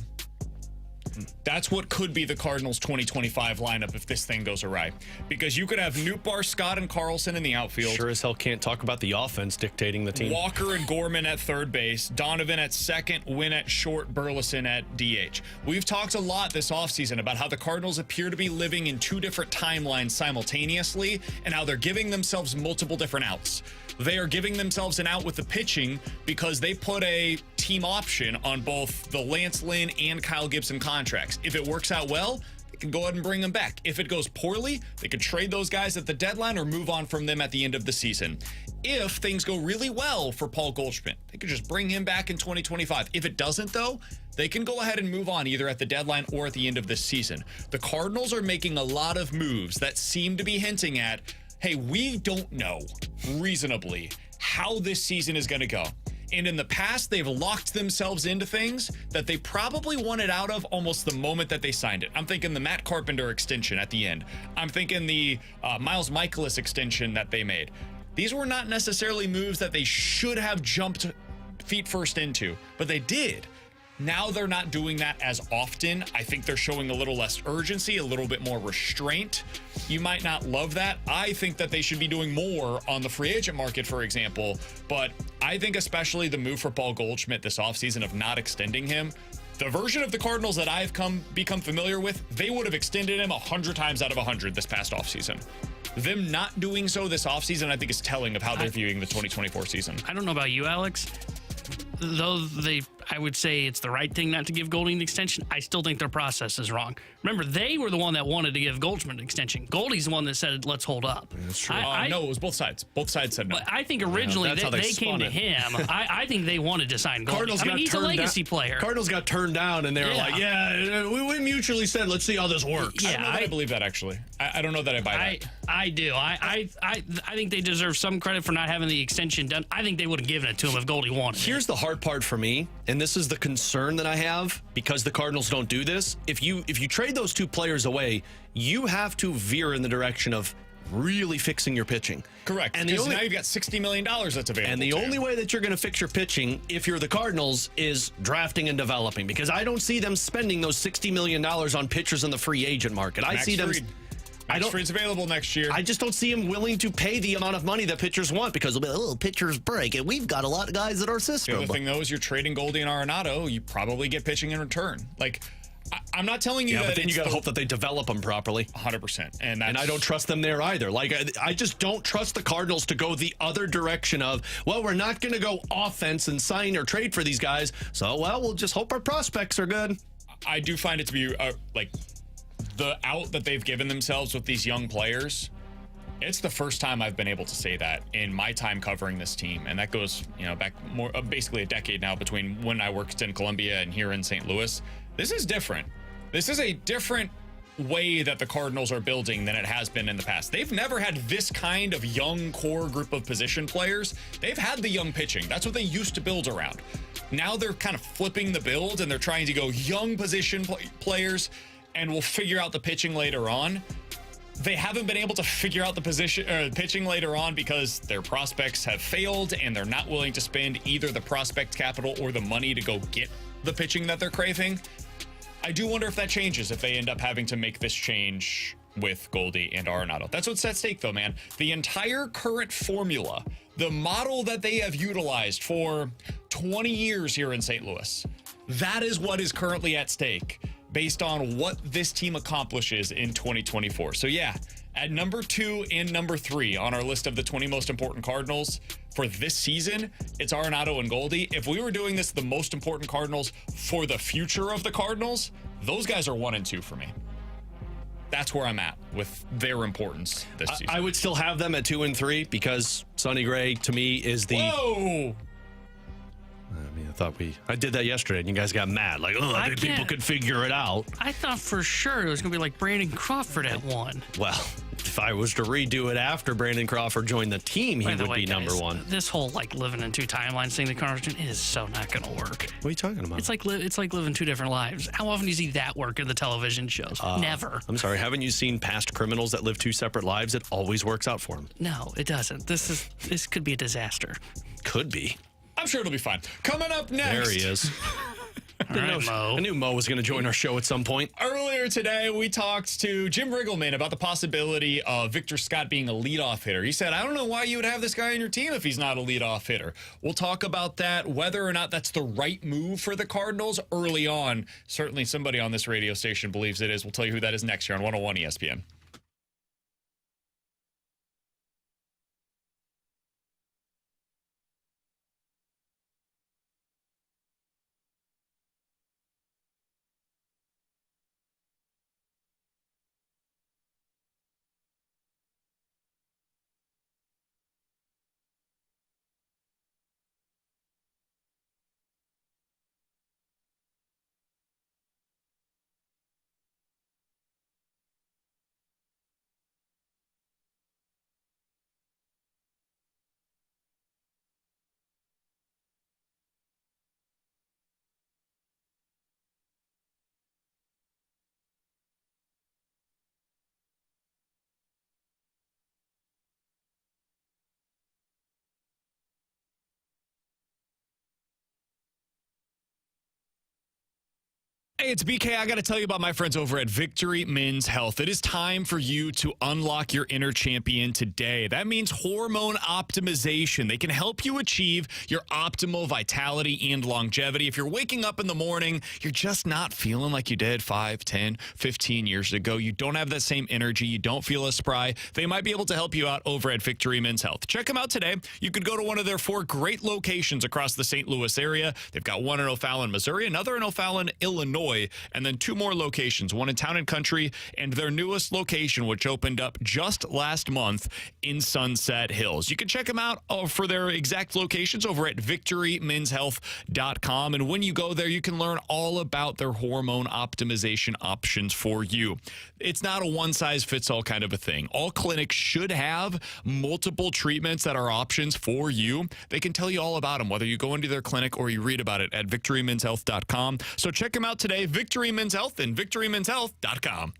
That's what could be the Cardinals' 2025 lineup if this thing goes awry. Because you could have Nootbaar, Scott, and Carlson in the outfield. Sure as hell can't talk about the offense dictating the team. Walker and Gorman at third base, Donovan at second, Wynn at short, Burleson at DH. We've talked a lot this offseason about how the Cardinals appear to be living in 2 different timelines simultaneously and how they're giving themselves multiple different outs. They are giving themselves an out with the pitching because they put a team option on both the Lance Lynn and Kyle Gibson contracts. If it works out well, they can go ahead and bring them back. If it goes poorly, they could trade those guys at the deadline or move on from them at the end of the season. If things go really well for Paul Goldschmidt, they could just bring him back in 2025. If it doesn't, though, they can go ahead and move on either at the deadline or at the end of this season. The Cardinals are making a lot of moves that seem to be hinting at, hey, we don't know reasonably how this season is going to go. And in the past, they've locked themselves into things that they probably wanted out of almost the moment that they signed it. I'm thinking the Matt Carpenter extension at the end. I'm thinking the Miles Michaelis extension that they made. These were not necessarily moves that they should have jumped feet first into, but they did. Now they're not doing that as often. I think they're showing a little less urgency, a little bit more restraint. You might not love that. I think that they should be doing more on the free agent market, for example. But I think especially the move for Paul Goldschmidt this offseason of not extending him, the version of the Cardinals that I've become familiar with, they would have extended him 100 times out of 100 this past offseason. Them not doing so this offseason, I think, is telling of how they're viewing the 2024 season. I don't know about you, Alex. Though I would say it's the right thing not to give Goldy an extension, I still think their process is wrong. Remember, they were the one that wanted to give Goldschmidt an extension. Goldy's the one that said, let's hold up. That's true. No, it was both sides. Both sides said no. But I think originally they came to him. I think they wanted to sign Goldy. He's a legacy player. Cardinals got turned down, and they were like, we mutually said, let's see how this works. I don't know that I believe that, actually. I don't know that I buy that. I do. I think they deserve some credit for not having the extension done. I think they would have given it to him if Goldy wanted it. Here's the hard part for me, and this is the concern that I have because the Cardinals don't do this. If you trade those two players away, you have to veer in the direction of really fixing your pitching. Correct. And now you've got $60 million that's available. And the only way that you're going to fix your pitching, if you're the Cardinals, is drafting and developing, because I don't see them spending those $60 million on pitchers in the free agent market. Max I see them. Fried's available next year. I just don't see him willing to pay the amount of money that pitchers want because they'll be like, oh, pitchers break, and we've got a lot of guys in our system. The other thing, though, is you're trading Goldy and Arenado, you probably get pitching in return. Like, I'm not telling you that. But then you got to hope that they develop them properly. 100%. And I don't trust them there either. Like, I just don't trust the Cardinals to go the other direction of, well, we're not going to go offense and sign or trade for these guys. So, we'll just hope our prospects are good. I do find it to be, the out that they've given themselves with these young players. It's the first time I've been able to say that in my time covering this team. And that goes, back more basically a decade now between when I worked in Columbia and here in St. Louis. This is different. This is a different way that the Cardinals are building than it has been in the past. They've never had this kind of young core group of position players. They've had the young pitching. That's what they used to build around. Now they're kind of flipping the build and they're trying to go young position players, and we'll figure out the pitching later on. They haven't been able to figure out the pitching later on because their prospects have failed and they're not willing to spend either the prospect capital or the money to go get the pitching that they're craving. I do wonder if that changes if they end up having to make this change with Goldy and Arenado. That's what's at stake, though, man. The entire current formula, the model that they have utilized for 20 years here in St. Louis, that is what is currently at stake based on what this team accomplishes in 2024. So, yeah, at number 2 and number 3 on our list of the 20 most important Cardinals for this season, it's Arenado and Goldy. If we were doing this, the most important Cardinals for the future of the Cardinals, those guys are 1 and 2 for me. That's where I'm at with their importance this season. I would still have them at 2 and 3 because Sonny Gray, to me, is the... Whoa! I did that yesterday, and you guys got mad. Like, I think people could figure it out. I thought for sure it was going to be like Brandon Crawford at 1. Well, if I was to redo it after Brandon Crawford joined the team, he would be number 1. This whole living in 2 timelines thing, the Cardinals is so not going to work. What are you talking about? It's like living 2 different lives. How often do you see that work in the television shows? Never. I'm sorry. Haven't you seen past criminals that live 2 separate lives? It always works out for them. No, it doesn't. This could be a disaster. Could be. I'm sure it'll be fine. Coming up next. There he is. I knew Mo was going to join our show at some point. Earlier today, we talked to Jim Riggleman about the possibility of Victor Scott being a leadoff hitter. He said, I don't know why you would have this guy on your team if he's not a leadoff hitter. We'll talk about that, whether or not that's the right move for the Cardinals early on. Certainly somebody on this radio station believes it is. We'll tell you who that is next here on 101 ESPN. Hey, it's BK. I got to tell you about my friends over at Victory Men's Health. It is time for you to unlock your inner champion today. That means hormone optimization. They can help you achieve your optimal vitality and longevity. If you're waking up in the morning, you're just not feeling like you did 5, 10, 15 years ago. You don't have that same energy. You don't feel as spry. They might be able to help you out over at Victory Men's Health. Check them out today. You could go to one of their 4 great locations across the St. Louis area. They've got one in O'Fallon, Missouri, another in O'Fallon, Illinois, and then 2 more locations, one in Town and Country, and their newest location, which opened up just last month in Sunset Hills. You can check them out for their exact locations over at victorymenshealth.com. And when you go there, you can learn all about their hormone optimization options for you. It's not a one-size-fits-all kind of a thing. All clinics should have multiple treatments that are options for you. They can tell you all about them, whether you go into their clinic or you read about it at victorymenshealth.com. So check them out today, Victory Men's Health and victorymenshealth.com.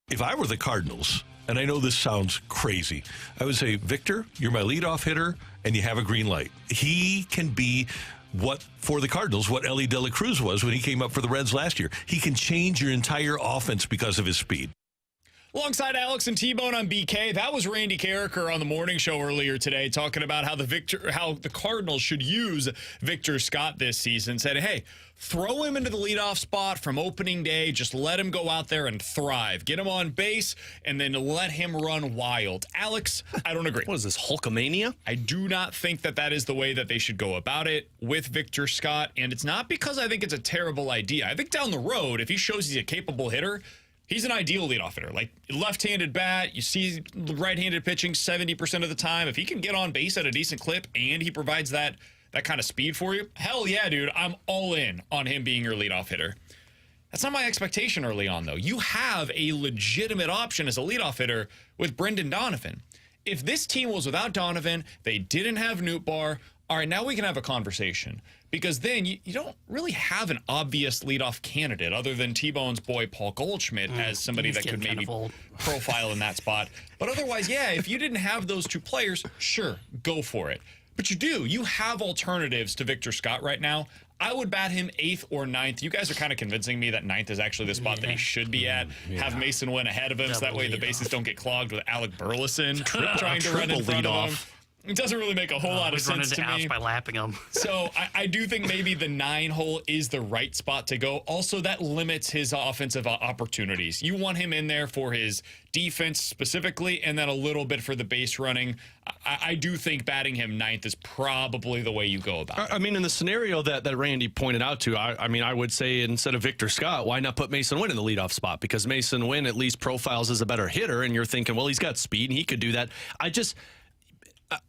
If I were the Cardinals, and I know this sounds crazy, I would say, Victor, you're my leadoff hitter, and you have a green light. He can be for the Cardinals, what Ellie De La Cruz was when he came up for the Reds last year. He can change your entire offense because of his speed. Alongside Alex and T-Bone on BK, that was Randy Carricker on the morning show earlier today talking about how the Cardinals should use Victor Scott this season. Said, hey, throw him into the leadoff spot from opening day. Just let him go out there and thrive. Get him on base, and then let him run wild. Alex, I don't agree. What is this, Hulkamania? I do not think that is the way that they should go about it with Victor Scott, and it's not because I think it's a terrible idea. I think down the road, if he shows he's a capable hitter, he's an ideal leadoff hitter. Like, left-handed bat, you see right-handed pitching 70% of the time. If he can get on base at a decent clip and he provides that kind of speed for you, hell yeah, dude, I'm all in on him being your leadoff hitter. That's not my expectation early on, though. You have a legitimate option as a leadoff hitter with Brendan Donovan. If this team was without Donovan, they didn't have Nootbaar, all right, now we can have a conversation. Because then you don't really have an obvious leadoff candidate other than T-Bone's boy Paul Goldschmidt as somebody that could maybe profile in that spot. But otherwise, yeah, if you didn't have those 2 players, sure, go for it. But you do. You have alternatives to Victor Scott right now. I would bat him 8th or 9th. You guys are kind of convincing me that 9th is actually the spot that he should be at. Have Mason Wynn ahead of him so that way the bases don't get clogged with Alec Burleson trying to run in front of him. It doesn't really make a whole lot of sense to me. By lapping them. So I do think maybe the 9 hole is the right spot to go. Also, that limits his offensive opportunities. You want him in there for his defense specifically, and then a little bit for the base running. I do think batting him 9th is probably the way you go about it. I mean, in the scenario that Randy pointed out to, I would say instead of Victor Scott, why not put Mason Wynn in the leadoff spot? Because Mason Wynn at least profiles as a better hitter, and you're thinking, well, he's got speed and he could do that.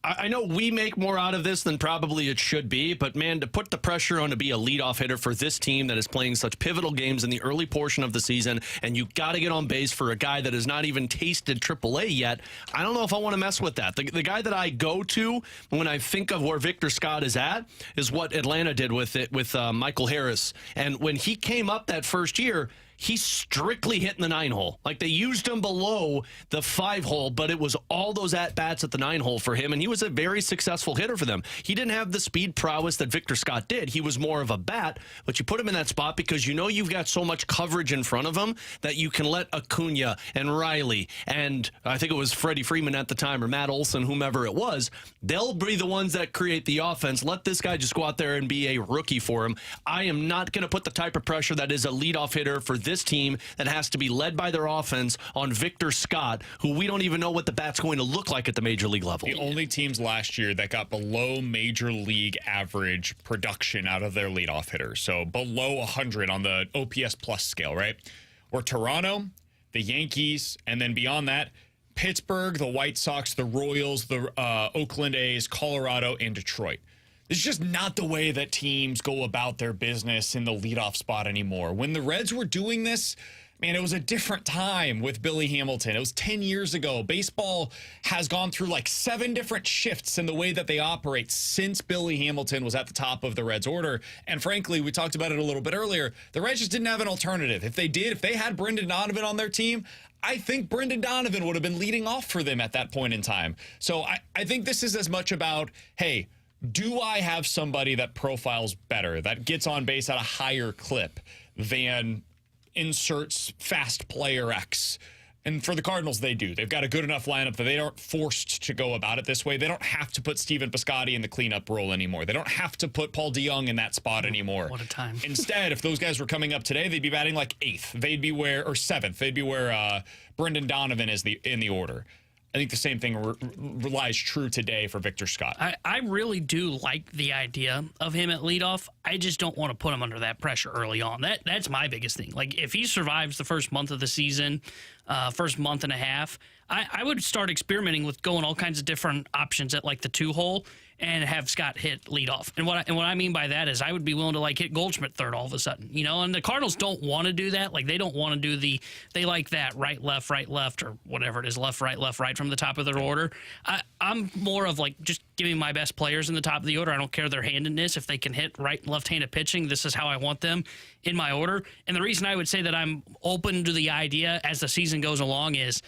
I know we make more out of this than probably it should be, but man, to put the pressure on to be a leadoff hitter for this team that is playing such pivotal games in the early portion of the season, and you got to get on base for a guy that has not even tasted AAA yet, I don't know if I want to mess with that. The guy that I go to when I think of where Victor Scott is at is what Atlanta did with Michael Harris. And when he came up that first year, he's strictly hitting the 9 hole. Like, they used him below the 5 hole, but it was all those at-bats at the 9 hole for him, and he was a very successful hitter for them. He didn't have the speed prowess that Victor Scott did. He was more of a bat, but you put him in that spot because you know you've got so much coverage in front of him that you can let Acuna and Riley and I think it was Freddie Freeman at the time or Matt Olson, whomever it was, they'll be the ones that create the offense. Let this guy just go out there and be a rookie for him. I am not going to put the type of pressure that is a leadoff hitter for this team that has to be led by their offense on Victor Scott, who we don't even know what the bat's going to look like at the major league level. The only teams last year that got below major league average production out of their leadoff hitters, so below 100 on the OPS plus scale, right, were Toronto, the Yankees, and then beyond that, Pittsburgh, the White Sox, the Royals, the Oakland A's, Colorado, and Detroit. It's just not the way that teams go about their business in the leadoff spot anymore. When the Reds were doing this, man, it was a different time with Billy Hamilton. It was 10 years ago. Baseball has gone through like 7 different shifts in the way that they operate since Billy Hamilton was at the top of the Reds order. And frankly, we talked about it a little bit earlier. The Reds just didn't have an alternative. If they had Brendan Donovan on their team, I think Brendan Donovan would have been leading off for them at that point in time. So I think this is as much about, hey, do I have somebody that profiles better, that gets on base at a higher clip than inserts fast player X? And for the Cardinals, they do. They've got a good enough lineup that they aren't forced to go about it this way. They don't have to put Steven Piscotty in the cleanup role anymore. They don't have to put Paul DeJong in that spot anymore. What a time. Instead, if those guys were coming up today, they'd be batting like 8th. They'd be where, or 7th. They'd be where Brendan Donovan is in the order. I think the same thing lies true today for Victor Scott. I really do like the idea of him at leadoff. I just don't want to put him under that pressure early on. That's my biggest thing. Like, if he survives the first month of the season, first month and a half, I would start experimenting with going all kinds of different options at like the 2 hole and have Scott hit leadoff. And what I mean by that is I would be willing to like hit Goldschmidt third all of a sudden, you know. And the Cardinals don't want to do that. Like, they don't want to do they like that right left or whatever it is, left right from the top of their order. I'm more of like, just give me my best players in the top of the order. I don't care their handedness. If they can hit right and left-handed pitching, this is how I want them in my order. And the reason I would say that I'm open to the idea as the season goes along is,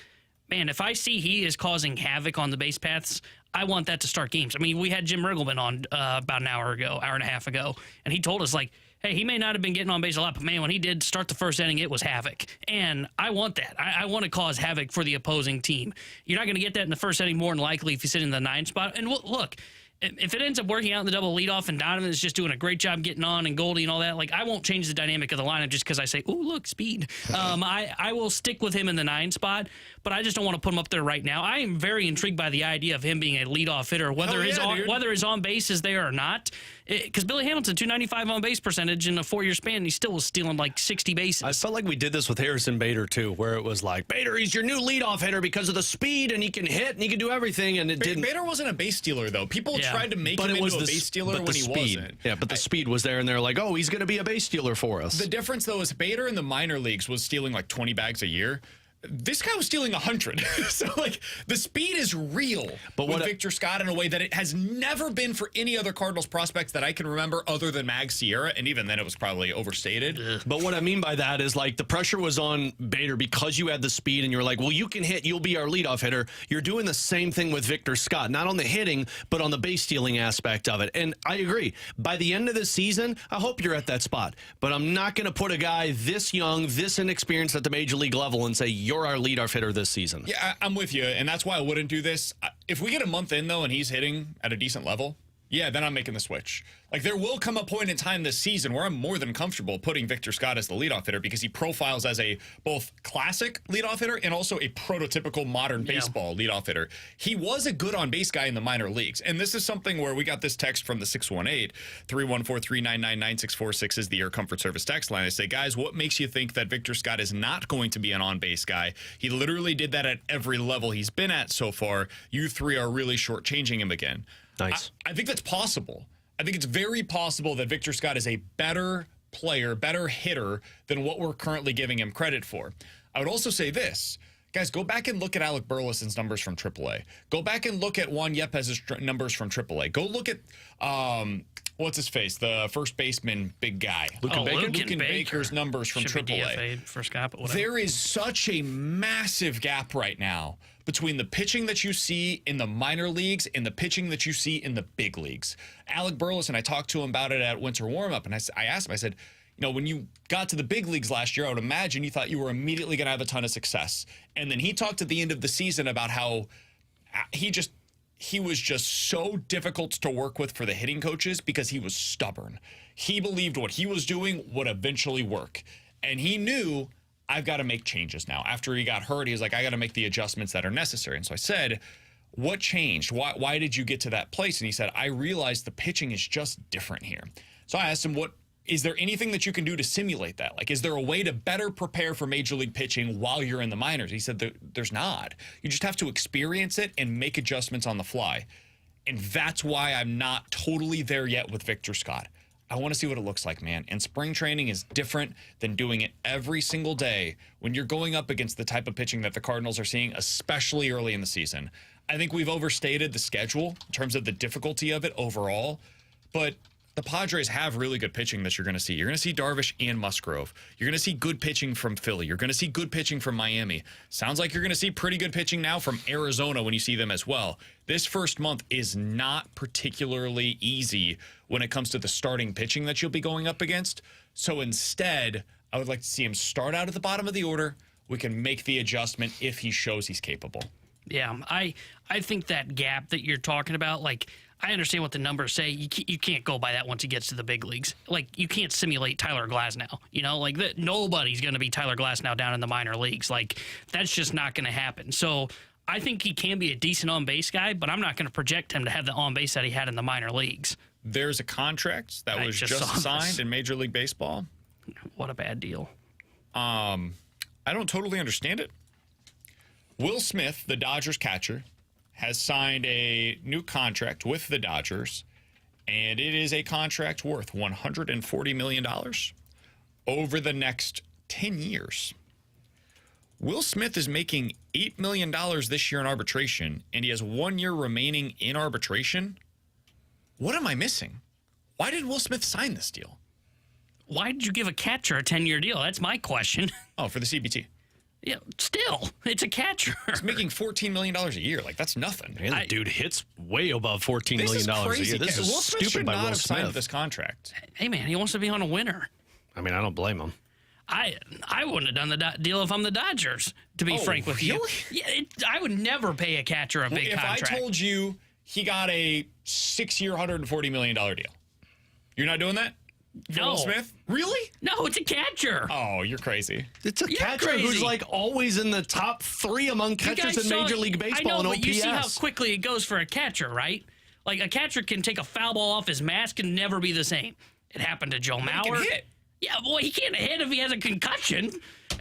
man, if I see he is causing havoc on the base paths, I want that to start games. I mean, we had Jim Riggleman on about an hour and a half ago, and he told us, like, hey, he may not have been getting on base a lot, but, man, when he did start the first inning, it was havoc. And I want that. I want to cause havoc for the opposing team. You're not going to get that in the first inning more than likely if you sit in the 9 spot. And, look, if it ends up working out in the double leadoff and Donovan is just doing a great job getting on and Goldy and all that, like, I won't change the dynamic of the lineup just because I say, ooh, look, speed. I will stick with him in the 9 spot, but I just don't want to put him up there right now. I am very intrigued by the idea of him being a leadoff hitter, whether his on base is there or not. Because Billy Hamilton, 295 on base percentage in a 4-year span, he still was stealing like 60 bases. I felt like we did this with Harrison Bader, too, where it was like, Bader, he's your new leadoff hitter because of the speed, and he can hit, and he can do everything, and it didn't. Bader wasn't a base stealer, though. People tried to make him into a base stealer when he wasn't. Yeah, but the speed was there, and they're like, oh, he's going to be a base stealer for us. The difference, though, is Bader in the minor leagues was stealing like 20 bags a year. This guy was stealing 100. So, like, the speed is real with Victor Scott in a way that it has never been for any other Cardinals prospects that I can remember other than Mag Sierra, and even then it was probably overstated. But what I mean by that is, like, the pressure was on Bader because you had the speed, and you're like, well, you can hit, you'll be our leadoff hitter. You're doing the same thing with Victor Scott, not on the hitting, but on the base stealing aspect of it. And I agree. By the end of the season, I hope you're at that spot. But I'm not going to put a guy this young, this inexperienced at the major league level and say, you're our leadoff hitter this season. Yeah, I'm with you, and that's why I wouldn't do this. If we get a month in, though, and he's hitting at a decent level, yeah, then I'm making the switch. Like, there will come a point in time this season where I'm more than comfortable putting Victor Scott as the leadoff hitter because he profiles as a both classic leadoff hitter and also a prototypical modern baseball leadoff hitter. He was a good on-base guy in the minor leagues, and this is something where we got this text from the 618-314-399-9646 is the Air Comfort Service text line. I say, guys, what makes you think that Victor Scott is not going to be an on-base guy? He literally did that at every level he's been at so far. You three are really shortchanging him again. Nice. I think that's possible. I think it's very possible that Victor Scott is a better player, better hitter than what we're currently giving him credit for. I would also say this. Guys, go back and look at Alec Burleson's numbers from AAA. Go back and look at Juan Yepez's numbers from AAA. Go look at, what's his face? The first baseman, big guy. Lucan Baker's numbers from Should be AAA. DFA'd for Scott, but whatever. There is such a massive gap right now between the pitching that you see in the minor leagues and the pitching that you see in the big leagues. Alec Burleson, I talked to him about it at winter warm-up, and I asked him, I said, you know, when you got to the big leagues last year, I would imagine you thought you were immediately going to have a ton of success. And then he talked at the end of the season about how he was just so difficult to work with for the hitting coaches because he was stubborn. He believed what he was doing would eventually work. And he knew, I've got to make changes now. After he got hurt, he was like, I got to make the adjustments that are necessary. And so I said, what changed? Why did you get to that place? And he said, I realized the pitching is just different here. So I asked him, is there anything that you can do to simulate that? Like, is there a way to better prepare for major league pitching while you're in the minors? He said, there's not. You just have to experience it and make adjustments on the fly. And that's why I'm not totally there yet with Victor Scott. I want to see what it looks like, man. And spring training is different than doing it every single day when you're going up against the type of pitching that the Cardinals are seeing, especially early in the season. I think we've overstated the schedule in terms of the difficulty of it overall, but the Padres have really good pitching that you're going to see. You're going to see Darvish and Musgrove. You're going to see good pitching from Philly. You're going to see good pitching from Miami. Sounds like you're going to see pretty good pitching now from Arizona when you see them as well. This first month is not particularly easy when it comes to the starting pitching that you'll be going up against. So instead, I would like to see him start out at the bottom of the order. We can make the adjustment if he shows he's capable. Yeah, I think that gap that you're talking about, like, I understand what the numbers say. You can't go by that once he gets to the big leagues. Like, you can't simulate Tyler Glasnow. You know, like, nobody's going to be Tyler Glasnow down in the minor leagues. Like, that's just not going to happen. So I think he can be a decent on-base guy, but I'm not going to project him to have the on-base that he had in the minor leagues. There's a contract that was just signed in Major League Baseball. What a bad deal. I don't totally understand it. Will Smith, the Dodgers catcher, has signed a new contract with the Dodgers, and it is a contract worth $140 million over the next 10 years. Will Smith is making $8 million this year in arbitration, and he has 1 year remaining in arbitration. What am I missing? Why did Will Smith sign this deal? Why did you give a catcher a 10-year deal? That's my question. Oh, for the CBT. Yeah, still, it's a catcher. He's making $14 million a year. Like, that's nothing. Man, the dude hits way above $14 million a year. This is Will Smith stupid should by not Will have signed Smith. this contract. Hey, man, he wants to be on a winner. I mean, I don't blame him. I wouldn't have done the deal if I'm the Dodgers, to be frank with you. Yeah, I would never pay a catcher a big contract. If I told you he got a 6-year, $140 million deal, you're not doing that? No. Will Smith? Really? No, it's a catcher. Oh, you're crazy. It's a catcher who's like always in the top 3 among catchers in Major League Baseball I know, and OPS. But you see how quickly it goes for a catcher, right? Like, a catcher can take a foul ball off his mask and never be the same. It happened to Joe Mauer. He can hit. Yeah, boy, he can't hit if he has a concussion,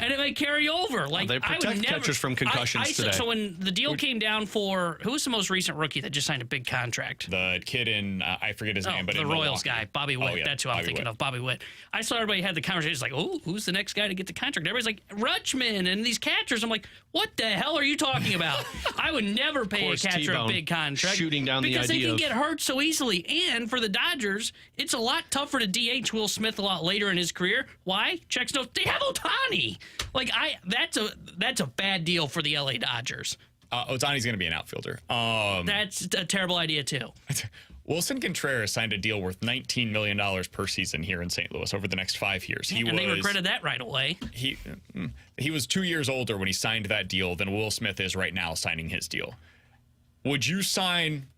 and it may carry over. Like, they protect catchers from concussions today. So when the deal came down for, who was the most recent rookie that just signed a big contract? The kid in, I forget his name, but the in Royals Milwaukee. guy, Bobby Witt. Oh, yeah, That's who I'm thinking of, Bobby Witt. I saw everybody had the conversation. It's like, oh, who's the next guy to get the contract? Everybody's like, Rutschman and these catchers. I'm like, what the hell are you talking about? I would never pay a catcher a big contract. Shooting down the idea because they can get hurt so easily. And for the Dodgers, it's a lot tougher to DH Will Smith a lot later in his career. Why? Checks notes. They have Ohtani. Like, that's a bad deal for the LA Dodgers. Ohtani's going to be an outfielder. That's a terrible idea too. Wilson Contreras signed a deal worth $19 million per season here in St. Louis over the next 5 years. They regretted that right away. He was 2 years older when he signed that deal than Will Smith is right now signing his deal. Would you sign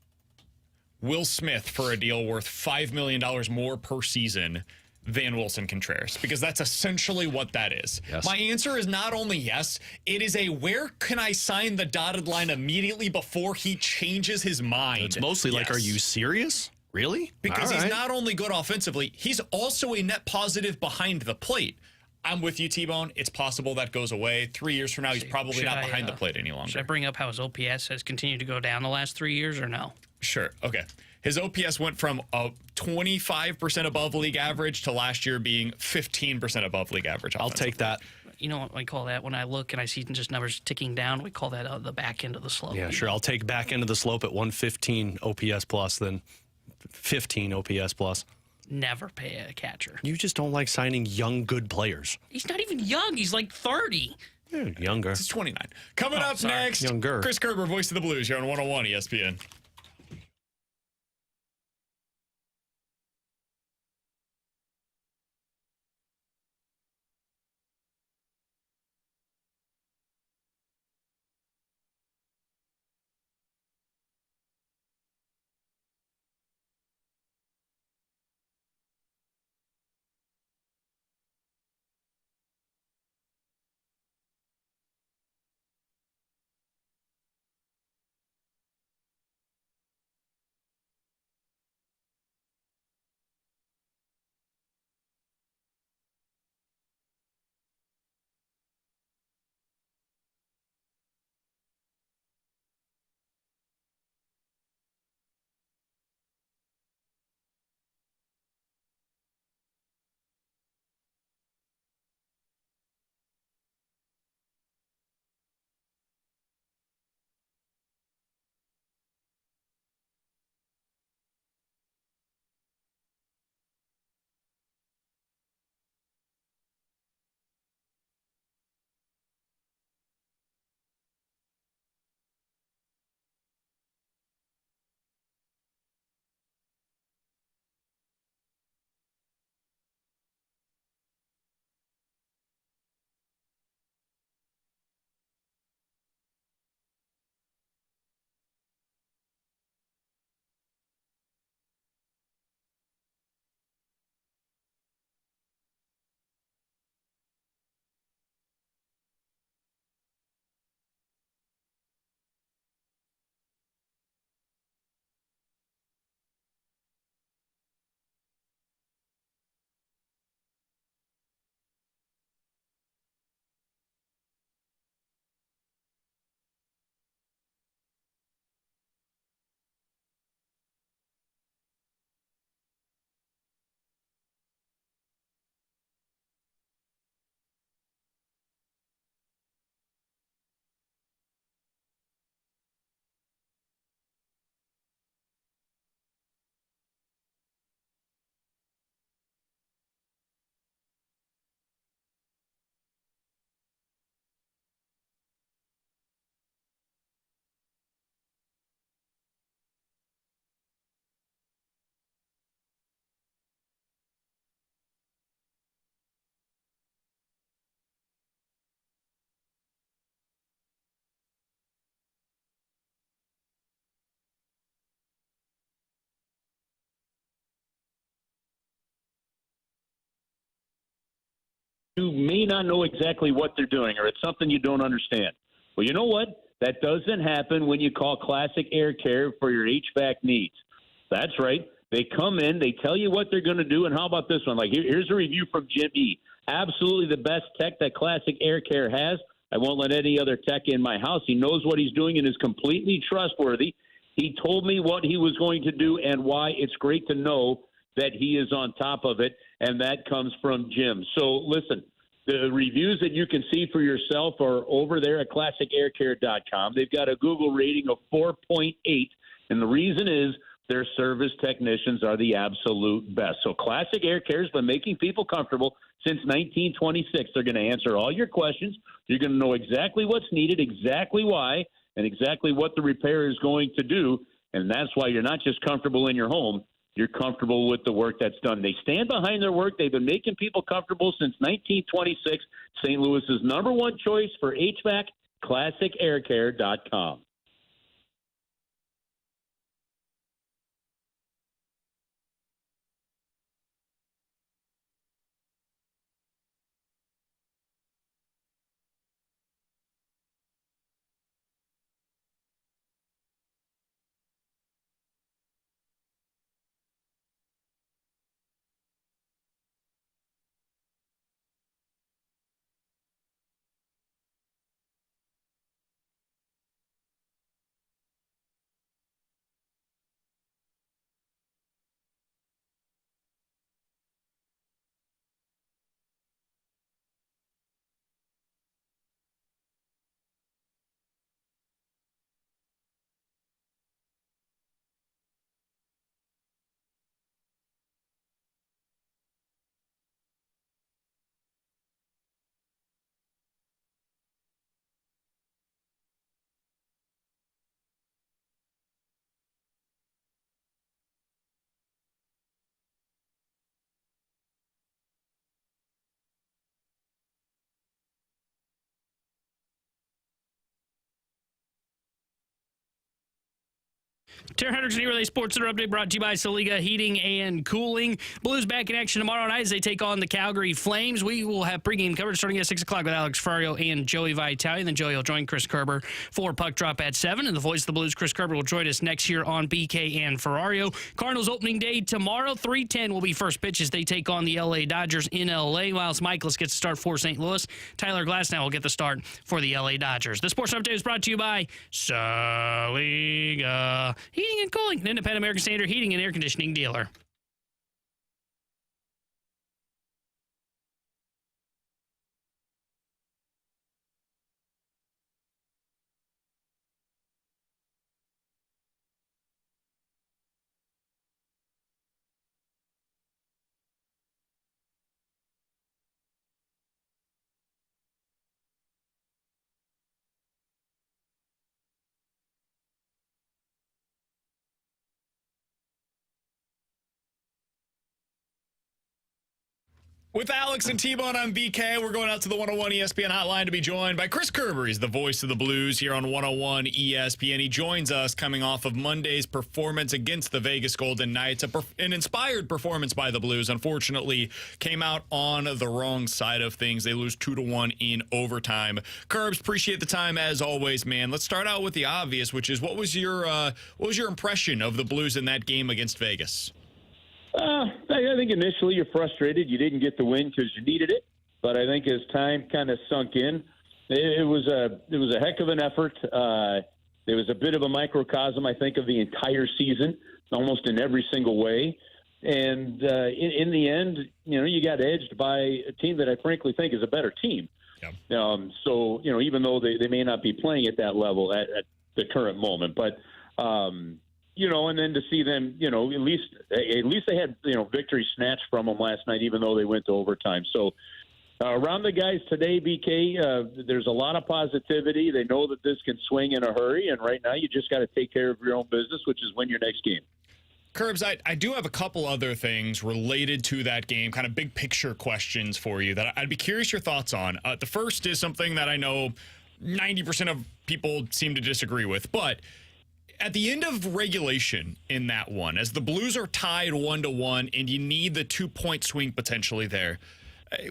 Will Smith for a deal worth $5 million more per season than Wilson Contreras? Because that's essentially what that is. Yes. My answer is not only yes, it is a where can I sign the dotted line immediately before he changes his mind? It's mostly like, Yes. are you serious? Really? Because All he's right. not only good offensively, he's also a net positive behind the plate. I'm with you, T-Bone. It's possible that goes away. 3 years from now, he's probably not behind the plate any longer. Should I bring up how his OPS has continued to go down the last 3 years or no? Sure. Okay. His OPS went from a 25% above league average to last year being 15% above league average. I'll take that. You know what I call that? When I look and I see just numbers ticking down, we call that the back end of the slope. Yeah, sure. I'll take back end of the slope at 115 OPS plus than 15 OPS plus. Never pay a catcher. You just don't like signing young, good players. He's not even young. He's like 30. Yeah, younger. He's 29. Coming up sorry. next, Younger. Chris Kerber, voice of the Blues here on 101 ESPN. You may not know exactly what they're doing, or it's something you don't understand. Well, you know what? That doesn't happen when you call Classic Air Care for your HVAC needs. That's right. They come in, they tell you what they're going to do, and how about this one? Like, here's a review from Jim E. Absolutely the best tech that Classic Air Care has. I won't let any other tech in my house. He knows what he's doing and is completely trustworthy. He told me what he was going to do and why. It's great to know that he is on top of it, and that comes from Jim. So, listen, the reviews that you can see for yourself are over there at ClassicAirCare.com. They've got a Google rating of 4.8, and the reason is their service technicians are the absolute best. So Classic Air Care has been making people comfortable since 1926. They're going to answer all your questions. You're going to know exactly what's needed, exactly why, and exactly what the repair is going to do. And that's why you're not just comfortable in your home. You're comfortable with the work that's done. They stand behind their work. They've been making people comfortable since 1926. St. Louis's number one choice for HVAC, ClassicAirCare.com. Terra Hendricks and Relay Sports Center update brought to you by Saliga Heating and Cooling. Blues back in action tomorrow night as they take on the Calgary Flames. We will have pregame coverage starting at 6 o'clock with Alex Ferrario and Joey Vitale. Then Joey will join Chris Kerber for Puck Drop at 7. And the voice of the Blues, Chris Kerber, will join us next year on BK and Ferrario. Cardinals opening day tomorrow. 3:10 will be first pitch as they take on the LA Dodgers in LA. Miles Michaelis gets the start for St. Louis. Tyler Glasnow will get the start for the LA Dodgers. The Sports Update is brought to you by Saliga Heating and Cooling, an independent American Standard heating and air conditioning dealer. With Alex and T-Bone on BK, we're going out to the 101 ESPN hotline to be joined by Chris Kerber. He's the voice of the Blues here on 101 ESPN. He joins us coming off of Monday's performance against the Vegas Golden Knights. An inspired performance by the Blues, unfortunately, came out on the wrong side of things. They lose 2-1 in overtime. Kerbs, appreciate the time as always, man. Let's start out with the obvious, which is what was your impression of the Blues in that game against Vegas? I think initially you're frustrated. You didn't get the win because you needed it. But I think as time kind of sunk in, it was a heck of an effort. It was a bit of a microcosm, I think, of the entire season, almost in every single way. And in the end, you got edged by a team that I frankly think is a better team. Yeah. So even though they may not be playing at that level at the current moment, but. And then to see them, at least they had, victory snatched from them last night, even though they went to overtime. So around the guys today, BK, there's a lot of positivity. They know that this can swing in a hurry. And right now you just got to take care of your own business, which is win your next game. Kerbs, I do have a couple other things related to that game, kind of big picture questions for you that I'd be curious your thoughts on. The first is something that I know 90% of people seem to disagree with, but at the end of regulation in that one, as the Blues are tied 1-1 and you need the 2-point swing potentially there,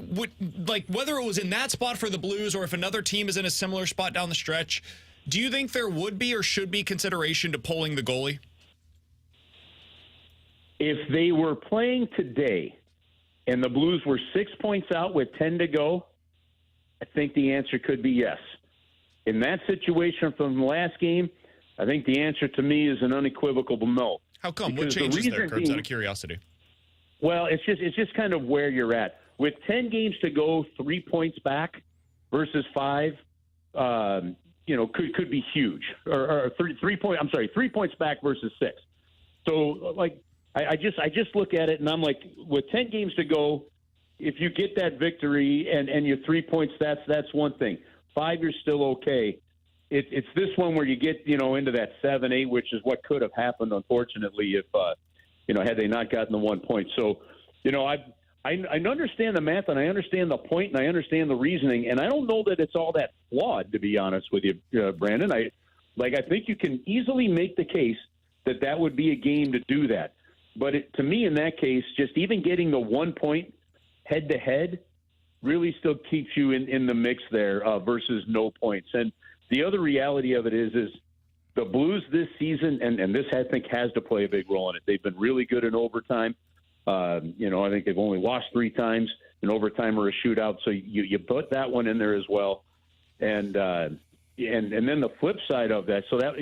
whether it was in that spot for the Blues or if another team is in a similar spot down the stretch, do you think there would be or should be consideration to pulling the goalie? If they were playing today and the Blues were 6 points out with 10 to go, I think the answer could be yes. In that situation from the last game, I think the answer to me is an unequivocal no. How come? What changes there, Kerbs, out of curiosity? Well, it's just kind of where you're at. With 10 games to go, 3 points back versus 5, could be huge. Or 3 points back versus 6. So, I just look at it and I'm like, with 10 games to go, if you get that victory and you're 3 points, that's one thing. 5, you're still okay. it's this one where you get, into that 7-8, which is what could have happened, unfortunately, if, had they not gotten the 1 point. So, I understand the math, and I understand the point, and I understand the reasoning, and I don't know that it's all that flawed, to be honest with you, Brandon. I think you can easily make the case that would be a game to do that. But to me, in that case, just even getting the 1 point head-to-head really still keeps you in the mix there versus no points. And the other reality of it is the Blues this season, and this I think has to play a big role in it. They've been really good in overtime. I think they've only lost 3 times in overtime or a shootout. So you put that one in there as well. And then the flip side of that, so that,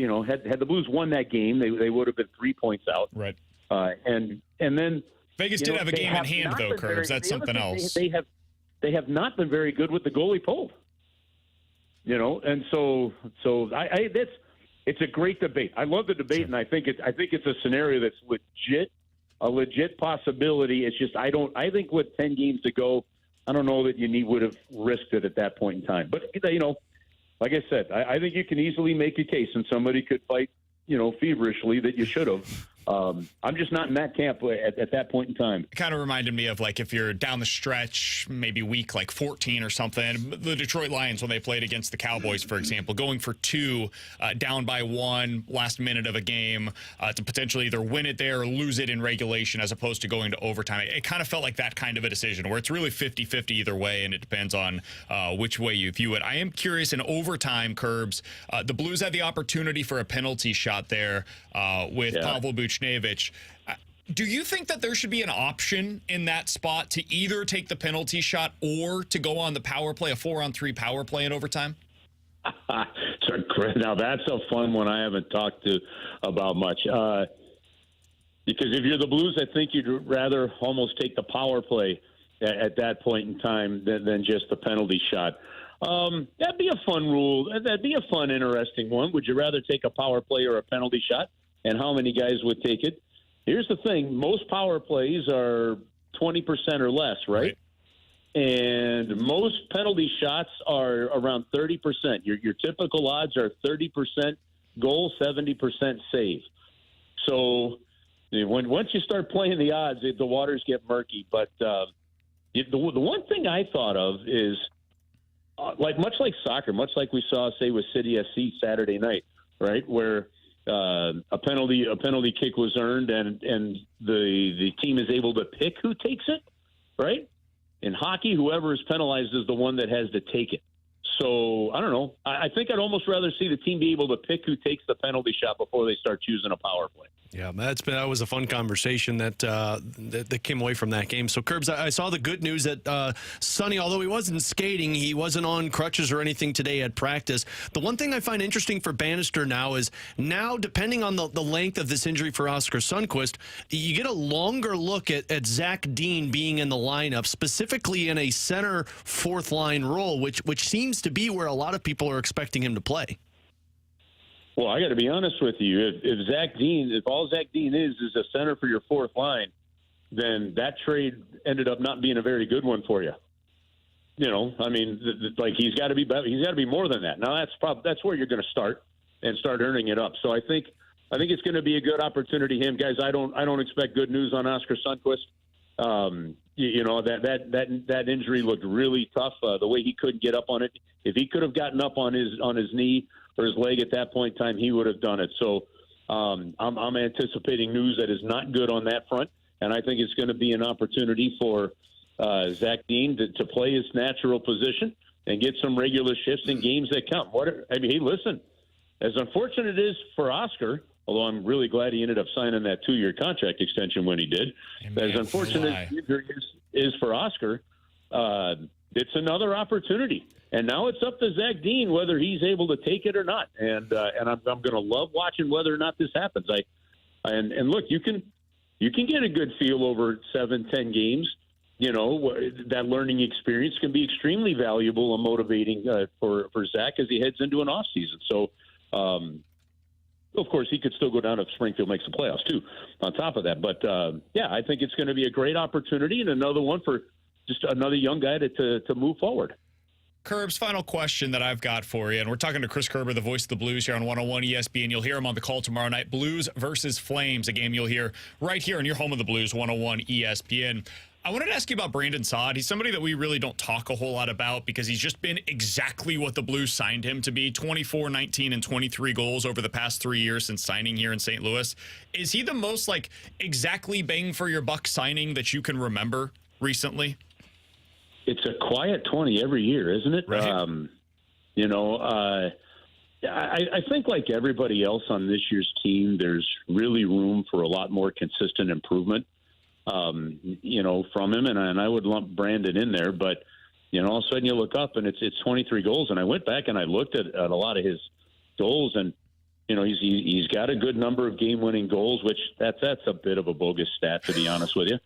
had the Blues won that game, they would have been 3 points out. Right. And then Vegas did have a game in hand, though, Curbs. That's something else. They have not been very good with the goalie pulled. And so it's a great debate. I love the debate, and I think it's a scenario that's a legit possibility. It's just I think with 10 games to go, I don't know that would have risked it at that point in time. But like I said, I think you can easily make a case, and somebody could fight, feverishly that you should have. I'm just not in that camp at that point in time. It kind of reminded me of, if you're down the stretch, maybe week 14 or something, the Detroit Lions, when they played against the Cowboys, for example, going for 2, down by 1, last minute of a game, to potentially either win it there or lose it in regulation as opposed to going to overtime. It kind of felt like that kind of a decision where it's really 50-50 either way, and it depends on which way you view it. I am curious, in overtime, Curbs, the Blues had the opportunity for a penalty shot there with Pavel Buchnevich. Do you think that there should be an option in that spot to either take the penalty shot or to go on the power play, a 4-on-3 power play in overtime? Now, that's a fun one I haven't talked about much. Because if you're the Blues, I think you'd rather almost take the power play at that point in time than just the penalty shot. That'd be a fun rule. That'd be a fun, interesting one. Would you rather take a power play or a penalty shot? And how many guys would take it? Here's the thing. Most power plays are 20% or less, right? And most penalty shots are around 30%. Your typical odds are 30% goal, 70% save. So once you start playing the odds, the waters get murky. But the one thing I thought of is, much like soccer, much like we saw, say, with City SC Saturday night, right, where a penalty kick was earned, and the team is able to pick who takes it, right? In hockey, whoever is penalized is the one that has to take it. So, I don't know. I think I'd almost rather see the team be able to pick who takes the penalty shot before they start choosing a power play. Yeah, that was a fun conversation that came away from that game. So, Curbs, I saw the good news that Sonny, although he wasn't skating, he wasn't on crutches or anything today at practice. The one thing I find interesting for Bannister now is depending on the length of this injury for Oscar Sundqvist, you get a longer look at Zach Dean being in the lineup, specifically in a center fourth line role, which seems to be where a lot of people are expecting him to play. Well, I got to be honest with you. If all Zach Dean is a center for your fourth line, then that trade ended up not being a very good one for you. He's got to be better. He's got to be more than that. Now that's where you're going to start earning it up. So I think it's going to be a good opportunity. Guys, I don't expect good news on Oscar Sundqvist. That injury looked really tough. The way he couldn't get up on it. If he could have gotten up on his knee or his leg at that point in time, he would have done it. So I'm anticipating news that is not good on that front, and I think it's going to be an opportunity for Zach Dean to play his natural position and get some regular shifts in games that count. Hey, listen, as unfortunate it is for Oscar, although I'm really glad he ended up signing that 2-year contract extension when he did, as unfortunate as the injury is for Oscar, it's another opportunity. And now it's up to Zach Dean whether he's able to take it or not. And I'm going to love watching whether or not this happens. And look, you can get a good feel over 7-10 games. That learning experience can be extremely valuable and motivating for Zach as he heads into an off season. So, of course, he could still go down if Springfield makes the playoffs too. On top of that, but I think it's going to be a great opportunity and another one for just another young guy to move forward. Kerbs, final question that I've got for you, and we're talking to Chris Kerber, the voice of the Blues here on 101 ESPN. You'll hear him on the call tomorrow night, Blues versus Flames, a game you'll hear right here on your home of the Blues, 101 ESPN. I wanted to ask you about Brandon Saad. He's somebody that we really don't talk a whole lot about because he's just been exactly what the Blues signed him to be, 24, 19, and 23 goals over the past 3 years since signing here in St. Louis. Is he the most, exactly bang for your buck signing that you can remember recently? It's a quiet 20 every year, isn't it? Right. I think like everybody else on this year's team, there's really room for a lot more consistent improvement. From him, and I would lump Brandon in there, but all of a sudden you look up and it's 23 goals, and I went back and I looked at a lot of his goals, and he's got a good number of game-winning goals, which that's a bit of a bogus stat, to be honest with you.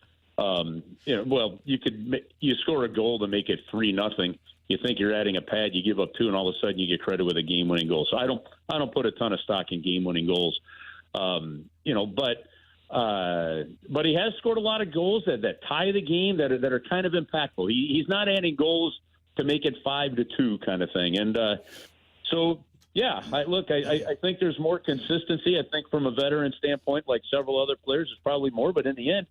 You score a goal to make it 3-0. You think you're adding a pad, you give up 2, and all of a sudden you get credit with a game-winning goal. So I don't put a ton of stock in game-winning goals, But he has scored a lot of goals that tie the game, that are kind of impactful. He's not adding goals to make it 5-2 kind of thing. And I think there's more consistency. I think from a veteran standpoint, like several other players, there's probably more. But in the end,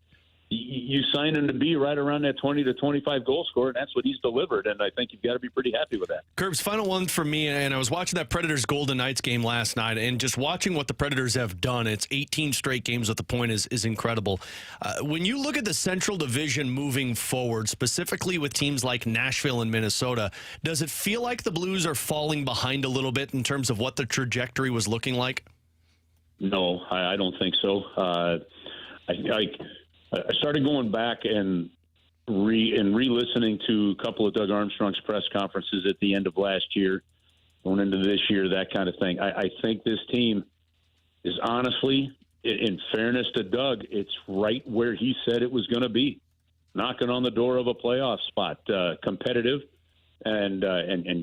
you sign him to be right around that 20 to 25 goal scorer, and that's what he's delivered, and I think you've got to be pretty happy with that. Kerb's final one for me, and I was watching that Predators Golden Knights game last night, and just watching what the Predators have done, it's 18 straight games with the point is incredible. When you look at the Central Division moving forward, specifically with teams like Nashville and Minnesota, does it feel like the Blues are falling behind a little bit in terms of what the trajectory was looking like? No, I don't think so. I started going back and re-listening to a couple of Doug Armstrong's press conferences at the end of last year, going into this year, that kind of thing. I think this team is honestly, in fairness to Doug, it's right where he said it was going to be, knocking on the door of a playoff spot, competitive, and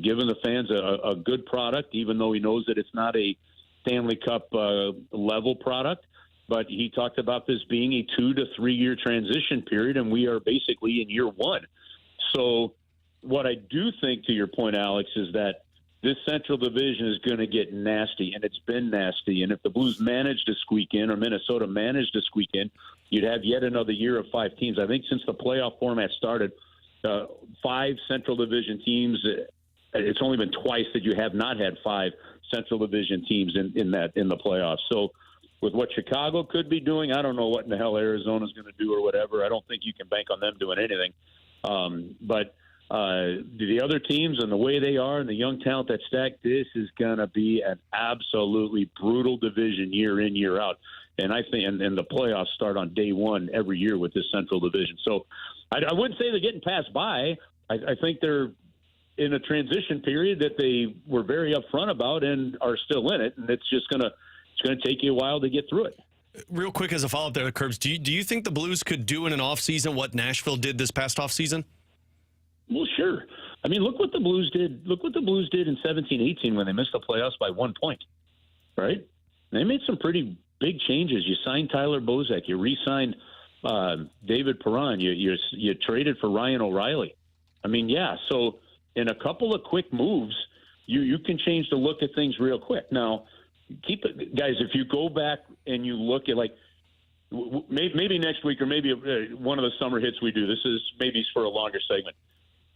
giving the fans a good product, even though he knows that it's not a Stanley Cup level product. But he talked about this being a 2 to 3 year transition period, and we are basically in year one. So what I do think, to your point, Alex, is that this Central Division is going to get nasty, and it's been nasty. And if the Blues manage to squeak in, or Minnesota managed to squeak in, you'd have yet another year of 5 teams. I think since the playoff format started, 5 Central Division teams, it's only been twice that you have not had 5 Central Division teams in the playoffs. So with what Chicago could be doing, I don't know what in the hell Arizona's going to do or whatever. I don't think you can bank on them doing anything. But the other teams and the way they are and the young talent that's stacked, this is going to be an absolutely brutal division year in, year out. And I think and the playoffs start on day one every year with this Central Division. So I wouldn't say they're getting passed by. I think they're in a transition period that they were very upfront about and are still in it. And it's going to take you a while to get through it. Real quick as a follow-up there, Kerbs, do you think the Blues could do in an offseason what Nashville did this past offseason? Well, sure. I mean, look what the Blues did. Look what the Blues did in 17-18 when they missed the playoffs by 1 point, right? They made some pretty big changes. You signed Tyler Bozak. You re-signed David Perron. You traded for Ryan O'Reilly. I mean, yeah, so in a couple of quick moves, you can change the look at things real quick. Now, keep it, guys, if you go back and you look at, like, maybe next week or maybe one of the summer hits we do, this is maybe for a longer segment.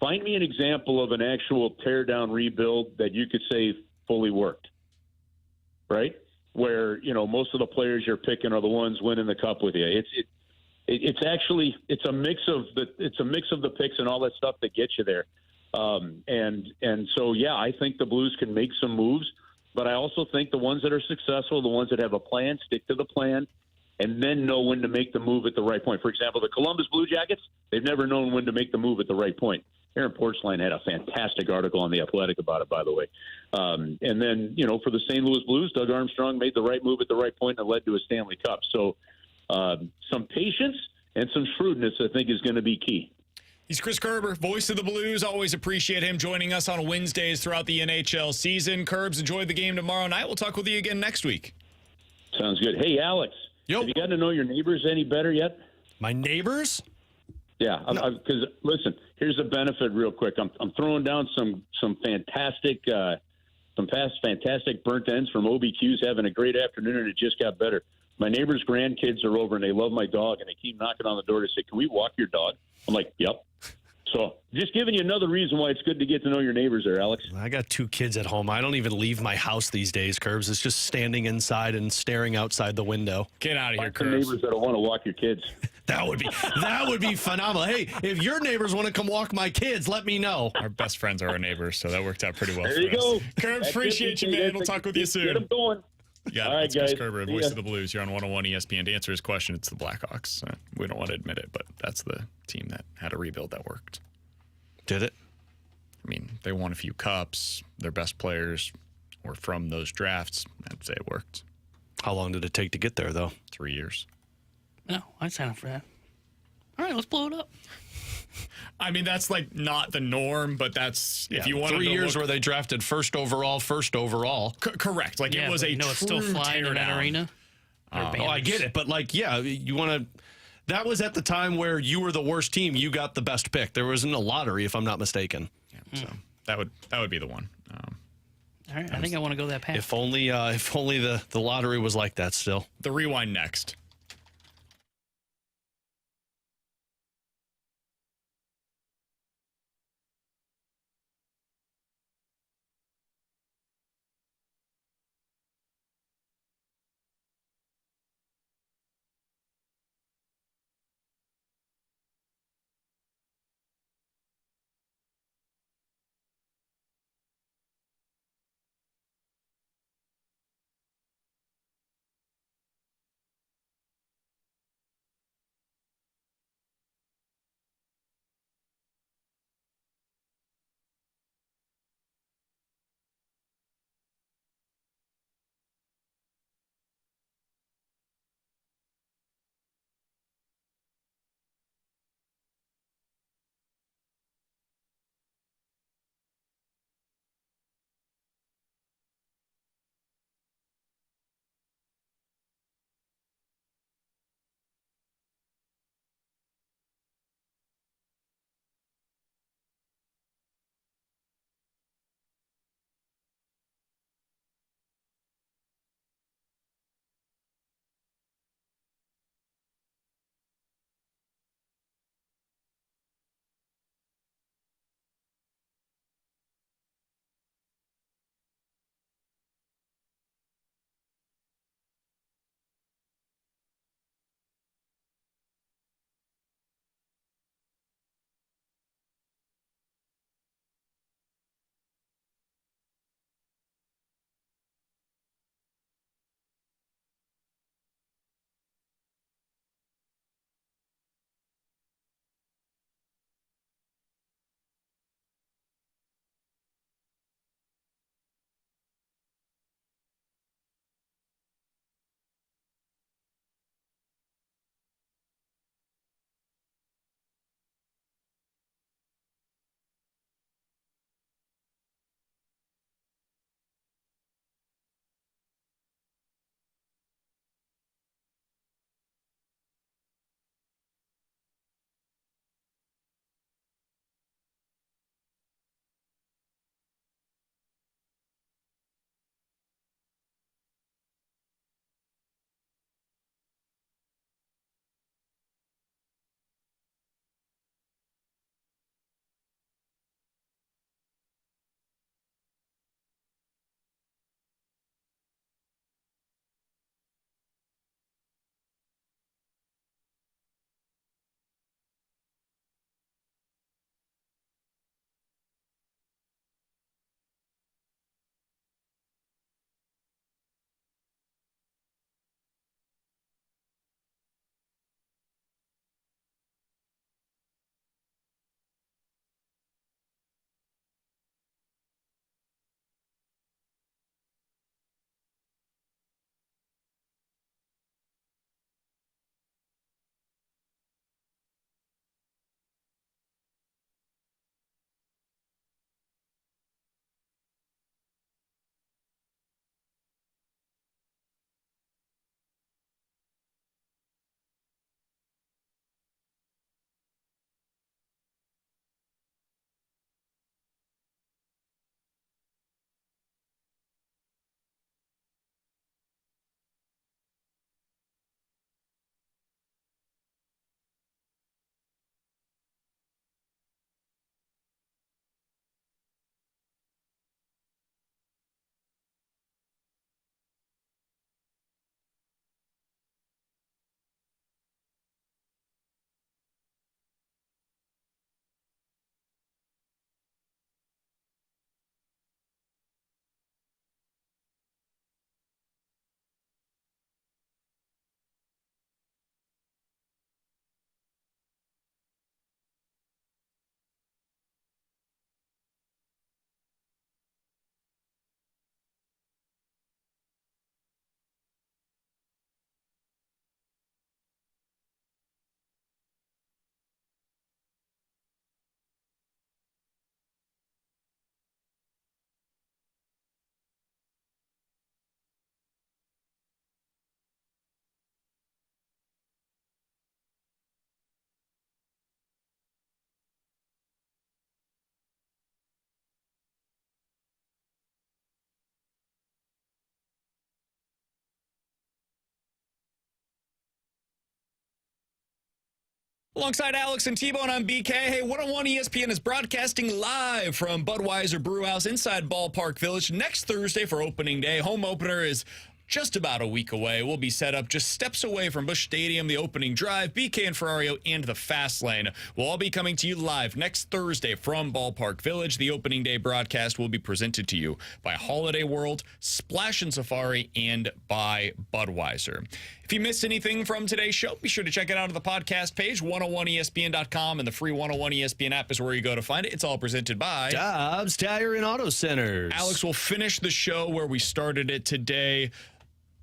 Find me an example of an actual tear-down rebuild that you could say fully worked, right? Where, most of the players you're picking are the ones winning the cup with you. It's actually a mix of the picks and all that stuff that gets you there. And so, yeah, I think the Blues can make some moves, but I also think the ones that are successful, the ones that have a plan, stick to the plan, and then know when to make the move at the right point. For example, the Columbus Blue Jackets, they've never known when to make the move at the right point. Aaron Porchline had a fantastic article on The Athletic about it, by the way. And then, for the St. Louis Blues, Doug Armstrong made the right move at the right point and led to a Stanley Cup. So some patience and some shrewdness, I think, is going to be key. He's Chris Kerber, voice of the Blues. Always appreciate him joining us on Wednesdays throughout the NHL season. Kerbs, enjoy the game tomorrow night. We'll talk with you again next week. Sounds good. Hey, Alex, have you gotten to know your neighbors any better yet? My neighbors? Yeah, because, listen, here's a benefit real quick. I'm throwing down some fantastic fantastic burnt ends from OBQ's, having a great afternoon, and it just got better. My neighbor's grandkids are over, and they love my dog, and they keep knocking on the door to say, can we walk your dog? I'm like, yep. So just giving you another reason why it's good to get to know your neighbors there, Alex. I got 2 kids at home. I don't even leave my house these days, Curbs. It's just standing inside and staring outside the window. Get out of here, Find some Curbs. neighbors that'll want to walk your kids. That would be phenomenal. Hey, if your neighbors want to come walk my kids, let me know. Our best friends are our neighbors, so that worked out pretty well There for you us. go. Curbs, appreciate you, man. We'll talk with you soon. Get them going. Yeah, all right, it's Chris guys. Kerber, See voice ya. of the Blues. You're on 101 ESPN. To answer his question, it's the Blackhawks. We don't want to admit it, but that's the team that had a rebuild that worked. Did it? I mean, they won a few cups. Their best players were from those drafts. I'd say it worked. How long did it take to get there, though? 3 years. No, I'd sign up for that. All right, let's blow it up. I mean, that's like not the norm, but that's if you want 3 years look, where they drafted first overall. correct. Like Yeah, it was but a you know, it's still true flying in that teardown. arena. Oh, I get it, but you want to. That was at the time where you were the worst team. You got the best pick. There wasn't a lottery, if I'm not mistaken. Yeah, so that would be the one. All right, I think I want to go that path. If only the lottery was like that still. The rewind next. Alongside Alex and T-Bone, I'm BK. Hey, 101 ESPN is broadcasting live from Budweiser Brewhouse inside Ballpark Village next Thursday for opening day. Home opener is just about a week away. We'll be set up just steps away from Busch Stadium, the opening drive, BK and Ferrario, and the Fast Lane. We'll all be coming to you live next Thursday from Ballpark Village. The opening day broadcast will be presented to you by Holiday World, Splash and Safari, and by Budweiser. If you missed anything from today's show, be sure to check it out on the podcast page, 101ESPN.com, and the free 101 ESPN app is where you go to find it. It's all presented by Dobbs Tire and Auto Centers. Alex will finish the show where we started it today.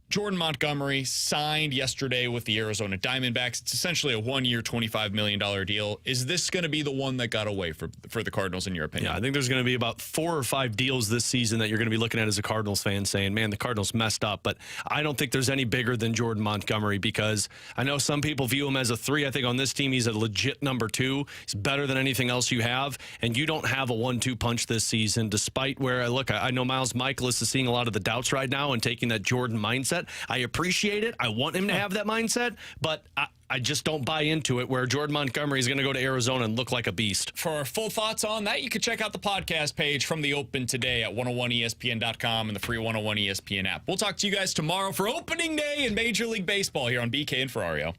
Jordan Montgomery signed yesterday with the Arizona Diamondbacks. It's essentially a one-year, $25 million deal. Is this going to be the one that got away for the Cardinals, in your opinion? Yeah, I think there's going to be about 4 or 5 deals this season that you're going to be looking at as a Cardinals fan saying, man, the Cardinals messed up. But I don't think there's any bigger than Jordan Montgomery because I know some people view him as a 3. I think on this team, he's a legit number 2. He's better than anything else you have. And you don't have a 1-2 punch this season, despite where, I know Miles Michaelis is seeing a lot of the doubts right now and taking that Jordan mindset. I appreciate it. I want him to have that mindset, but I just don't buy into it where Jordan Montgomery is going to go to Arizona and look like a beast. For our full thoughts on that, you can check out the podcast page from the Open today at 101ESPN.com and the free 101 ESPN app. We'll talk to you guys tomorrow for opening day in Major League Baseball here on BK and Ferrario.